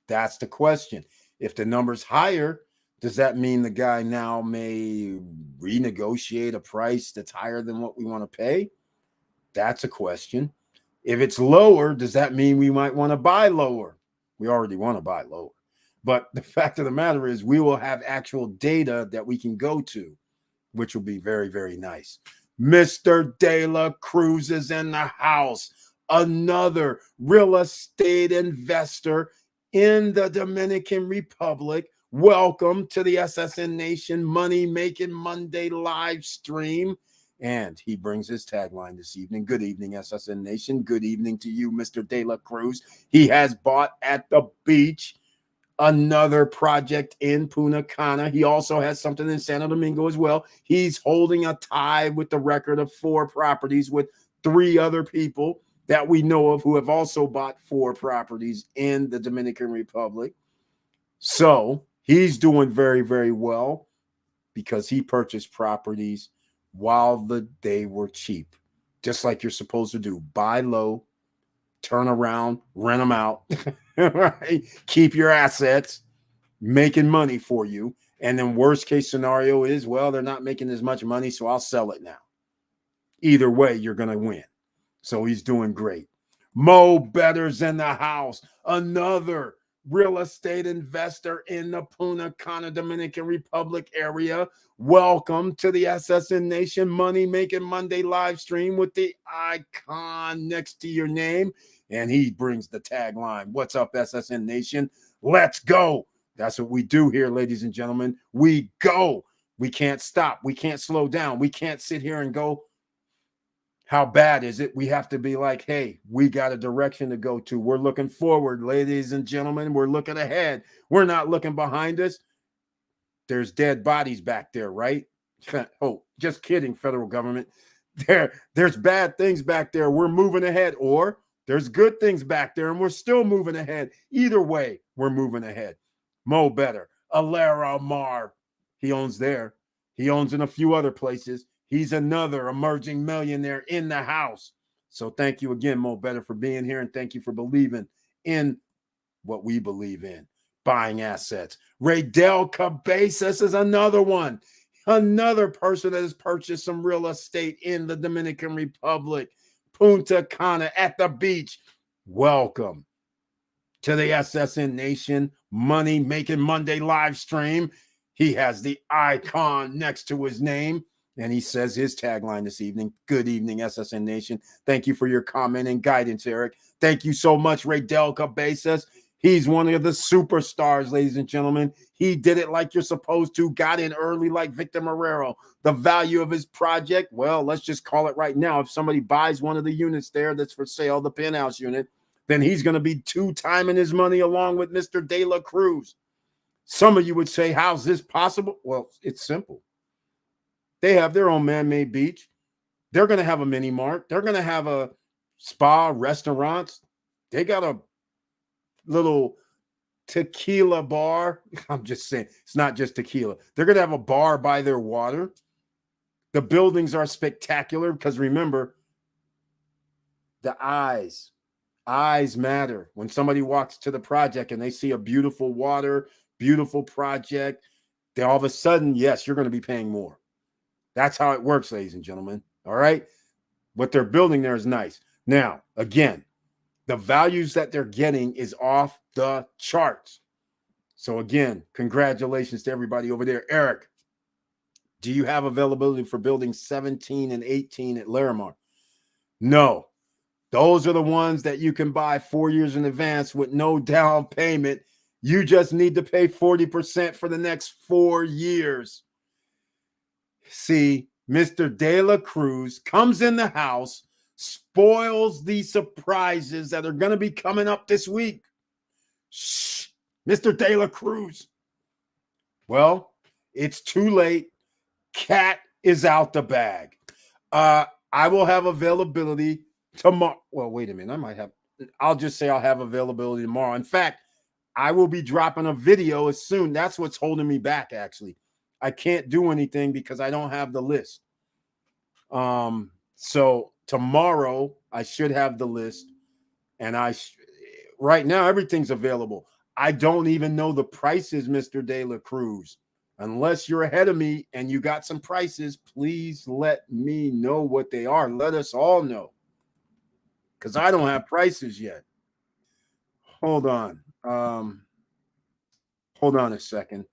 That's the question. If the number's higher, does that mean the guy now may renegotiate a price that's higher than what we want to pay? That's a question. If it's lower, does that mean we might want to buy lower? We already want to buy lower. But the fact of the matter is we will have actual data that we can go to, which will be very, very nice. Mr. De La Cruz is in the house. Another real estate investor in the Dominican Republic. Welcome to the SSN Nation Money Making Monday live stream. And he brings his tagline this evening. Good evening, SSN Nation. Good evening to you, Mr. De La Cruz. He has bought at the beach another project in Punta Cana. He also has something in Santo Domingo as well. He's holding a tie with the record of 4 properties with 3 other people that we know of who have also bought 4 properties in the Dominican Republic. So he's doing very, very well because he purchased properties while they were cheap, just like you're supposed to do. Buy low, turn around, rent them out, right? Keep your assets making money for you. And then worst case scenario is, well, they're not making as much money, so I'll sell it now. Either way, you're going to win. So he's doing great. Mo Better's in the house. Another real estate investor in the Punta Cana, Dominican Republic area. Welcome to the SSN Nation Money Making Monday live stream with the icon next to your name. And he brings the tagline, what's up, SSN Nation? Let's go. That's what we do here, ladies and gentlemen. We go. We can't stop. We can't slow down. We can't sit here and go, how bad is it? We have to be like, hey, we got a direction to go to. We're looking forward, ladies and gentlemen. We're looking ahead. We're not looking behind us. There's dead bodies back there, right? Oh, just kidding, federal government. There's bad things back there. We're moving ahead. Or there's good things back there, and we're still moving ahead. Either way, we're moving ahead. Mo Better, Alera Mar, he owns there. He owns in a few other places. He's another emerging millionaire in the house. So thank you again, Mo Better, for being here, and thank you for believing in what we believe in, buying assets. Raydel Cabezas is another one, another person that has purchased some real estate in the Dominican Republic, Punta Cana at the beach. Welcome to the SSN Nation Money Making Monday live stream. He has the icon next to his name. And he says his tagline this evening. Good evening, SSN Nation. Thank you for your comment and guidance, Eric. Thank you so much, Ray Del Cabezas. He's one of the superstars, ladies and gentlemen. He did it like you're supposed to, got in early like Victor Marrero. The value of his project, well, let's just call it right now. If somebody buys one of the units there that's for sale, the penthouse unit, then he's going to be two-timing his money along with Mr. De La Cruz. Some of you would say, how's this possible? Well, it's simple. They have their own man-made beach. They're going to have a mini mart. They're going to have a spa, restaurants. They got a little tequila bar. I'm just saying, it's not just tequila. They're going to have a bar by their water. The buildings are spectacular because remember, the eyes matter. When somebody walks to the project and they see a beautiful water, beautiful project, they all of a sudden, yes, you're going to be paying more. That's how it works, ladies and gentlemen. All right. What they're building there is nice. Now, again, the values that they're getting is off the charts. So again, congratulations to everybody over there. Eric, do you have availability for buildings 17 and 18 at Larimar? No. Those are the ones that you can buy 4 years in advance with no down payment. You just need to pay 40% for the next 4 years. See, Mr. De La Cruz comes in the house, spoils the surprises that are going to be coming up this week. Shh, Mr. De La Cruz. Well, it's too late. Cat is out the bag. I will have availability tomorrow. Well, wait a minute. I'll just say I'll have availability tomorrow. In fact, I will be dropping a video as soon. That's what's holding me back, actually. I can't do anything because I don't have the list. So tomorrow I should have the list, and right now everything's available. I don't even know the prices, Mr. De La Cruz. Unless you're ahead of me and you got some prices, please let me know what they are. Let us all know, because I don't have prices yet. Hold on. Hold on a second.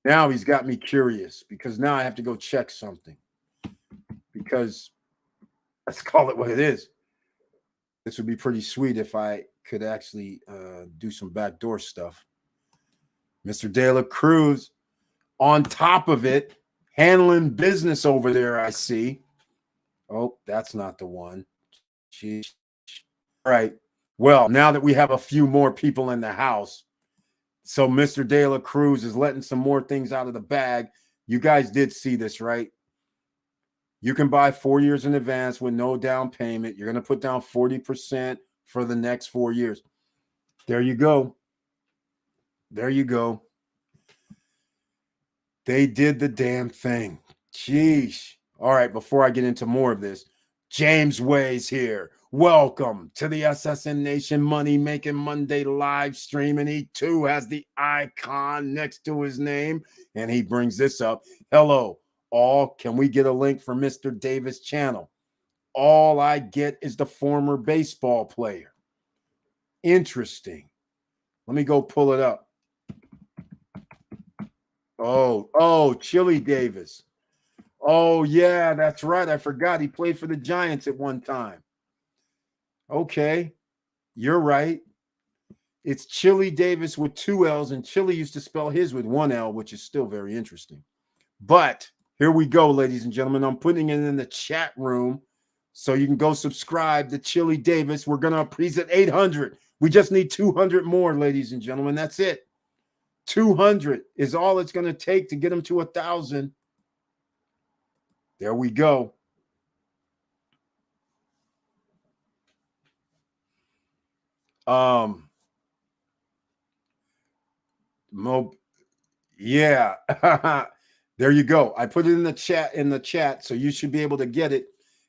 Now he's got me curious because now I have to go check something. Because let's call it what it is. This would be pretty sweet if I could actually do some backdoor stuff. Mr. De La Cruz on top of it, handling business over there, I see. Oh, that's not the one. Jeez. All right. Well, now that we have a few more people in the house, so Mr. De La Cruz is letting some more things out of the bag. You guys did see this, right? You can buy 4 years in advance with no down payment. You're going to put down 40% for the next 4 years. There you go. There you go. They did the damn thing. Jeez. All right, before I get into more of this, James Way's here. Welcome to the SSN Nation Money Making Monday live stream. And he too has the icon next to his name. And he brings this up. Hello, all. Can we get a link for Mr. Davis' channel? All I get is the former baseball player. Interesting. Let me go pull it up. Oh, Chili Davis. Oh, yeah, that's right. I forgot he played for the Giants at one time. Okay, you're right. It's Chili Davis with 2 L's, and Chili used to spell his with 1 L, which is still very interesting. But here we go, ladies and gentlemen. I'm putting it in the chat room so you can go subscribe to Chili Davis. We're going to, he's at 800. We just need 200 more, ladies and gentlemen. That's it. 200 is all it's going to take to get him to 1,000. There we go. Yeah. There you go. I put it in the chat, so you should be able to get it.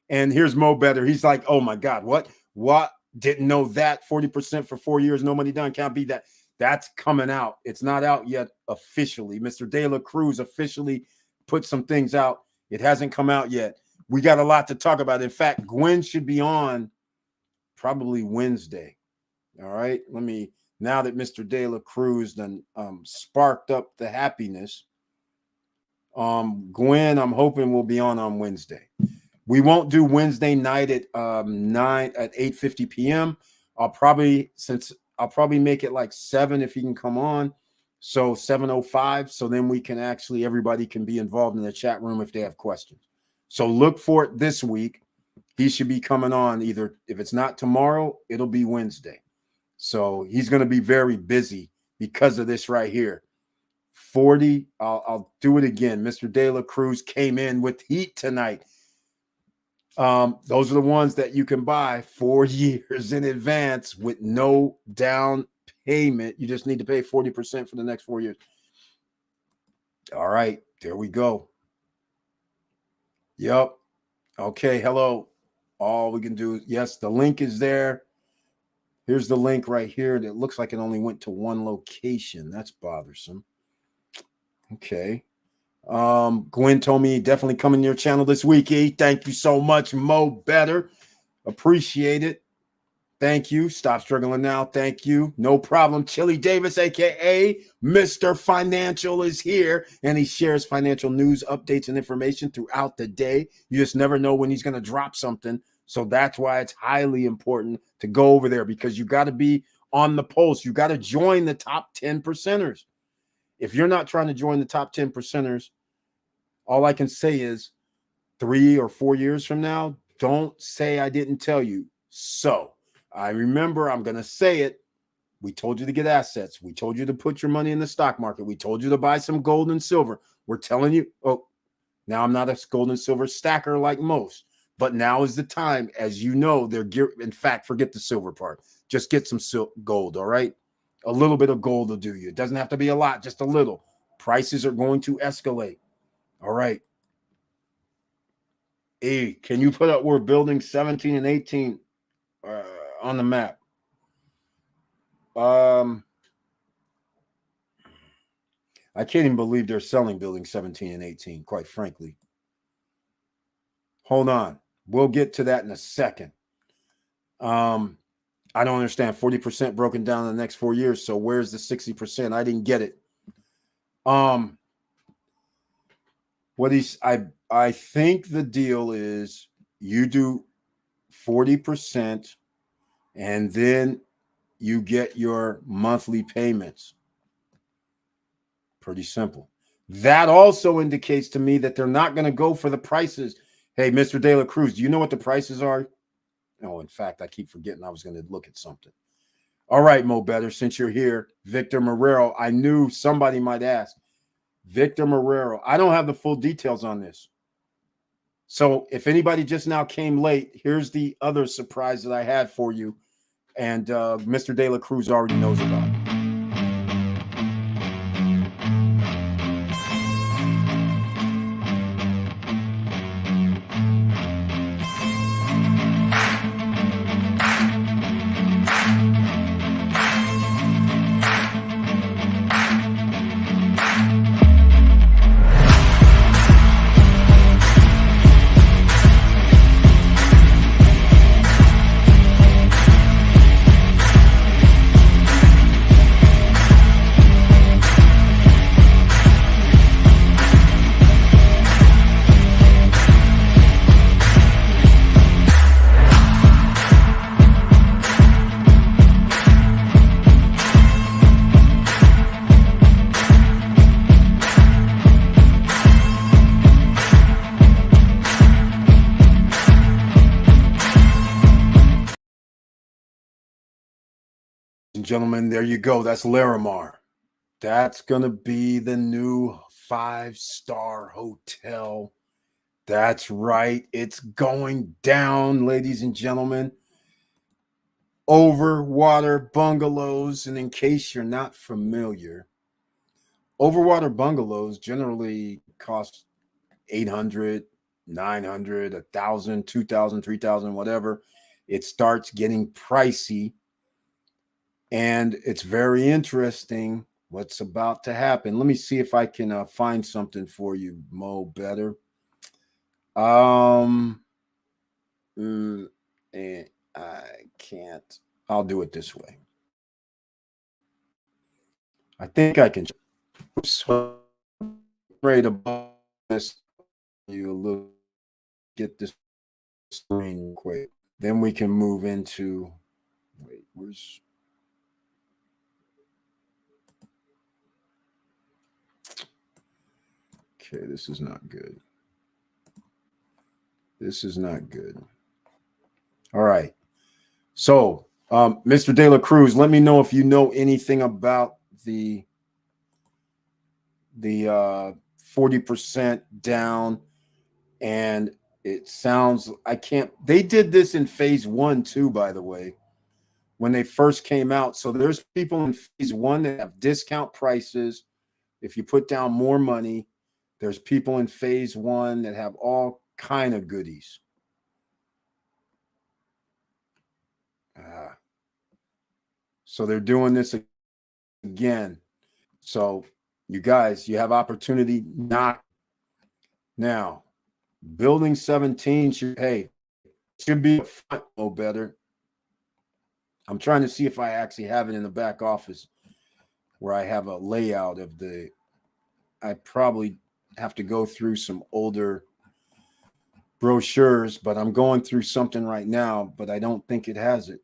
And here's Mo Better. He's like, oh my God, what? Didn't know that. 40% for 4 years, no money down. Can't be that. That's coming out. It's not out yet officially. Mr. De La Cruz officially put some things out. It hasn't come out yet. We got a lot to talk about. In fact, Gwen should be on probably Wednesday. All right. Now that Mr. De La Cruz then sparked up the happiness, Gwen, I'm hoping we'll be on Wednesday. We won't do Wednesday night at 8:50 p.m. I'll probably make it like 7 if you can come on. So 7:05. So then we can actually, everybody can be involved in the chat room if they have questions. So look for it this week. He should be coming on either, if it's not tomorrow, it'll be Wednesday. So he's going to be very busy because of this right here. 40. I'll do it again. Mr. De La Cruz came in with heat tonight. Those are the ones that you can buy 4 years in advance with no down payment. You just need to pay 40% for the next 4 years. All right, there we go. Yep. Okay, hello. All we can do, yes, the link is there. Here's the link right here. That looks like it only went to one location. That's bothersome. Okay. Gwen told me definitely coming to your channel this week. Thank you so much, Mo Better. Appreciate it. Thank you. Stop struggling now. Thank you. No problem. Chili Davis, aka Mr. Financial, is here, and he shares financial news, updates, and information throughout the day. You just never know when he's going to drop something. So that's why it's highly important to go over there, because you got to be on the pulse. You got to join the top 10 percenters. If you're not trying to join the top 10 percenters, all I can say is 3 or 4 years from now, don't say I didn't tell you. So I remember, I'm going to say it. We told you to get assets. We told you to put your money in the stock market. We told you to buy some gold and silver. We're telling you, oh, now I'm not a gold and silver stacker like most, but now is the time. As you know, in fact, forget the silver part. Just get some gold, all right? A little bit of gold will do you. It doesn't have to be a lot, just a little. Prices are going to escalate. All right. Hey, can you put up where building 17 and 18 on the map? I can't even believe they're selling building 17 and 18, quite frankly. Hold on. We'll get to that in a second. I don't understand. 40% broken down in the next 4 years. So where's the 60%? I didn't get it. I think the deal is you do 40% and then you get your monthly payments. Pretty simple. That also indicates to me that they're not going to go for the prices. Hey, Mr. De La Cruz, do you know what the prices are? No, in fact, I keep forgetting I was going to look at something. All right, Mo Better, since you're here, Victor Marrero, I knew somebody might ask. Victor Marrero, I don't have the full details on this. So if anybody just now came late, here's the other surprise that I had for you. And Mr. De La Cruz already knows about it. Gentlemen, there you go. That's Larimar. That's gonna be the new 5-star hotel. That's right. It's going down, ladies and gentlemen. Overwater bungalows. And in case you're not familiar, overwater bungalows generally cost $800, $900, $1,000, $2,000, $3,000, whatever. It starts getting pricey. And it's very interesting what's about to happen. Let me see if I can find something for you, Mo Better. And I can't. I'll do it this way. I think I can. Oops. Ready to you a little, get this screen quick. Then we can move into, wait, where's, okay, this is not good. This is not good. All right. So, Mr. De La Cruz, let me know if you know anything about the 40% down. And it sounds, I can't, they did this in phase 1 too, by the way, when they first came out. So there's people in phase 1 that have discount prices. If you put down more money, there's people in phase 1 that have all kind of goodies. So they're doing this again. So you guys, you have opportunity not now. Building 17 should, hey, should be a front no better. I'm trying to see if I actually have it in the back office where I have a layout of the, I probably have to go through some older brochures, but I'm going through something right now, but I don't think it has it.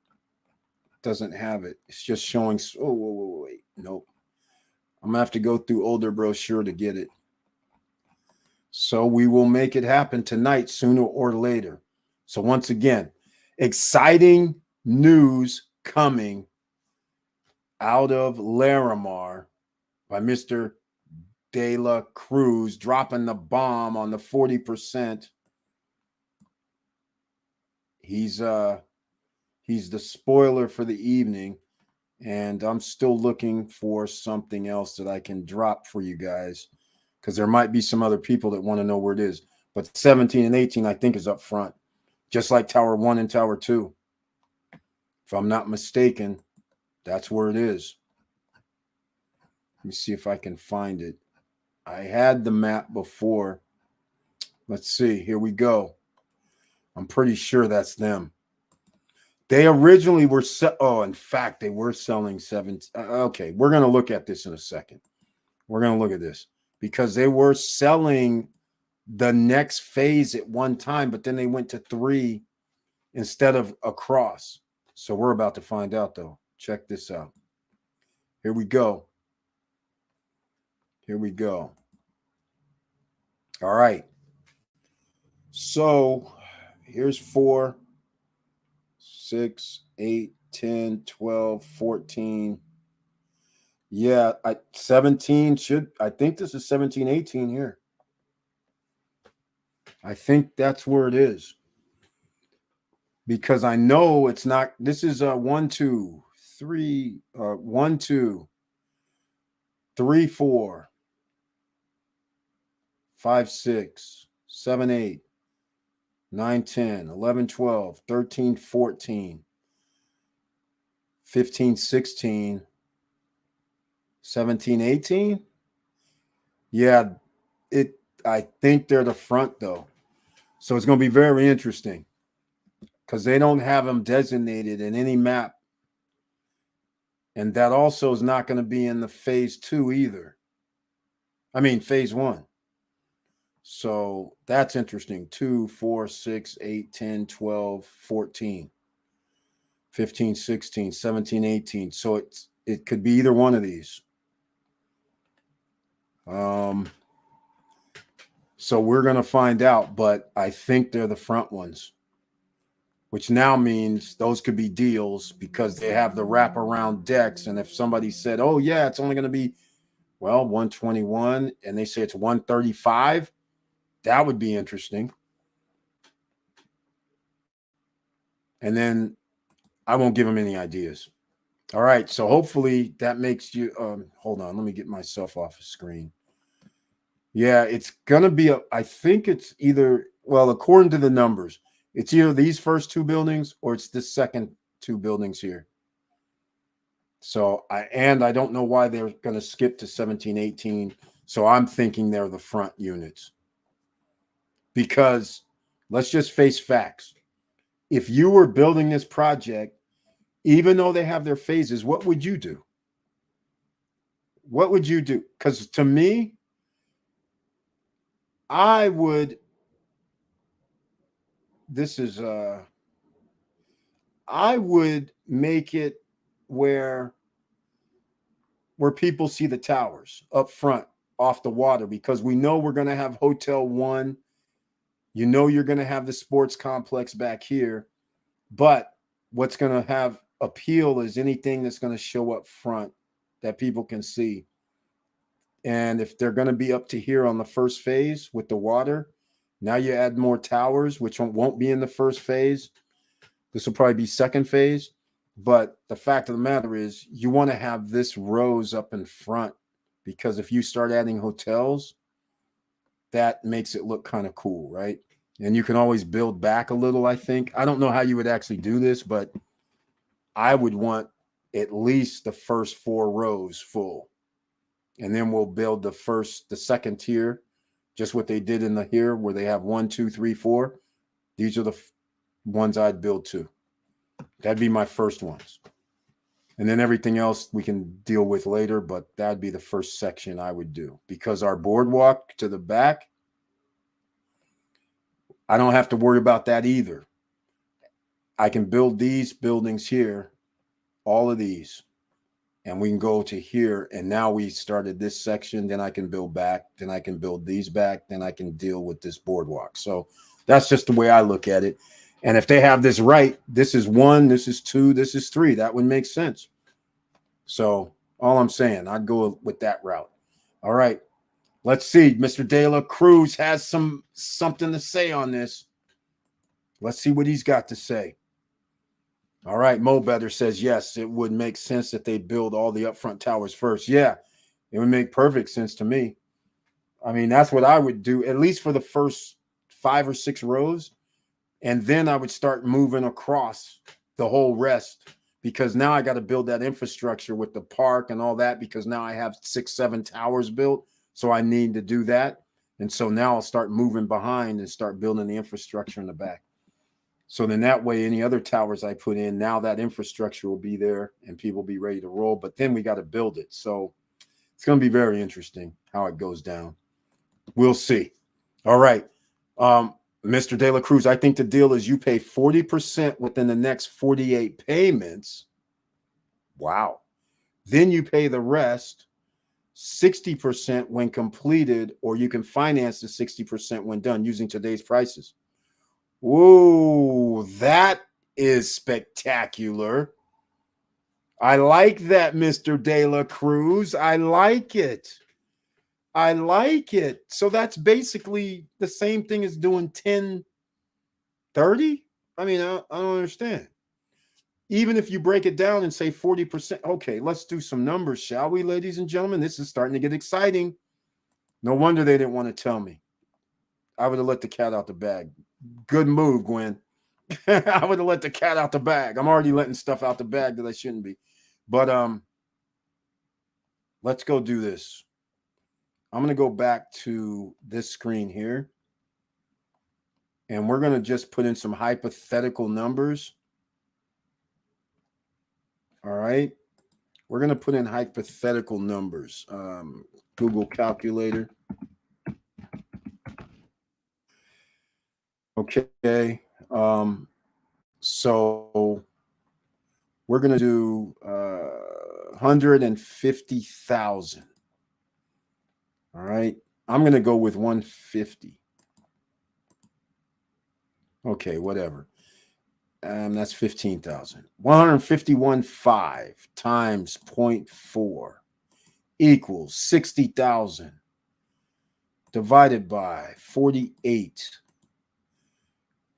Doesn't have it. It's just showing, oh, wait, nope. I'm gonna have to go through older brochure to get it. So we will make it happen tonight, sooner or later. So once again, exciting news coming out of Larimar by Mr. De La Cruz, dropping the bomb on the 40%. He's the spoiler for the evening, and I'm still looking for something else that I can drop for you guys, because there might be some other people that want to know where it is. But 17 and 18, I think, is up front, just like Tower 1 and Tower 2. If I'm not mistaken, that's where it is. Let me see if I can find it. I had the map before. Let's see. Here we go. I'm pretty sure that's them. They originally were, in fact, they were selling 7. Okay, we're going to look at this in a second. We're going to look at this because they were selling the next phase at one time, but then they went to 3 instead of across. So we're about to find out, though. Check this out. Here we go. Here we go. All right. So here's 4, 6, 8, 10, 12, 14. Yeah, 17 should, I think this is 17, 18 here. I think that's where it is. Because I know it's not, this is 1, 2, 3, 1, 2, 3, 4, 5, 6, 7, 8, 9, 10, 11, 12, 13, 14, 15, 16, 17, 18. Yeah, I think they're the front, though. So it's going to be very interesting because they don't have them designated in any map. And that also is not going to be in the phase 2 either. I mean, phase 1. So that's interesting. 2, 4, 6, 8, 10, 12, 14, 15, 16, 17, 18. So it could be either one of these. So we're going to find out, but I think they're the front ones, which now means those could be deals because they have the wraparound decks. And if somebody said, oh, yeah, it's only going to be, well, 121, and they say it's 135, that would be interesting. And then I won't give them any ideas. All right. So hopefully that makes you, hold on, let me get myself off the screen. Yeah, it's going to be, I think it's either, well, according to the numbers, it's either these first 2 buildings or it's the second 2 buildings here. So I don't know why they're going to skip to 17, 18. So I'm thinking they're the front units. Because let's just face facts. If you were building this project, even though they have their phases, what would you do? What would you do? Because to me, I would, this is, I would make it where people see the towers up front off the water, because we know we're going to have Hotel One. You know, you're going to have the sports complex back here, but what's going to have appeal is anything that's going to show up front that people can see. And if they're going to be up to here on the first phase with the water, now you add more towers, which won't be in the first phase. This will probably be second phase. But the fact of the matter is, you want to have this rose up in front, because if you start adding hotels, that makes it look kind of cool, right? And you can always build back a little, I think. I don't know how you would actually do this, but I would want at least the first 4 rows full. And then we'll build the second tier, just what they did in the here, where they have 1, 2, 3, 4. These are the ones I'd build too. That'd be my first ones. And then everything else we can deal with later, but that'd be the first section I would do, because our boardwalk to the back, I don't have to worry about that either. I can build these buildings here, all of these, and we can go to here. And now we started this section, then I can build back, then I can build these back, then I can deal with this boardwalk. So that's just the way I look at it. And if they have this right, this is 1, this is 2, this is 3, that would make sense. So all I'm saying, I'd go with that route. All right. Let's see. Mr. De La Cruz has something to say on this. Let's see what he's got to say. All right. Mo Better says, yes, it would make sense that they build all the upfront towers first. Yeah, it would make perfect sense to me. I mean, that's what I would do, at least for the first 5 or 6 rows. And then I would start moving across the whole rest, because now I got to build that infrastructure with the park and all that, because now I have 6, 7 towers built. So I need to do that. And so now I'll start moving behind and start building the infrastructure in the back. So then that way, any other towers I put in, now that infrastructure will be there and people will be ready to roll. But then we got to build it. So it's going to be very interesting how it goes down. We'll see. All right. Mr. De La Cruz, I think the deal is you pay 40% within the next 48 payments. Wow. Then you pay the rest 60% when completed, or you can finance the 60% when done using today's prices. Whoa, that is spectacular. I like that, Mr. De La Cruz. I like it. I like it. So that's basically the same thing as doing 10-30. I mean, I don't understand. Even if you break it down and say 40%, okay, let's do some numbers, shall we, ladies and gentlemen? This is starting to get exciting. No wonder they didn't want to tell me. I would have let the cat out the bag. Good move, Gwen. I would have let the cat out the bag. I'm already letting stuff out the bag that I shouldn't be. But let's go do this. I'm going to go back to this screen here. And we're going to just put in some hypothetical numbers. All right. We're going to put in hypothetical numbers. Google calculator. Okay. So we're going to do 150,000. All right. I'm going to go with 150. Okay, whatever. That's 15,000. 151.5 times 0.4 equals 60,000 divided by 48.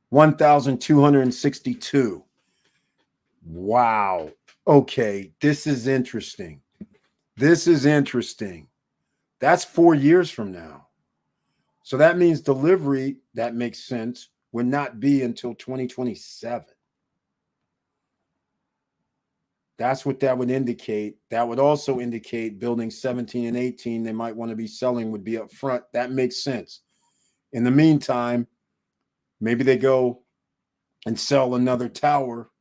1,262. Wow. Okay, this is interesting. This is interesting. That's 4 years from now. So that means delivery, that makes sense, would not be until 2027. That's what that would indicate. That would also indicate buildings 17 and 18 they might want to be selling would be up front. That makes sense. In the meantime, maybe they go and sell another tower,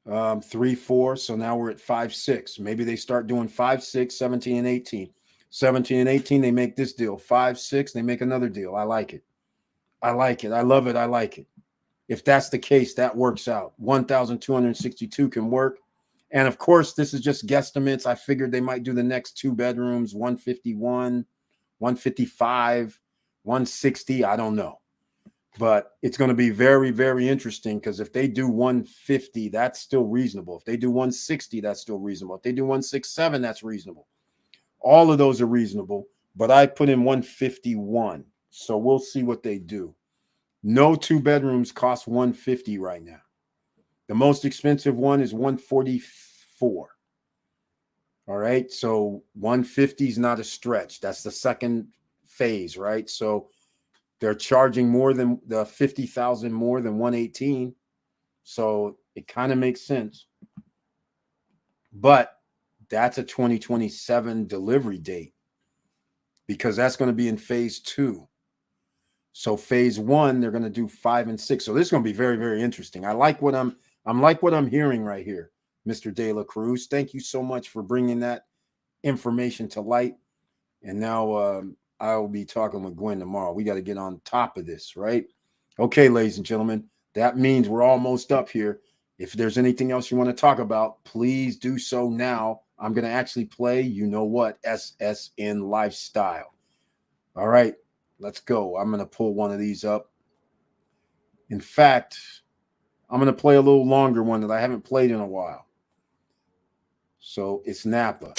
3, 4. So now we're at 5, 6. Maybe they start doing 5, 6, 17, and 18. 17 and 18, they make this deal. 5, 6, they make another deal. I like it. I like it. I love it. I like it. If that's the case, that works out. 1,262 can work. And of course, this is just guesstimates. I figured they might do the next 2 bedrooms, 151, 155, 160. I don't know. But it's going to be very, very interesting because if they do 150, that's still reasonable. If they do 160, that's still reasonable. If they do 167, that's reasonable. All of those are reasonable, but I put in 151. So we'll see what they do. No 2 bedrooms cost 150 right now. The most expensive one is 144. All right. So 150 is not a stretch. That's the second phase, right? So they're charging more than the 50,000 more than 118. So it kind of makes sense. But that's a 2027 delivery date because that's going to be in phase 2. So phase 1, they're going to do 5 and 6. So this is going to be very, very interesting. I like what I'm hearing right here, Mr. De La Cruz. Thank you so much for bringing that information to light. And now I will be talking with Gwen tomorrow. We got to get on top of this, right? Okay, ladies and gentlemen, that means we're almost up here. If there's anything else you want to talk about, please do so now. I'm going to actually play, you know what, SSN Lifestyle. All right, let's go. I'm going to pull one of these up. In fact, I'm going to play a little longer one that I haven't played in a while. So it's Napa.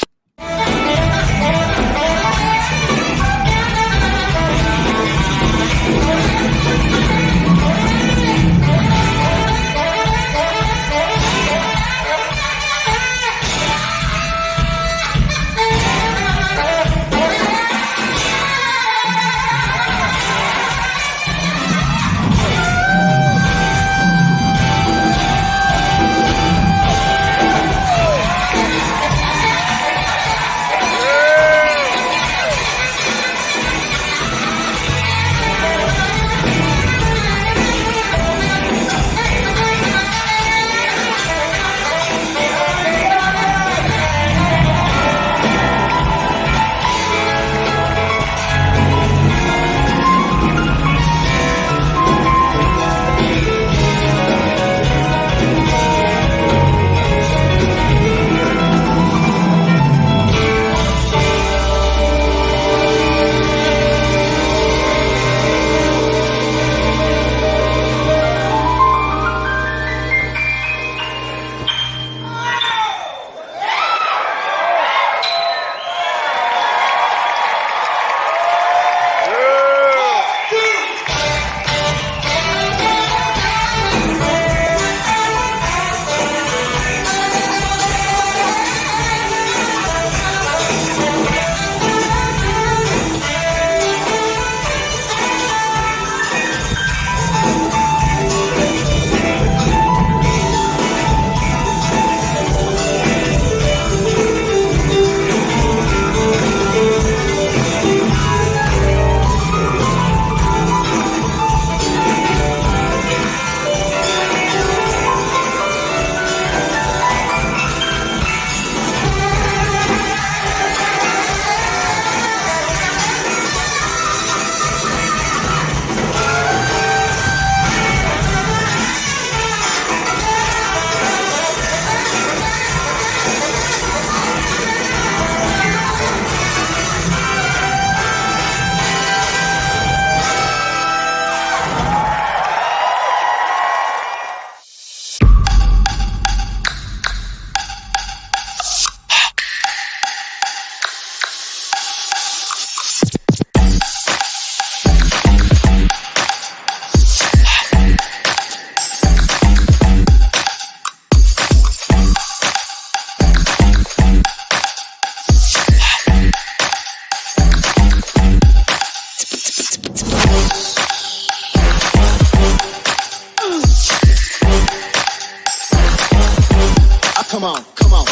Come on, come on.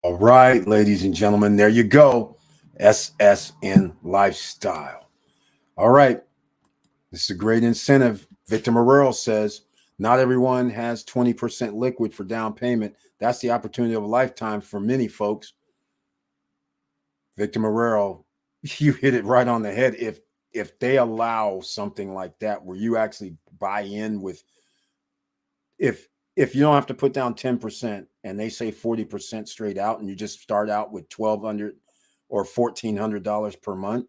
All right, ladies and gentlemen, there you go. SSN Lifestyle. All right. This is a great incentive. Victor Morrell says, not everyone has 20% liquid for down payment. That's the opportunity of a lifetime for many folks. Victor Morrell, you hit it right on the head. If they allow something like that where you actually buy in with, if you don't have to put down 10% and they say 40% straight out and you just start out with $1,200 or $1,400 per month,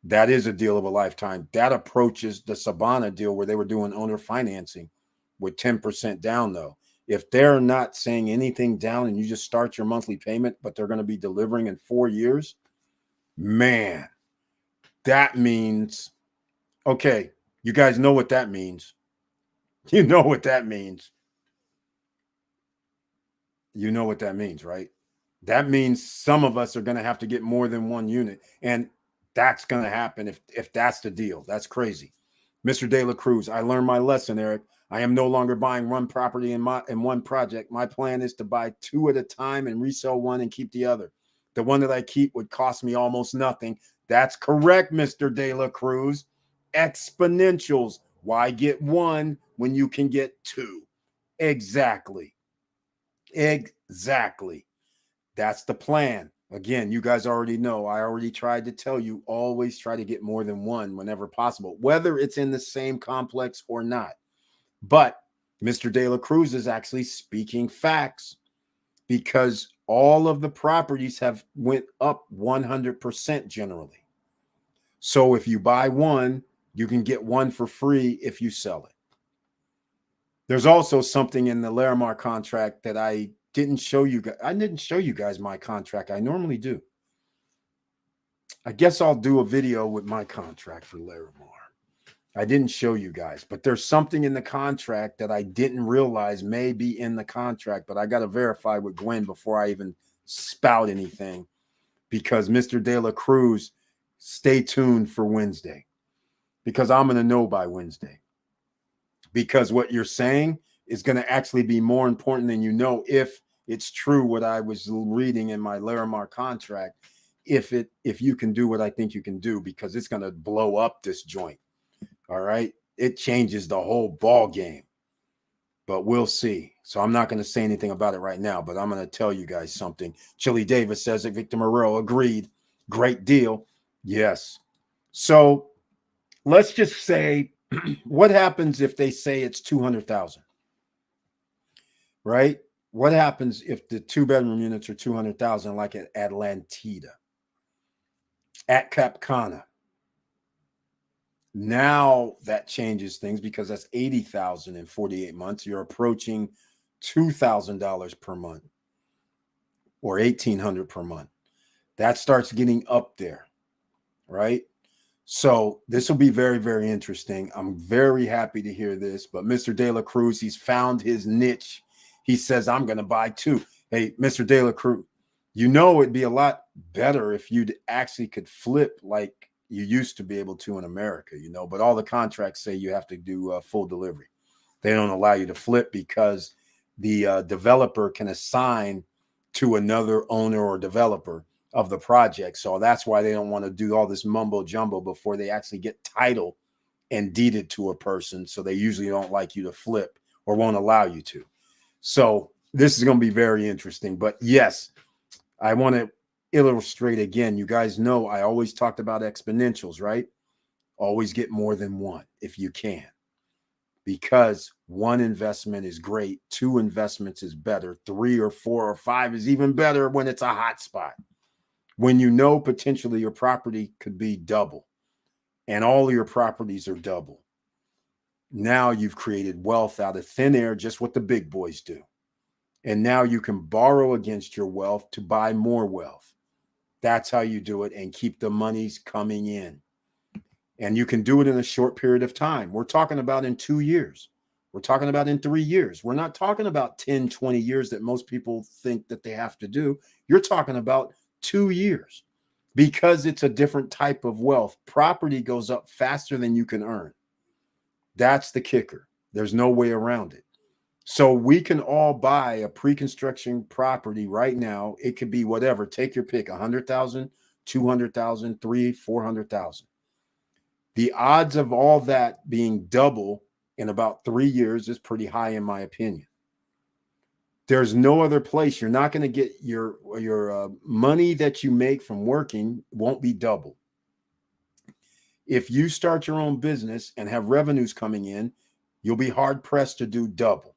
that is a deal of a lifetime. That approaches the Sabana deal where they were doing owner financing with 10% down, though. If they're not saying anything down and you just start your monthly payment, but they're going to be delivering in 4 years, man, that means, okay, you guys know what that means. You know what that means. You know what that means, right? That means some of us are going to have to get more than one unit. And that's going to happen if that's the deal. That's crazy. Mr. De La Cruz, I learned my lesson, Eric. I am no longer buying one property in one project. My plan is to buy 2 at a time and resell one and keep the other. The one that I keep would cost me almost nothing. That's correct, Mr. De La Cruz. Exponentials. Why get 1 when you can get 2? Exactly. Exactly. That's the plan. Again, you guys already know. I already tried to tell you, always try to get more than 1 whenever possible, whether it's in the same complex or not. But Mr. De La Cruz is actually speaking facts because all of the properties have went up 100% generally. So if you buy 1, you can get 1 for free if you sell it. There's also something in the Larimar contract that I didn't show you guys. I didn't show you guys my contract. I normally do. I guess I'll do a video with my contract for Larimar. I didn't show you guys, but there's something in the contract that I didn't realize may be in the contract, but I got to verify with Gwen before I even spout anything, because Mr. De La Cruz, stay tuned for Wednesday, because I'm going to know by Wednesday, because what you're saying is going to actually be more important than you know, if it's true what I was reading in my Larimar contract, if you can do what I think you can do, because it's going to blow up this joint. All right. It changes the whole ball game, but we'll see. So I'm not going to say anything about it right now, but I'm going to tell you guys something. Chili Davis says that Victor Morrell agreed. Great deal. Yes. So let's just say, what happens if they say it's 200,000, right? What happens if the 2-bedroom units are 200,000, like at Atlantida, at Cap Cana? Now that changes things, because that's 80,000 in 48 months. You're approaching $2,000 per month or 1,800 per month. That starts getting up there, right? So this will be very, very interesting. I'm very happy to hear this. But Mr. De La Cruz, he's found his niche. He says, I'm going to buy 2. Hey, Mr. De La Cruz, you know it'd be a lot better if you actually could flip like you used to be able to in America, you know, but all the contracts say you have to do full delivery. They don't allow you to flip because the developer can assign to another owner or developer of the project. So that's why they don't want to do all this mumbo jumbo before they actually get title and deeded to a person. So they usually don't like you to flip or won't allow you to. So this is going to be very interesting. But yes, I want to illustrate again. You guys know I always talked about exponentials, right? Always get more than 1 if you can, because 1 investment is great. 2 investments is better. 3 or 4 or 5 is even better when it's a hot spot. When you know potentially your property could be double and all of your properties are double. Now you've created wealth out of thin air, just what the big boys do. And now you can borrow against your wealth to buy more wealth. That's how you do it and keep the monies coming in. And you can do it in a short period of time. We're talking about in 2 years. We're talking about in 3 years. We're not talking about 10, 20 years that most people think that they have to do. You're talking about 2 years, because it's a different type of wealth. Property goes up faster than you can earn. That's the kicker. There's no way around it. So we can all buy a pre-construction property right now. It could be whatever. Take your pick, 100,000, 200,000, 300,000, 400,000. The odds of all that being double in about 3 years is pretty high, in my opinion. There's no other place. You're not going to get your money that you make from working won't be double. If you start your own business and have revenues coming in, you'll be hard pressed to do double.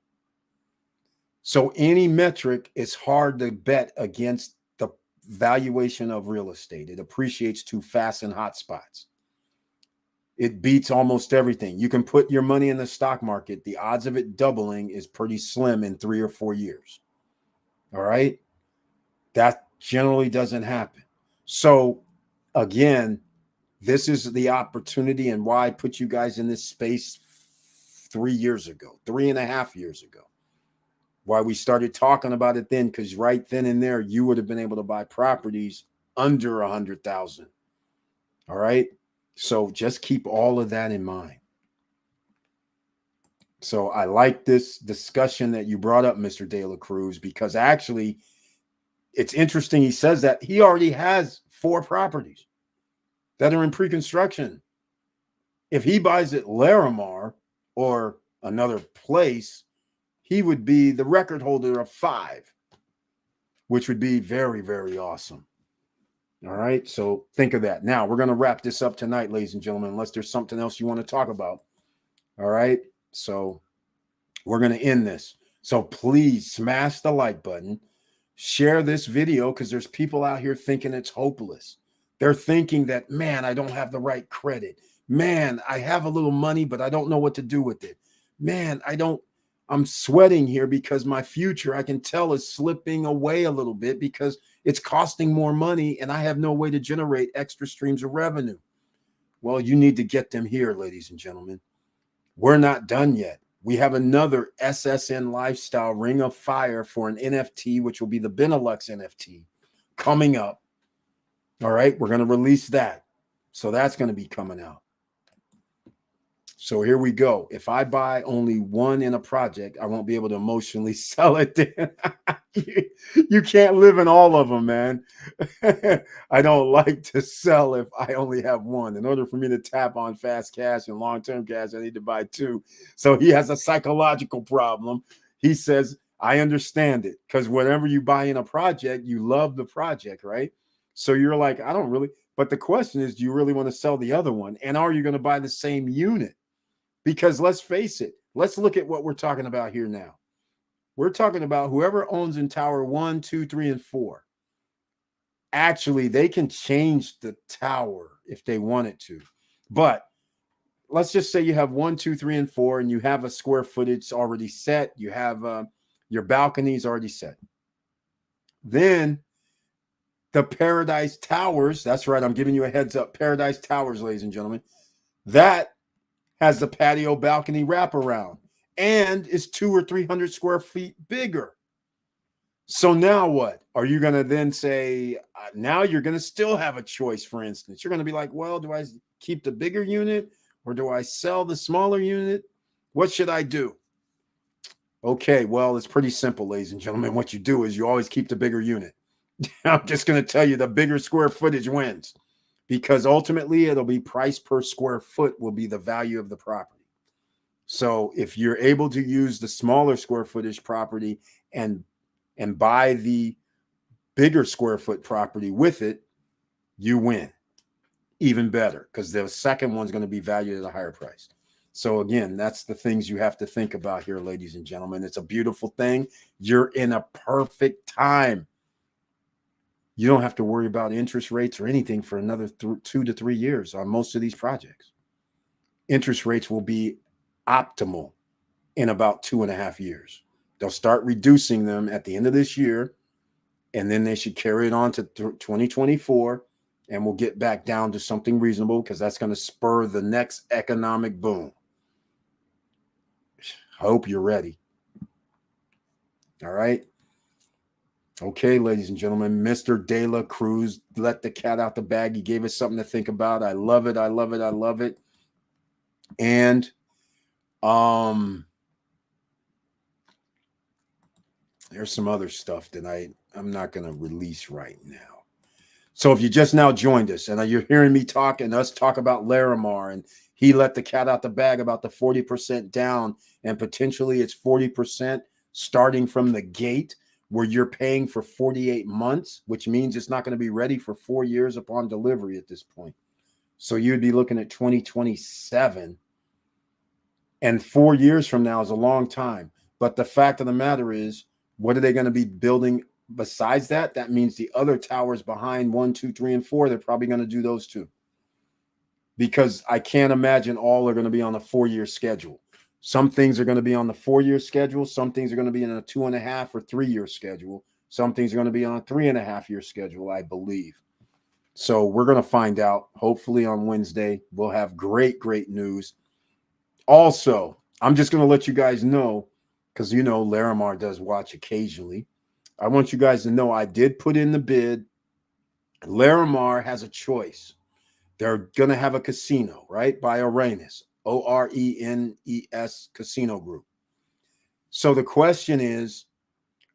So any metric is hard to bet against the valuation of real estate. It appreciates too fast in hot spots. It beats almost everything. You can put your money in the stock market. The odds of it doubling is pretty slim in 3 or 4 years. All right. That generally doesn't happen. So again, this is the opportunity and why I put you guys in this space 3 years ago, 3.5 years ago. Why we started talking about it then, because right then and there, you would have been able to buy properties under 100,000. All right. So just keep all of that in mind. So I like this discussion that you brought up, Mr. De La Cruz, because actually it's interesting. He says that he already has 4 properties that are in pre-construction. If he buys at Larimar or another place, he would be the record holder of 5, which would be very, very awesome. All right. So think of that. Now we're going to wrap this up tonight, ladies and gentlemen, unless there's something else you want to talk about. All right. So we're going to end this. So please smash the like button, share this video, because there's people out here thinking it's hopeless. They're thinking that, man, I don't have the right credit. Man, I have a little money, but I don't know what to do with it. Man, I'm sweating here because my future, I can tell, is slipping away a little bit because it's costing more money and I have no way to generate extra streams of revenue. Well, you need to get them here, ladies and gentlemen. We're not done yet. We have another SSN Lifestyle Ring of Fire for an NFT, which will be the Benelux NFT, coming up. All right, we're going to release that. So that's going to be coming out. So here we go. If I buy only one in a project, I won't be able to emotionally sell it. You can't live in all of them, man. I don't like to sell if I only have one. In order for me to tap on fast cash and long-term cash, I need to buy 2. So he has a psychological problem. He says, I understand it, because whenever you buy in a project, you love the project, right? So you're like, I don't really. But the question is, do you really want to sell the other one? And are you going to buy the same unit? Because let's face it, let's look at what we're talking about here now. We're talking about whoever owns in Tower 1, 2, 3, and 4. Actually, they can change the tower if they wanted to. But let's just say you have 1, 2, 3, and 4, and you have a square footage already set. You have your balconies already set. Then the Paradise Towers, that's right, I'm giving you a heads up. Paradise Towers, ladies and gentlemen, that has the patio balcony wraparound and is 200 or 300 square feet bigger. So now what? Are you going to then say, now you're going to still have a choice, for instance. You're going to be like, well, do I keep the bigger unit or do I sell the smaller unit? What should I do? Okay, well, it's pretty simple, ladies and gentlemen. What you do is you always keep the bigger unit. I'm just going to tell you the bigger square footage wins. Because ultimately it'll be price per square foot will be the value of the property. So if you're able to use the smaller square footage property and buy the bigger square foot property with it, you win. Even better, because the second one's going to be valued at a higher price. So again, that's the things you have to think about here, ladies and gentlemen. It's a beautiful thing. You're in a perfect time. You don't have to worry about interest rates or anything for another 2 to 3 years on most of these projects. Interest rates will be optimal in about 2.5 years. They'll start reducing them at the end of this year, and then they should carry it on to 2024, and we'll get back down to something reasonable, because that's going to spur the next economic boom. I hope you're ready. All right. Okay, ladies and gentlemen, Mr. De La Cruz let the cat out the bag. He gave us something to think about. I love it. I love it. I love it. And there's some other stuff that I'm not going to release right now. So if you just now joined us and you're hearing me talk and us talk about Larimar, and he let the cat out the bag about the 40% down, and potentially it's 40% starting from the gate, where you're paying for 48 months, which means it's not going to be ready for 4 years upon delivery at this point. So you'd be looking at 2027, and 4 years from now is a long time. But the fact of the matter is, what are they going to be building besides that? That means the other towers behind 1, 2, 3, and 4, they're probably going to do those too. Because I can't imagine all are going to be on a 4-year schedule. Some things are going to be on the 4-year schedule. Some things are going to be in a 2.5 or 3-year schedule. Some things are going to be on a 3.5-year schedule, I believe. So we're going to find out. Hopefully on Wednesday, we'll have great news. Also, I'm just going to let you guys know, because you know Larimar does watch occasionally. I want you guys to know I did put in the bid. Larimar has a choice. They're going to have a casino, right? By Orenes, Orenes Casino Group. So the question is,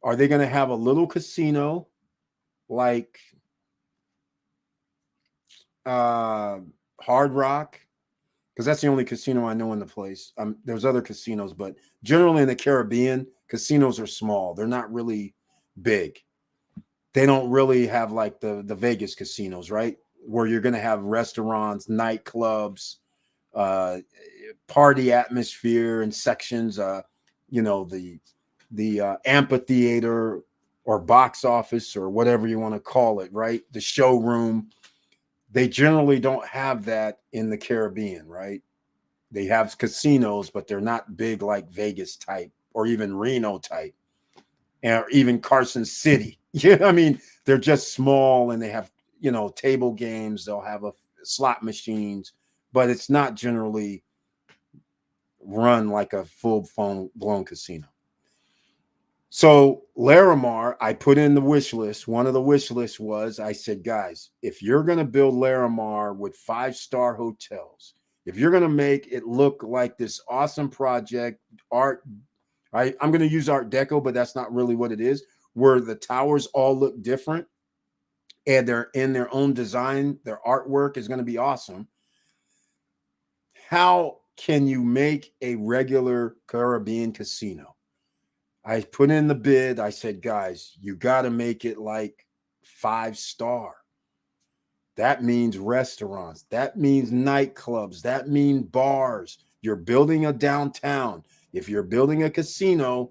are they going to have a little casino like Hard Rock? Because that's the only casino I know in the place. There's other casinos, but generally in the Caribbean, casinos are small. They're not really big. They don't really have like the Vegas casinos, right? Where you're going to have restaurants, nightclubs, party atmosphere, and sections. The amphitheater or box office or whatever you want to call it, right? The showroom. They generally don't have that in the Caribbean, right? They have casinos, but they're not big like Vegas type or even Reno type, or even Carson City. Yeah, I mean, they're just small, and they have, table games. They'll have slot machines, but it's not generally run like a full-blown casino. So Larimar, I put in the wish list. One of the wish lists was, I said, guys, if you're going to build Larimar with 5-star hotels, if you're going to make it look like this awesome project, art, I'm going to use Art Deco, but that's not really what it is, where the towers all look different and they're in their own design, their artwork is going to be awesome. How can you make a regular Caribbean casino? I put in the bid. I said, guys, you got to make it like 5-star. That means restaurants. That means nightclubs. That means bars. You're building a downtown. If you're building a casino,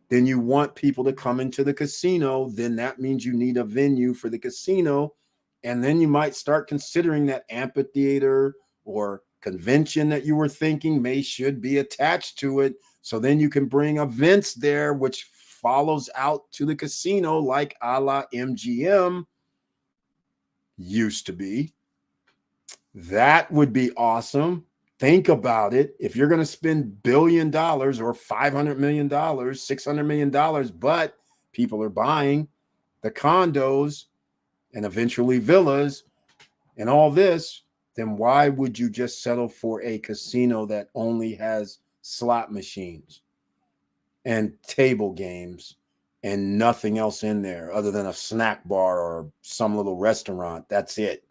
then you want people to come into the casino. Then that means you need a venue for the casino. And then you might start considering that amphitheater or convention that you were thinking should be attached to it. So then you can bring events there, which follows out to the casino, like a la MGM used to be. That would be awesome. Think about it. If you're going to spend $1 billion or $500 million, $600 million, but people are buying the condos and eventually villas and all this, then why would you just settle for a casino that only has slot machines and table games and nothing else in there other than a snack bar or some little restaurant? That's it.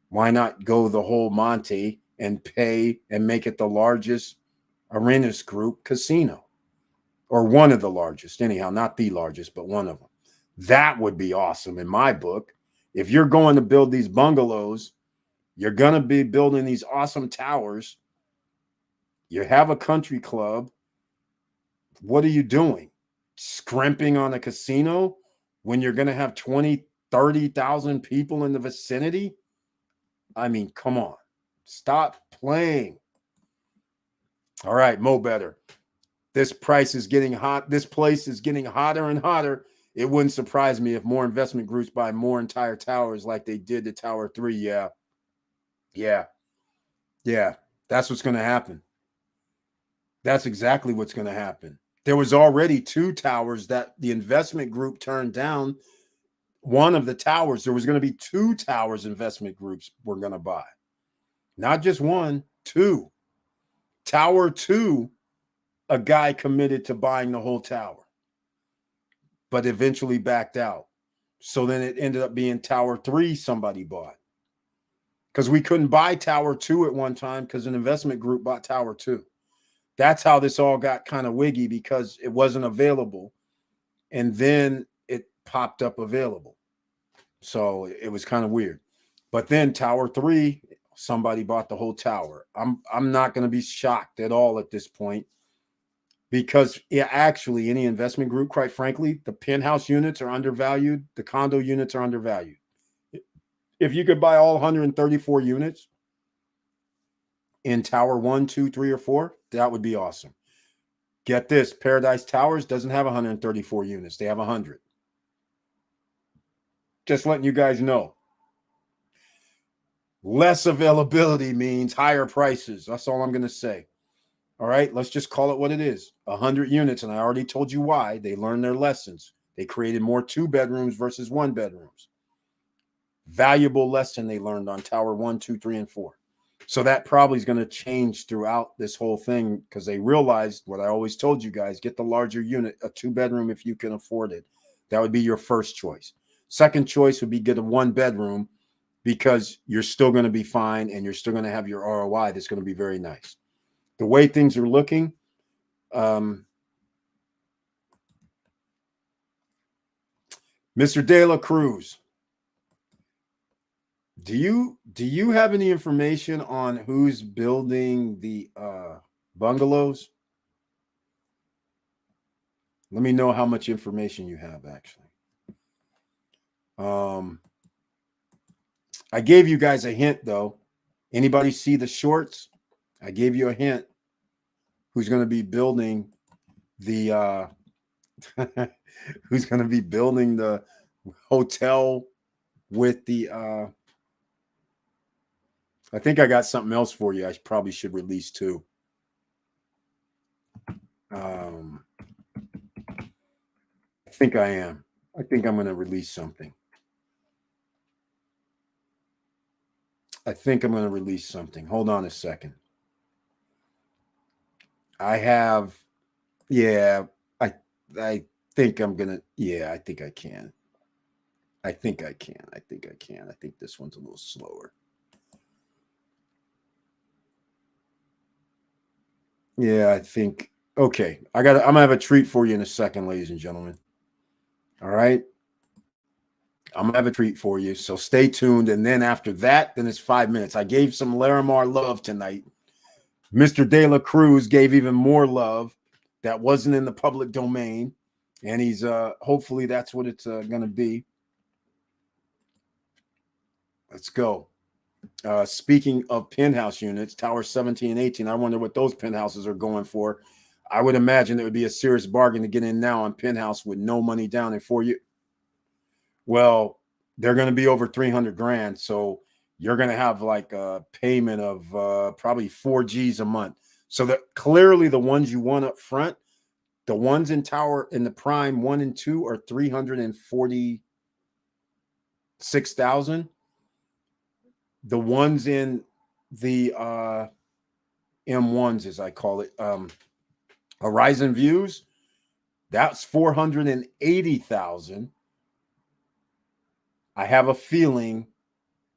Why not go the whole Monte and pay and make it the largest Arenas Group casino, or one of the largest, anyhow, not the largest, but one of them? That would be awesome in my book. If you're going to build these bungalows, you're going to be building these awesome towers. You have a country club. What are you doing? Scrimping on a casino when you're going to have 20, 30,000 people in the vicinity? I mean, come on. Stop playing. All right, Mo Better. This price is getting hot. This place is getting hotter and hotter. It wouldn't surprise me if more investment groups buy more entire towers like they did to Tower 3. Yeah. That's what's going to happen. That's exactly what's going to happen. There was already 2 towers that the investment group turned down. One of the towers, there was going to be 2 towers investment groups were going to buy. Not just 1, 2. Tower 2, a guy committed to buying the whole tower, but eventually backed out. So then it ended up being Tower 3 somebody bought. Because we couldn't buy Tower 2 at one time because an investment group bought Tower 2. That's how this all got kind of wiggy, because it wasn't available. And then it popped up available. So it was kind of weird. But then Tower 3, somebody bought the whole tower. I'm not going to be shocked at all at this point, because actually any investment group, quite frankly, the penthouse units are undervalued. The condo units are undervalued. If you could buy all 134 units in Tower 1, 2, 3, or 4, that would be awesome. Get this, Paradise Towers doesn't have 134 units. They have 100. Just letting you guys know. Less availability means higher prices. That's all I'm going to say. All right, let's just call it what it is. 100 units, and I already told you why. They learned their lessons. They created more 2 bedrooms versus 1 bedrooms. Valuable lesson they learned on Tower 1, 2, 3, and 4. So that probably is going to change throughout this whole thing, because they realized what I always told you guys: get the larger unit, a 2-bedroom if you can afford it. That would be your first choice. Second choice would be get a 1-bedroom, because you're still going to be fine and you're still going to have your ROI that's going to be very nice. The way things are looking, Mr. De La Cruz, do you have any information on who's building the bungalows? Let me know how much information you have, actually. I gave you guys a hint, though. Anybody see the shorts? I gave you a hint. Who's going to be building the who's going to be building the hotel with the I think I got something else for you. I probably should release too. I think I am. I think I'm going to release something. Hold on a second. I have, yeah, I think I'm going to, yeah, I think I can. I think this one's a little slower. Yeah, I think, okay. I'm going to have a treat for you in a second, ladies and gentlemen. All right. I'm going to have a treat for you. So stay tuned. And then after that, then it's 5 minutes. I gave some Larimar love tonight. Mr. De La Cruz gave even more love that wasn't in the public domain. And he's, hopefully that's what it's going to be. Let's go. Speaking of penthouse units, Tower 17 and 18, I wonder what those penthouses are going for. I would imagine it would be a serious bargain to get in now on penthouse with no money down in 4 years. Well, they're going to be over 300 grand. So you're going to have like a payment of probably 4 G's a month. So that clearly the ones you want up front, the ones in Tower in the prime 1 and 2 are 346,000. The ones in the M1s, as I call it, Horizon Views, that's 480,000. I have a feeling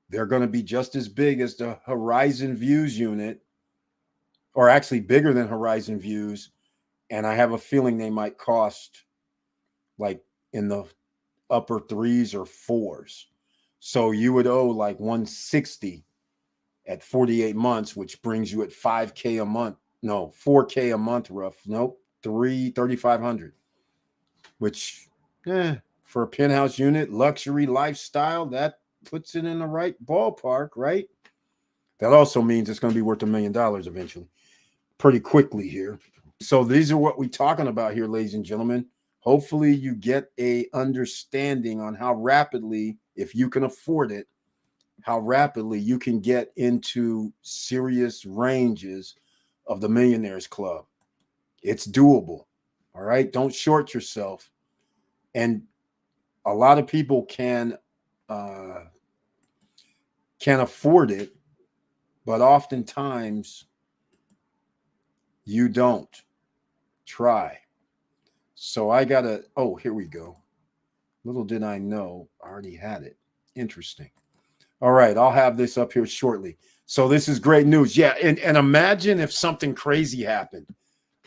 they're going to be just as big as the Horizon Views unit, or actually bigger than Horizon Views. And I have a feeling they might cost like in the upper 3s or 4s. So you would owe like 160 at 48 months, which brings you at 5K a month. No, 4K a month rough. Nope, 3,500, which for a penthouse unit, luxury lifestyle, that puts it in the right ballpark, right? That also means it's going to be worth $1 million eventually, pretty quickly here. So these are what we're talking about here, ladies and gentlemen. Hopefully you get a understanding on how rapidly, if you can afford it, how rapidly you can get into serious ranges of the Millionaires Club. It's doable. All right. Don't short yourself. And a lot of people can afford it, but oftentimes you don't. Try. So I gotta, oh, here we go. Little did I know, already had it. Interesting. All right, I'll have this up here shortly. So this is great news. Yeah, and imagine if something crazy happened.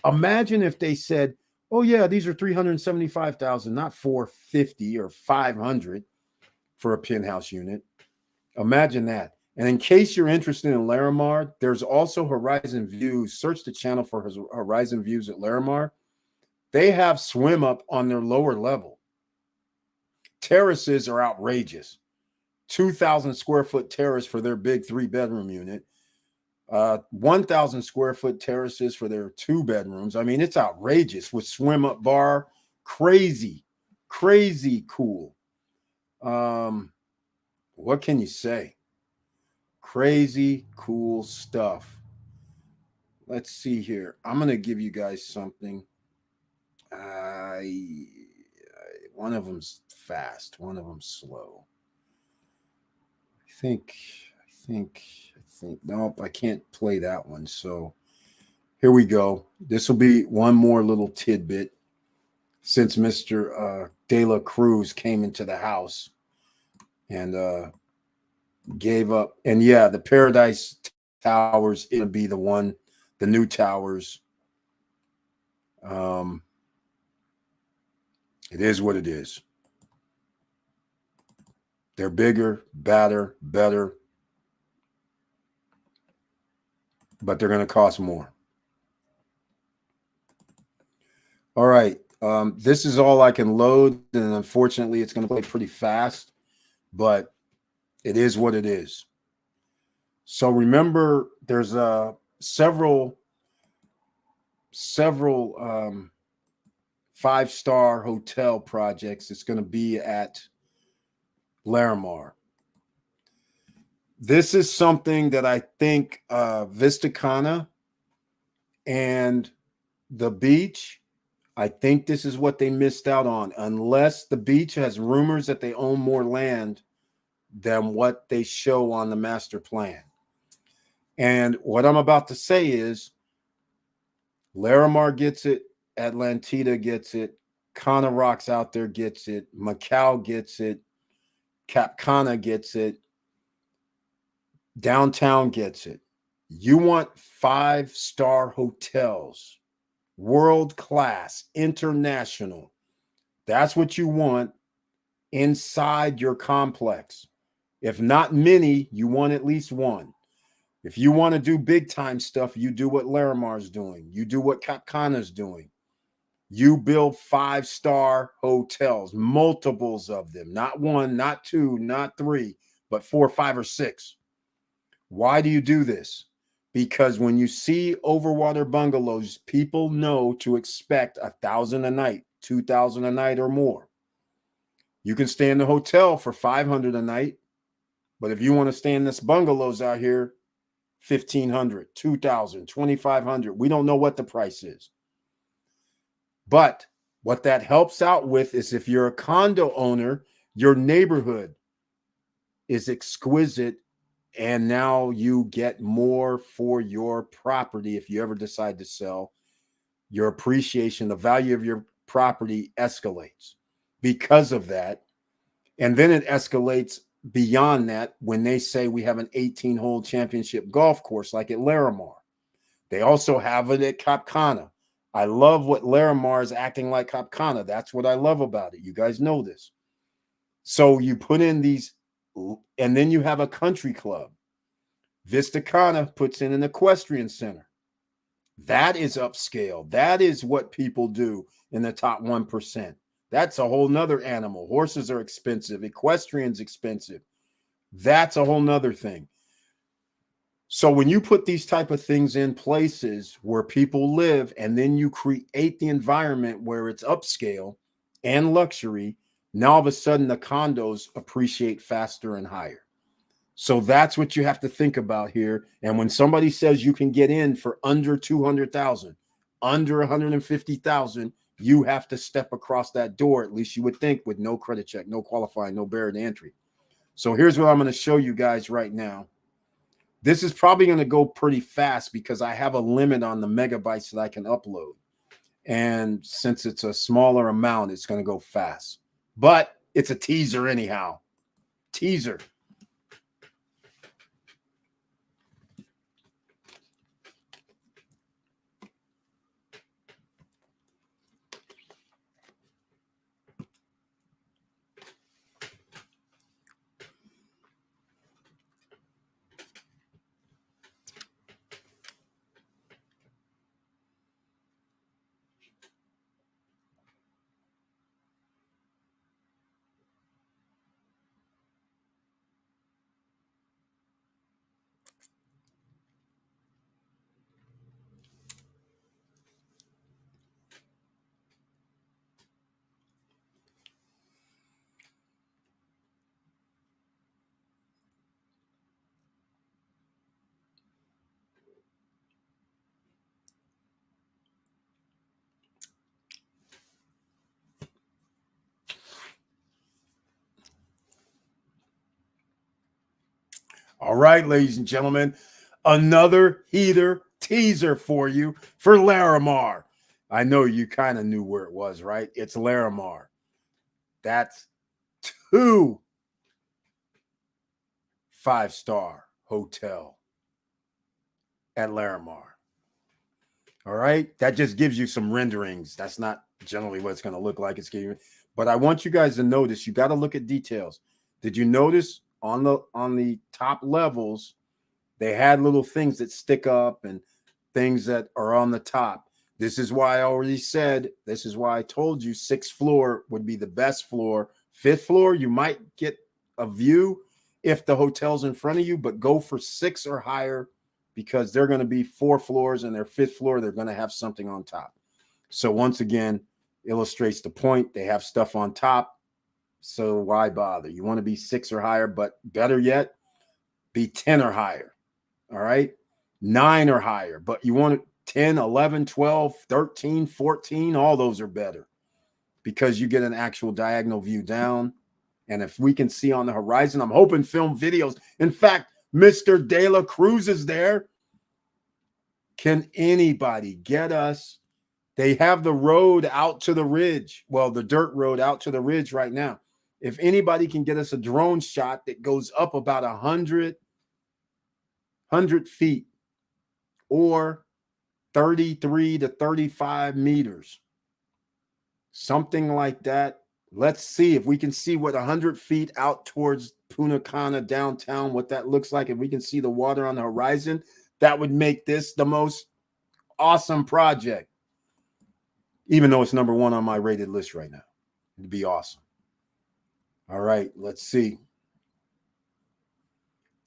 Imagine if they said, oh yeah, these are 375,000, not 450 or 500 for a penthouse unit. Imagine that. And in case you're interested in Larimar, there's also Horizon Views. Search the channel for Horizon Views at Larimar. They have swim up on their lower level. Terraces are outrageous. 2,000 square foot terrace for their big 3-bedroom unit. 1,000 square foot terraces for their 2 bedrooms. I mean, it's outrageous with swim up bar. Crazy, crazy cool. What can you say? Crazy cool stuff. Let's see here. I'm going to give you guys something. One of them's fast, one of them's slow. I think, nope, I can't play that one. So here we go. This will be one more little tidbit since Mr. De La Cruz came into the house and gave up. And yeah, the Paradise Towers, it'll be the one, the new towers. It is what it is. They're bigger, badder, better, but they're going to cost more. All right. This is all I can load, and unfortunately, it's going to play pretty fast, but it is what it is. So remember, there's several 5-star hotel projects. It's going to be at Larimar. This is something that I think Vista Cana and the beach, I think this is what they missed out on, unless the beach has rumors that they own more land than what they show on the master plan. And what I'm about to say is Larimar gets it, Atlantida gets it, Cana Rocks out there gets it, Macau gets it, Cap Cana gets it, downtown gets it. You want 5-star hotels, world class, international. That's what you want inside your complex. If not many, you want at least one. If you want to do big time stuff, you do what Larimar's doing. You do what Cap Cana's doing. You build 5-star hotels, multiples of them, not 1, not 2, not 3, but 4, 5, or 6. Why do you do this? Because when you see overwater bungalows, people know to expect $1,000 a night, $2,000 a night or more. You can stay in the hotel for $500 a night, but if you want to stay in this bungalows out here, $1,500, $2,000, $2,500. We don't know what the price is. But what that helps out with is if you're a condo owner, your neighborhood is exquisite, and now you get more for your property if you ever decide to sell. Your appreciation, the value of your property escalates because of that. And then it escalates beyond that when they say we have an 18-hole championship golf course like at Larimar. They also have it at Cap Cana. I love what Larimar is acting like Cap Cana. That's what I love about it. You guys know this. So you put in these, and then you have a country club. Vista Cana puts in an equestrian center. That is upscale. That is what people do in the top 1%. That's a whole nother animal. Horses are expensive. Equestrian's expensive. That's a whole nother thing. So when you put these type of things in places where people live, and then you create the environment where it's upscale and luxury, now all of a sudden the condos appreciate faster and higher. So that's what you have to think about here. And when somebody says you can get in for under 200,000, under 150,000, you have to step across that door, at least you would think, with no credit check, no qualifying, no barrier to entry. So here's what I'm going to show you guys right now. This is probably going to go pretty fast because I have a limit on the megabytes that I can upload. And since it's a smaller amount, it's going to go fast. But it's a teaser anyhow. Teaser. All right, ladies and gentlemen, another heater teaser for you for Larimar. I know you kind of knew where it was, right? It's Larimar. That's 2 5-star hotel at Larimar. All right, that just gives you some renderings. That's not generally what it's going to look like. It's giving, but I want you guys to notice. You got to look at details. Did you notice on the top levels, they had little things that stick up and things that are on the top? This is why I already said, this is why I told you 6th floor would be the best floor. 5th floor, you might get a view if the hotel's in front of you, but go for 6 or higher because they're going to be 4 floors, and their 5th floor, they're going to have something on top. So once again, illustrates the point. They have stuff on top. So why bother? You want to be 6 or higher, but better yet, be 10 or higher. All right. 9 or higher, but you want 10, 11, 12, 13, 14. All those are better because you get an actual diagonal view down. And if we can see on the horizon, I'm hoping film videos. In fact, Mr. De La Cruz is there. Can anybody get us? They have the road out to the ridge. Well, the dirt road out to the ridge right now. If anybody can get us a drone shot that goes up about 100 feet or 33 to 35 meters, something like that. Let's see if we can see what 100 feet out towards Punta Cana downtown, what that looks like. If we can see the water on the horizon, that would make this the most awesome project. Even though it's number 1 on my rated list right now. It'd be awesome. All right, let's see.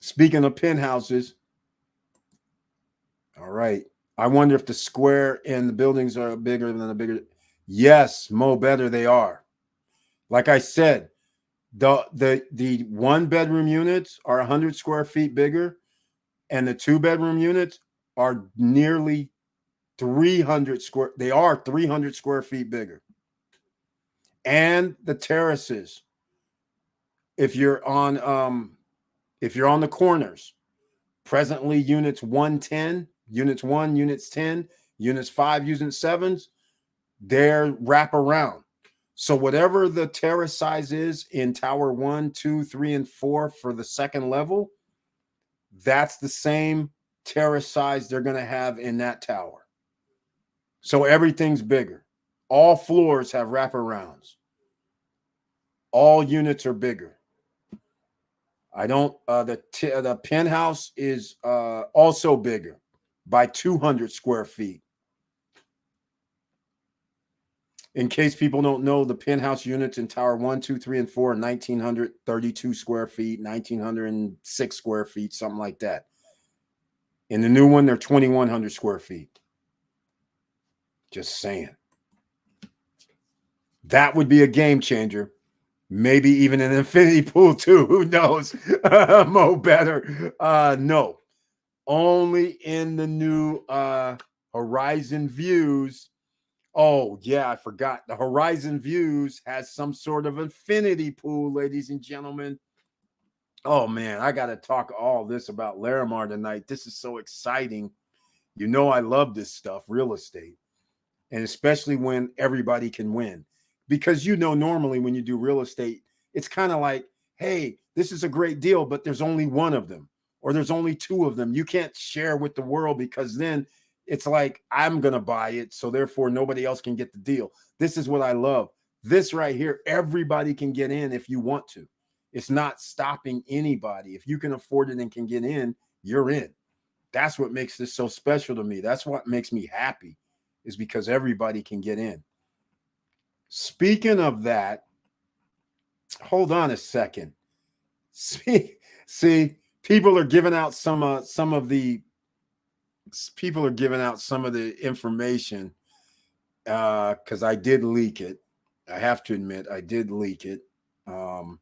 Speaking of penthouses, all right. I wonder if the square and the buildings are bigger than the bigger. Yes, Mo, better they are. Like I said, the 1-bedroom units are 100 square feet bigger, and the 2-bedroom units are nearly 300 square. They are 300 square feet bigger. And the terraces, if you're on the corners, presently units 110, units 1, units 10, units 5, units 7s, they're wrap around. So whatever the terrace size is in tower 1, 2, 3, and 4 for the 2nd level, that's the same terrace size they're going to have in that tower. So everything's bigger. All floors have wraparounds. All units are bigger. I don't. The penthouse is also bigger by 200 square feet. In case people don't know, the penthouse units in Tower 1, 2, 3, and 4 are 1,932 square feet, 1,906 square feet, something like that. In the new one, they're 2,100 square feet. Just saying. That would be a game changer. Maybe even an infinity pool too. Who knows? Mo better. No. Only in the new Horizon Views. Oh, yeah, I forgot. The Horizon Views has some sort of infinity pool, ladies and gentlemen. Oh, man, I got to talk all this about Larimar tonight. This is so exciting. You know I love this stuff, real estate, and especially when everybody can win. Because, you know, normally when you do real estate, it's kind of like, hey, this is a great deal, but there's only one of them, or there's only two of them. You can't share with the world, because then it's like, I'm going to buy it, so therefore nobody else can get the deal. This is what I love. This right here, everybody can get in if you want to. It's not stopping anybody. If you can afford it and can get in, you're in. That's what makes this so special to me. That's what makes me happy, is because everybody can get in. Speaking of that, hold on a second. See, people are giving out some of the information because I did leak it. I have to admit, I did leak it. Let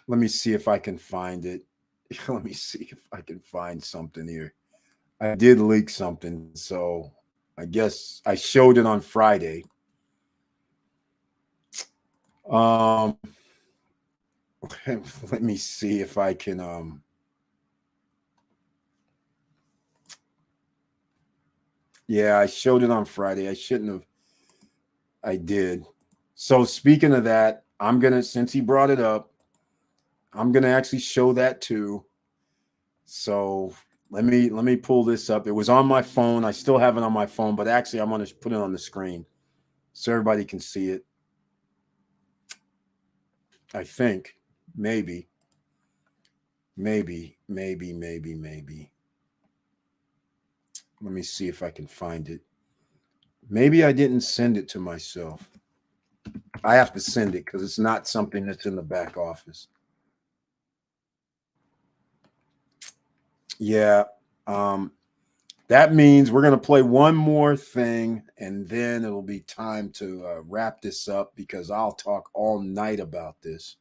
me see if I can find it. Let me see if I can find something here. I did leak something, so I guess I showed it on Friday. Let me see if I can yeah, I showed it on Friday. I shouldn't have. I did. So speaking of that, I'm gonna, since he brought it up, I'm gonna actually show that too. So let me pull this up. It was on my phone. I still have it on my phone, but actually I'm gonna put it on the screen so everybody can see it. I think maybe. Let me see if I can find it. Maybe I didn't send it to myself. I have to send it because it's not something that's in the back office. Yeah. That means we're going to play one more thing, and then it'll be time to wrap this up, because I'll talk all night about this.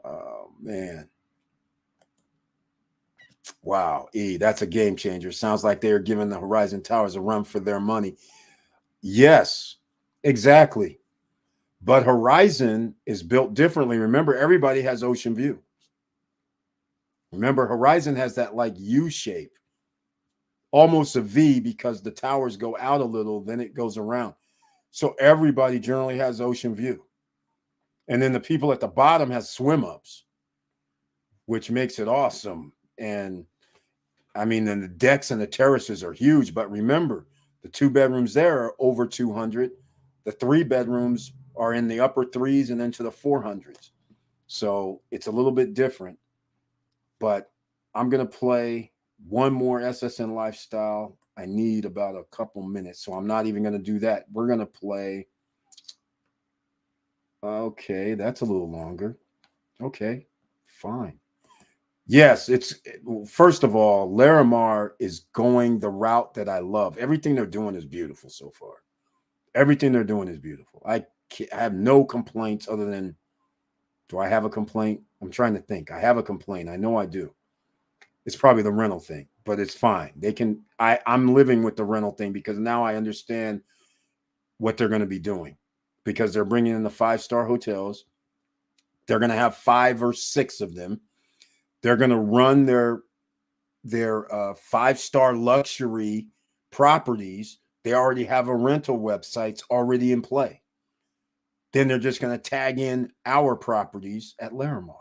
Oh, man. Wow. That's a game changer. Sounds like they're giving the Horizon Towers a run for their money. Yes, exactly. But Horizon is built differently. Remember, everybody has ocean view. Remember, Horizon has that like U shape, almost a V, because the towers go out a little, then it goes around. So everybody generally has ocean view. And then the people at the bottom has swim ups, which makes it awesome. And I mean, then the decks and the terraces are huge. But remember, the 2 bedrooms there are over 200. The 3 bedrooms are in the upper 3s and into the 400s. So it's a little bit different. But I'm going to play one more SSN Lifestyle. I need about a couple minutes, so I'm not even going to do that. We're going to play. Okay, that's a little longer. Okay, fine. Yes, first of all, Larimar is going the route that I love. Everything they're doing is beautiful so far. Everything they're doing is beautiful. I have no complaints other than, do I have a complaint? I'm trying to think. I have a complaint. I know I do. It's probably the rental thing, but it's fine. I'm living with the rental thing, because now I understand what they're going to be doing, because they're bringing in the 5-star hotels. They're going to have 5 or 6 of them. They're going to run their 5-star luxury properties. They already have a rental websites already in play. Then they're just going to tag in our properties at Larimar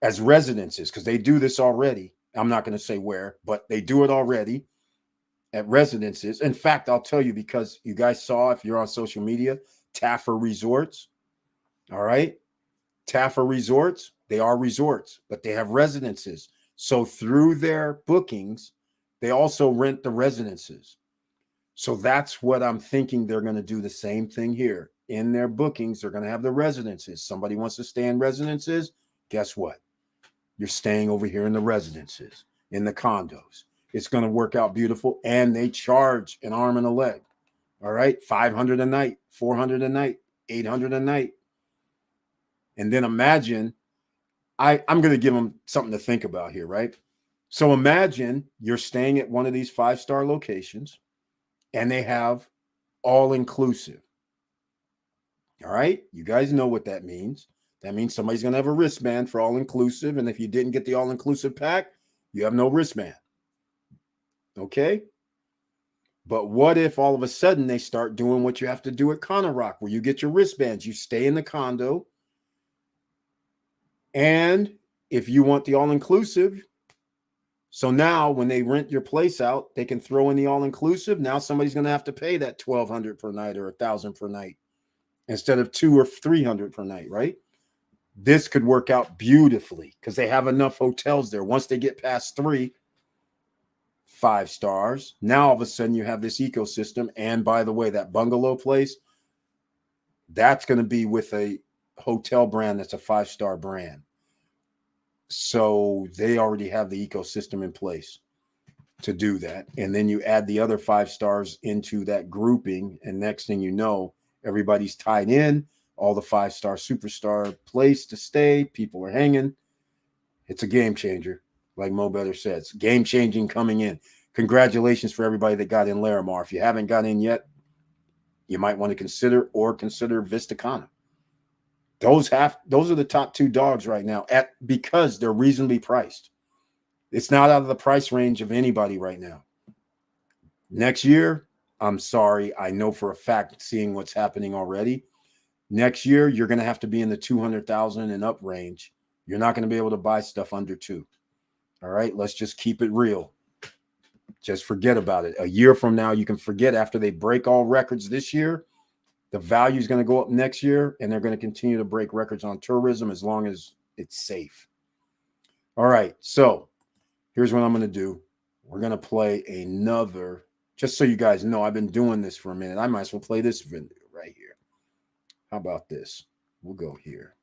as residences, because they do this already. I'm not going to say where, but they do it already at residences. In fact, I'll tell you, because you guys saw, if you're on social media, Taffer Resorts. All right. Taffer Resorts, they are resorts, but they have residences. So through their bookings, they also rent the residences. So that's what I'm thinking. They're going to do the same thing here. In their bookings, they're going to have the residences. Somebody wants to stay in residences. Guess what? You're staying over here in the residences, in the condos. It's going to work out beautiful. And they charge an arm and a leg. All right. $500 a night, $400 a night, $800 a night. And then imagine, I'm going to give them something to think about here, right? So imagine you're staying at one of these 5-star locations, and they have all inclusive. All right. You guys know what that means. That means somebody's going to have a wristband for all inclusive. And if you didn't get the all inclusive pack, you have no wristband. Okay. But what if all of a sudden they start doing what you have to do at Cana Rock, where you get your wristbands, you stay in the condo, and if you want the all-inclusive, so now when they rent your place out, they can throw in the all-inclusive. Now somebody's going to have to pay that $1,200 per night or $1,000 per night instead of $200 or $300 per night, right? This could work out beautifully because they have enough hotels there. Once they get past 3 5 stars, now all of a sudden you have this ecosystem. And by the way, that bungalow place, that's going to be with a hotel brand that's a 5-star brand. So they already have the ecosystem in place to do that. And then you add the other 5 stars into that grouping. And next thing you know, everybody's tied in, all the 5-star superstar place to stay. People are hanging. It's a game changer. Like Mo Better says, game changing coming in. Congratulations for everybody that got in Larimar. If you haven't got in yet, you might want to consider Vista Cana. Those are the top 2 dogs right now because they're reasonably priced. It's not out of the price range of anybody right now. Next year, I'm sorry, I know for a fact, seeing what's happening already, next year you're going to have to be in the 200,000 and up range. You're not going to be able to buy stuff under 2. All right, let's just keep it real. Just forget about it. A year from now, you can forget after they break all records this year. The value is going to go up next year, and they're going to continue to break records on tourism as long as it's safe. All right, so here's what I'm going to do. We're going to play another, just so you guys know, I've been doing this for a minute. I might as well play this video right here. How about this? We'll go here.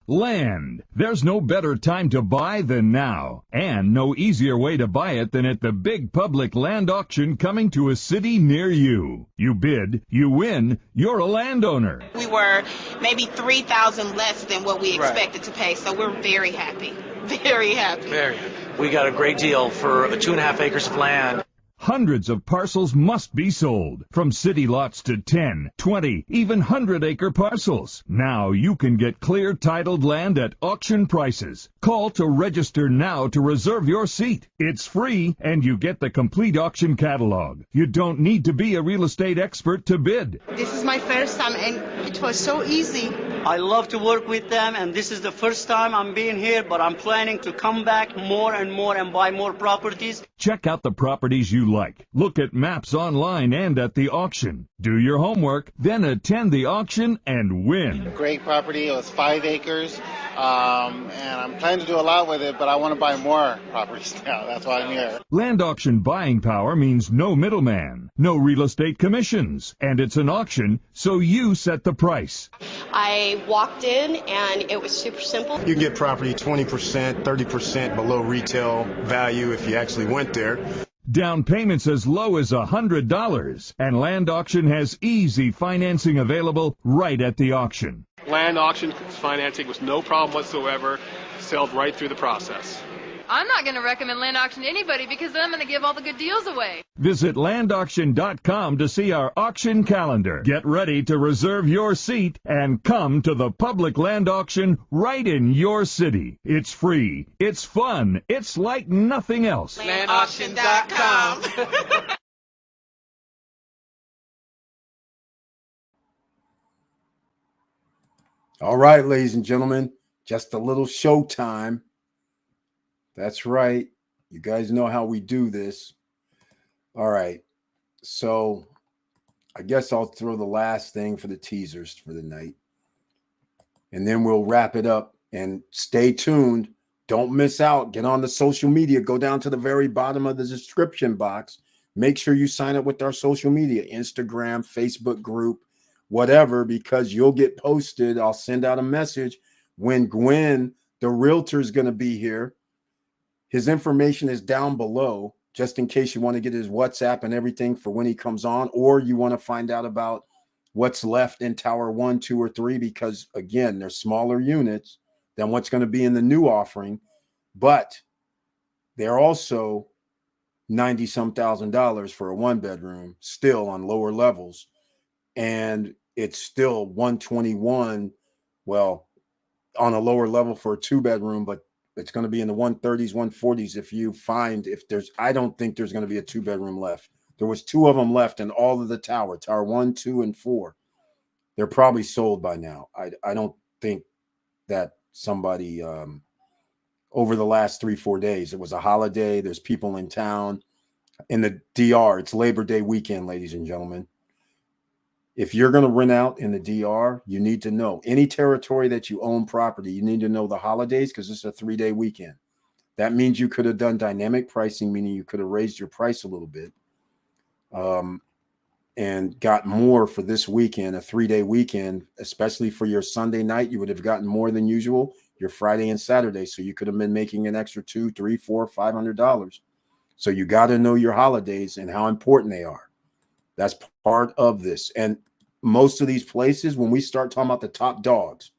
Land. There's no better time to buy than now, and no easier way to buy it than at the big public land auction coming to a city near you. You bid, you win, you're a landowner. We were maybe 3,000 less than what we expected to pay, so we're very happy. Very happy. Very. We got a great deal for 2.5 acres of land. Hundreds of parcels must be sold, from city lots to 10, 20, even 100-acre parcels. Now you can get clear titled land at auction prices. Call to register now to reserve your seat. It's free, and you get the complete auction catalog. You don't need to be a real estate expert to bid. This is my first time, and it was so easy. I love to work with them, and this is the first time I'm being here, but I'm planning to come back more and more and buy more properties. Check out the properties you like. Look at maps online and at the auction. Do your homework, then attend the auction and win. Great property. It was 5 acres, and I'm planning to do a lot with it, but I want to buy more properties now. That's why I'm here. Land auction buying power means no middleman, no real estate commissions, and it's an auction, so you set the price. I walked in and it was super simple. You can get property 20%, 30% below retail value if you actually went there. Down payments as low as $100, and Land Auction has easy financing available right at the auction. Land auction financing was no problem whatsoever, sailed right through the process. I'm not going to recommend land auction to anybody because then I'm going to give all the good deals away. Visit landauction.com to see our auction calendar. Get ready to reserve your seat and come to the public land auction right in your city. It's free. It's fun. It's like nothing else. Landauction.com. All right, ladies and gentlemen, just a little showtime. That's right. You guys know how we do this. All right. So I guess I'll throw the last thing for the teasers for the night. And then we'll wrap it up. And stay tuned. Don't miss out. Get on the social media. Go down to the very bottom of the description box. Make sure you sign up with our social media, Instagram, Facebook group, whatever, because you'll get posted. I'll send out a message when Gwen, the realtor, is going to be here. His information is down below, just in case you want to get his WhatsApp and everything for when he comes on, or you want to find out about what's left in Tower 1, 2, or 3, because, again, they're smaller units than what's going to be in the new offering, but they're also $90-some thousand for a 1-bedroom, still on lower levels, and it's still 121, well, on a lower level for a 2-bedroom, but It's going to be in the 130s, 140s. I don't think there's going to be a 2-bedroom left. There was 2 of them left in all of the tower 1, 2, and 4. They're probably sold by now. I don't think that somebody over the last 3-4 days, it was a holiday. There's people in town. In the DR, it's Labor Day weekend, ladies and gentlemen. If you're going to rent out in the DR, you need to know any territory that you own property. You need to know the holidays because it's a 3-day weekend. That means you could have done dynamic pricing, meaning you could have raised your price a little bit and got more for this weekend, a 3-day weekend, especially for your Sunday night. You would have gotten more than usual your Friday and Saturday. So you could have been making an extra $200, $300, $400, $500. So you got to know your holidays and how important they are. That's part of this. And most of these places, when we start talking about the top dogs,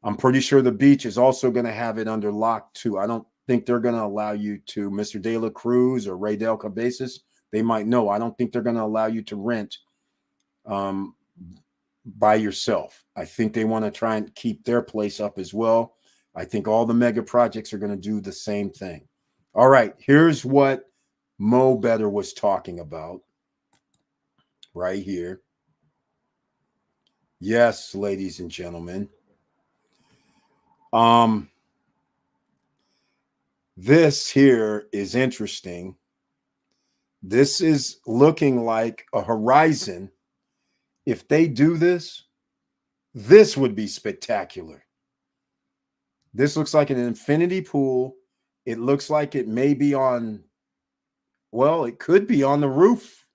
I'm pretty sure the beach is also going to have it under lock too. I don't think they're going to allow you to, Mr. De La Cruz or Ray Del Cabezas, they might know. I don't think they're going to allow you to rent by yourself. I think they want to try and keep their place up as well. I think all the mega projects are going to do the same thing. All right, here's what Mo Better was talking about right here. Yes, ladies and gentlemen. This here is interesting. This is looking like a horizon. If they do this, this would be spectacular. This looks like an infinity pool. It looks like it may be on, well, it could be on the roof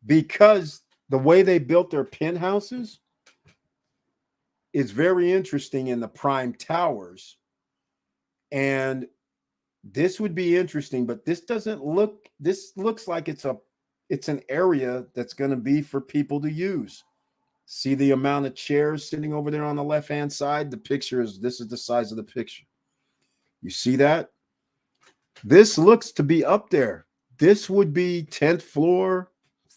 because the way they built their penthouses is very interesting in the prime towers. And this would be interesting, but this looks like it's an area that's going to be for people to use. See the amount of chairs sitting over there on the left-hand side? This is the size of the picture. You see that? This looks to be up there. This would be 10th floor,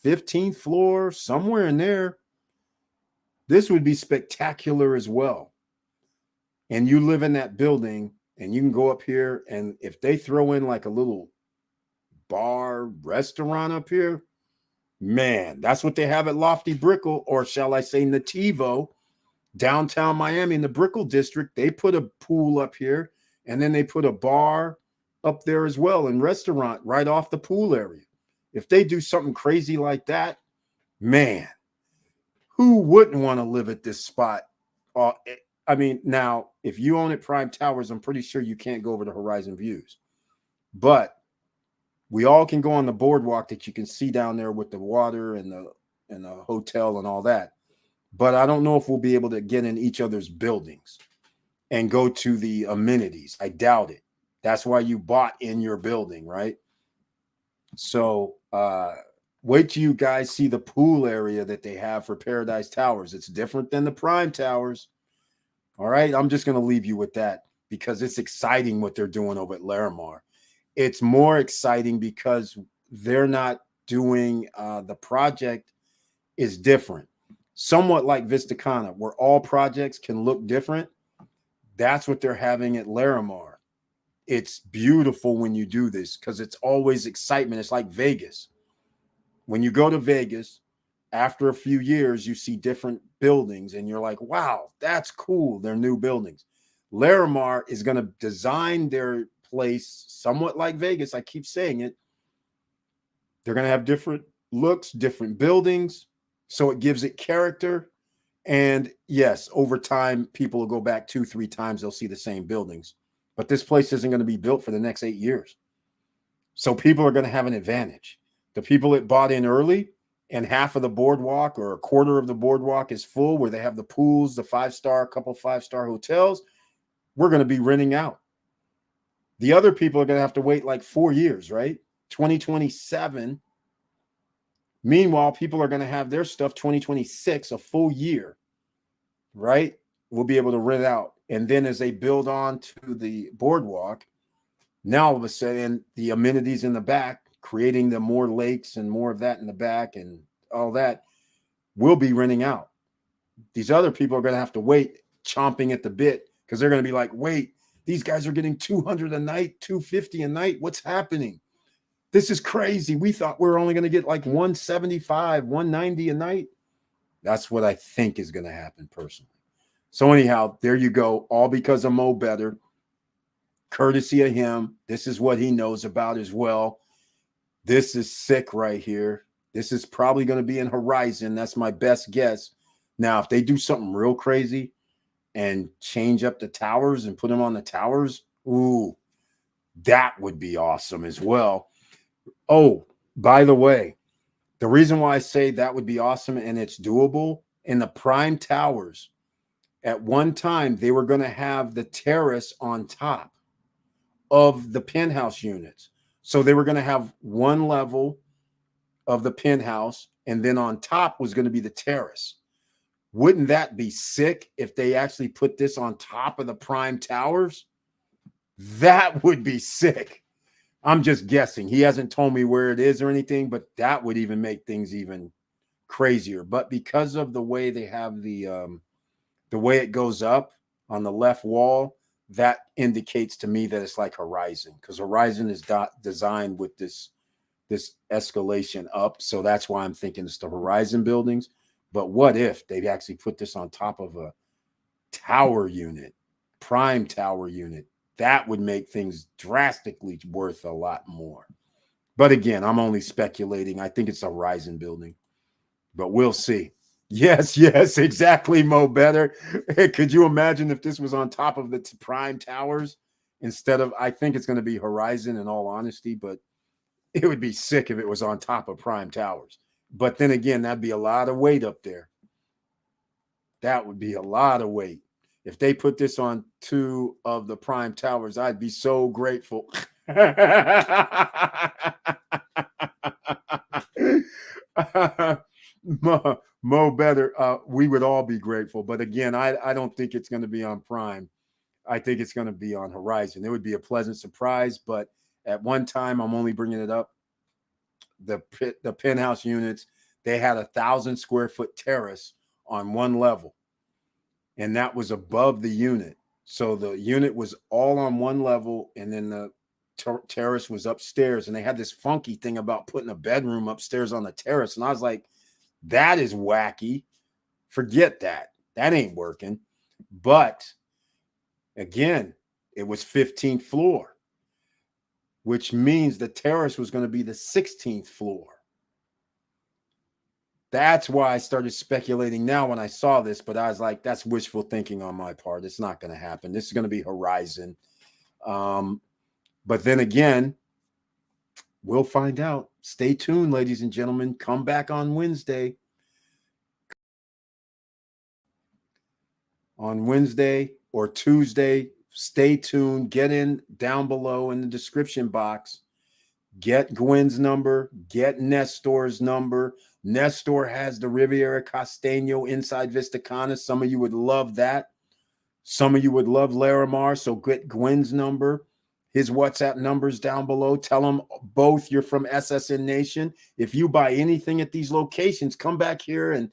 15th floor, somewhere in there. This would be spectacular as well. And you live in that building and you can go up here, and if they throw in like a little bar restaurant up here, man, that's what they have at Lofty Brickell, or shall I say Nativo, downtown Miami in the Brickell district. They put a pool up here, and then they put a bar up there as well, and restaurant right off the pool area. If they do something crazy like that, man, who wouldn't want to live at this spot? I mean, now, if you own at Prime Towers, I'm pretty sure you can't go over to Horizon Views. But we all can go on the boardwalk that you can see down there with the water and the hotel and all that. But I don't know if we'll be able to get in each other's buildings and go to the amenities. I doubt it. That's why you bought in your building, right? So wait till you guys see the pool area that they have for Paradise Towers. It's different than the Prime Towers. All right, I'm just going to leave you with that because it's exciting what they're doing over at Larimar. It's more exciting because they're not doing the project is different. Somewhat like Vista Cana, where all projects can look different. That's what they're having at Larimar. It's beautiful when you do this because it's always excitement. It's like Vegas. When you go to Vegas, after a few years, you see different buildings and you're like, wow, that's cool. They're new buildings. Larimar is going to design their place somewhat like Vegas. I keep saying it. They're going to have different looks, different buildings. So it gives it character. And yes, over time, people will go back 2-3 times. They'll see the same buildings. But this place isn't going to be built for the next 8 years. So people are going to have an advantage. The people that bought in early and half of the boardwalk or a quarter of the boardwalk is full where they have the pools, the 5-star, couple 5-star hotels, we're going to be renting out. The other people are going to have to wait like 4 years, right? 2027. Meanwhile, people are going to have their stuff 2026, a full year, right? We'll be able to rent out. And then as they build on to the boardwalk, now all of a sudden the amenities in the back, creating the more lakes and more of that in the back and all that, will be renting out. These other people are going to have to wait, chomping at the bit, because they're going to be like, wait, These guys are getting 200 a night, 250 a night. What's happening? This is crazy. We thought we were only going to get like 175, 190 a night. That's what I think is going to happen personally. So anyhow, there you go. All because of Mo Better. Courtesy of him. This is what he knows about as well. This is sick right here. This is probably going to be in Horizon. That's my best guess. Now, if they do something real crazy and change up the towers and put them on the towers, ooh, that would be awesome as well. Oh, by the way, the reason why I say that would be awesome and it's doable, in the prime towers, at one time, they were going to have the terrace on top of the penthouse units. So they were going to have one level of the penthouse, and then on top was going to be the terrace. Wouldn't that be sick if they actually put this on top of the prime towers? That would be sick. I'm just guessing. He hasn't told me where it is or anything, but that would even make things even crazier. But because of the way they have the way it goes up on the left wall, that indicates to me that it's like Horizon, because Horizon is designed with this escalation up. So that's why I'm thinking it's the Horizon buildings. But what if they actually put this on top of a tower unit, prime tower unit? That would make things drastically worth a lot more. But again, I'm only speculating. I think it's a Horizon building, but we'll see. Yes, exactly, Mo Better. Hey, could you imagine if this was on top of the prime towers instead of, I think it's going to be Horizon in all honesty, but it would be sick if it was on top of prime towers. But then again, that'd be a lot of weight up there. That would be a lot of weight. If they put this on two of the prime towers, I'd be so grateful. Mo Better, we would all be grateful. But again, I don't think it's going to be on Prime. I think it's going to be on Horizon. It would be a pleasant surprise, but at one time, I'm only bringing it up, the penthouse units, they had 1,000 square foot terrace on one level, and that was above the unit. So the unit was all on one level, and then the terrace was upstairs, and they had this funky thing about putting a bedroom upstairs on the terrace, and I was like, that is wacky. Forget that. That ain't working. But again, it was 15th floor, which means the terrace was going to be the 16th floor. That's why I started speculating now when I saw this, but I was like, that's wishful thinking on my part. It's not going to happen. This is going to be Horizon. But then again, we'll find out. Stay tuned, ladies and gentlemen. Come back on Wednesday. On Wednesday or Tuesday, stay tuned. Get in down below in the description box. Get Gwen's number. Get Nestor's number. Nestor has the Riviera Costeño inside Vista Cana. Some of you would love that. Some of you would love Larimar. So get Gwen's number. His WhatsApp numbers down below. Tell them both you're from SSN Nation. If you buy anything at these locations, come back here and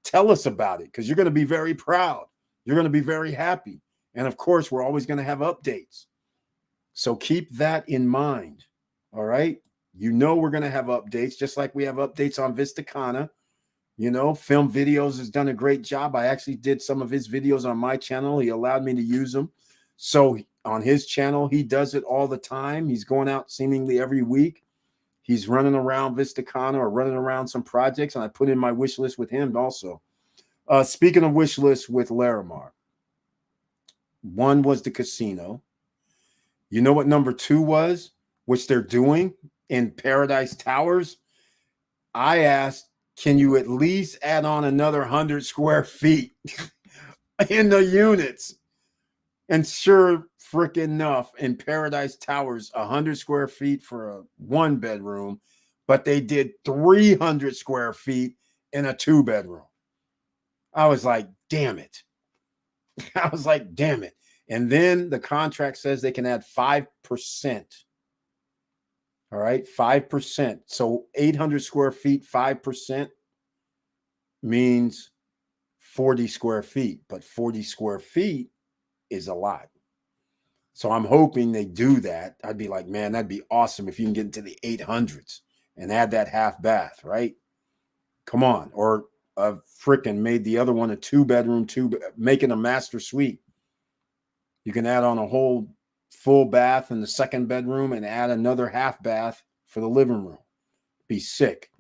tell us about it, because you're going to be very proud. You're going to be very happy. And of course, we're always going to have updates. So keep that in mind. All right. You know, we're going to have updates, just like we have updates on Vista Cana. You know, Film Videos has done a great job. I actually did some of his videos on my channel. He allowed me to use them. So on his channel, he does it all the time. He's going out seemingly every week. He's running around Vista Cana or running around some projects, and I put in my wish list with him also. Speaking of wish list with Larimar, one was the casino. You know what number 2 was, which they're doing in Paradise Towers? I asked, can you at least add on another 100 square feet in the units? And sure freaking enough, in Paradise Towers, 100 square feet for a 1-bedroom, but they did 300 square feet in a 2-bedroom. I was like, damn it. I was like, damn it. And then the contract says they can add 5%. All right, 5%. So 800 square feet, 5% means 40 square feet. But 40 square feet is a lot. So I'm hoping they do that. I'd be like, man, that'd be awesome if you can get into the 800s and add that half bath, right? Come on. Or freaking made the other one a 2-bedroom, making a master suite. You can add on a whole full bath in the second bedroom and add another half bath for the living room. Be sick.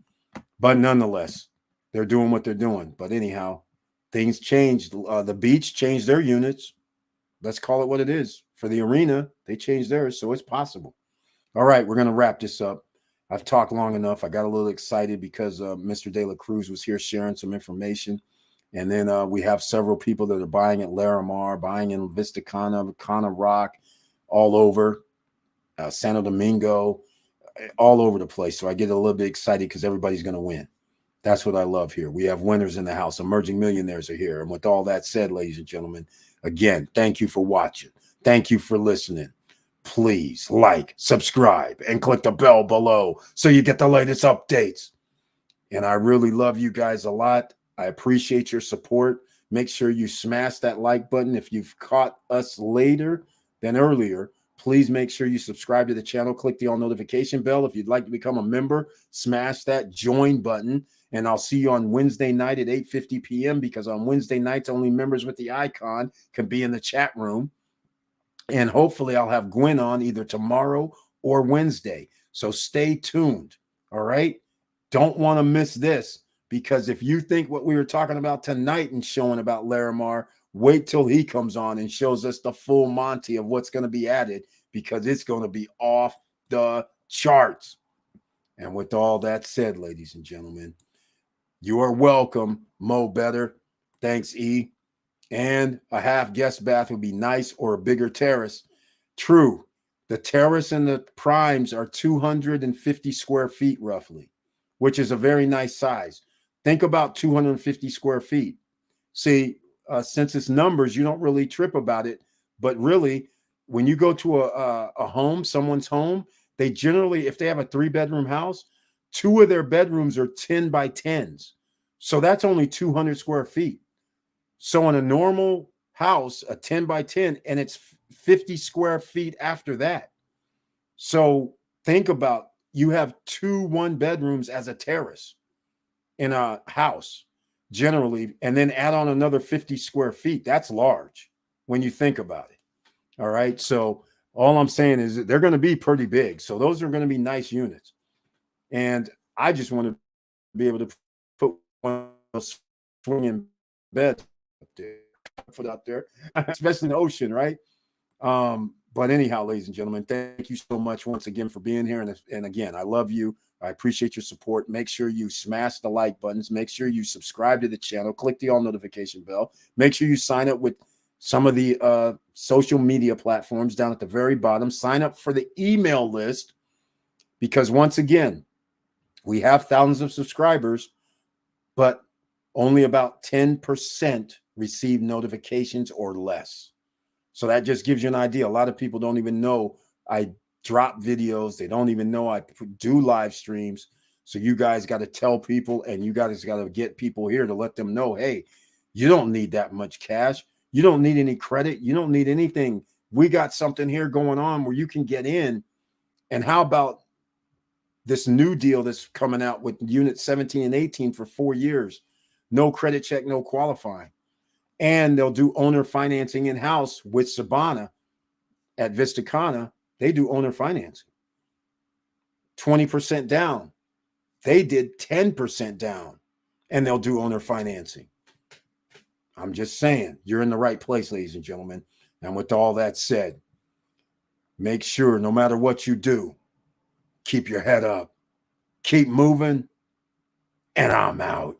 But nonetheless, they're doing what they're doing. But anyhow, things changed. The beach changed their units. Let's call it what it is. For the arena, they changed theirs, so it's possible. All right, we're going to wrap this up. I've talked long enough. I got a little excited because Mr. De La Cruz was here sharing some information. And then we have several people that are buying at Larimar, buying in Vista Cana, Cana Rock, all over, Santo Domingo, all over the place. So I get a little bit excited because everybody's going to win. That's what I love here. We have winners in the house. Emerging millionaires are here. And with all that said, ladies and gentlemen, again, thank you for watching. Thank you for listening. Please like, subscribe, and click the bell below so you get the latest updates. And I really love you guys a lot. I appreciate your support. Make sure you smash that like button. If you've caught us later than earlier, please make sure you subscribe to the channel. Click the all notification bell. If you'd like to become a member, smash that join button. And I'll see you on Wednesday night at 8:50 p.m. because on Wednesday nights, only members with the icon can be in the chat room. And hopefully I'll have Gwen on either tomorrow or Wednesday. So stay tuned. All right. Don't want to miss this, because if you think what we were talking about tonight and showing about Larimar, wait till he comes on and shows us the full Monty of what's going to be added, because it's going to be off the charts. And with all that said, ladies and gentlemen, you are welcome. Mo Better. Thanks, E. And a half guest bath would be nice, or a bigger terrace. True. The terrace and the primes are 250 square feet roughly, which is a very nice size. Think about 250 square feet. See, since it's numbers, you don't really trip about it. But really, when you go to a home, someone's home, they generally, if they have a 3-bedroom house, 2 of their bedrooms are 10 by 10s. So that's only 200 square feet. So in a normal house, a 10 by 10, and it's 50 square feet after that. So think about, you have 2 1-bedrooms as a terrace in a house generally, and then add on another 50 square feet. That's large when you think about it. All right. So all I'm saying is that they're going to be pretty big. So those are going to be nice units. And I just want to be able to put one of those swinging beds up there, put out there, especially in the ocean, right? But anyhow, ladies and gentlemen, thank you so much once again for being here. And again, I love you. I appreciate your support. Make sure you smash the like buttons. Make sure you subscribe to the channel. Click the all notification bell. Make sure you sign up with some of the social media platforms down at the very bottom. Sign up for the email list, because once again, we have thousands of subscribers, but only about 10% receive notifications or less. So that just gives you an idea. A lot of people don't even know I drop videos. They don't even know I do live streams. So you guys got to tell people, and you guys got to get people here to let them know, hey, you don't need that much cash. You don't need any credit. You don't need anything. We got something here going on where you can get in. And how about this new deal that's coming out with unit 17 and 18 for 4 years? No credit check, no qualifying. And they'll do owner financing in-house with Sabana at Vista Cana. They do owner financing. 20% down. They did 10% down, and they'll do owner financing. I'm just saying, you're in the right place, ladies and gentlemen. And with all that said, make sure no matter what you do, keep your head up, keep moving, and I'm out.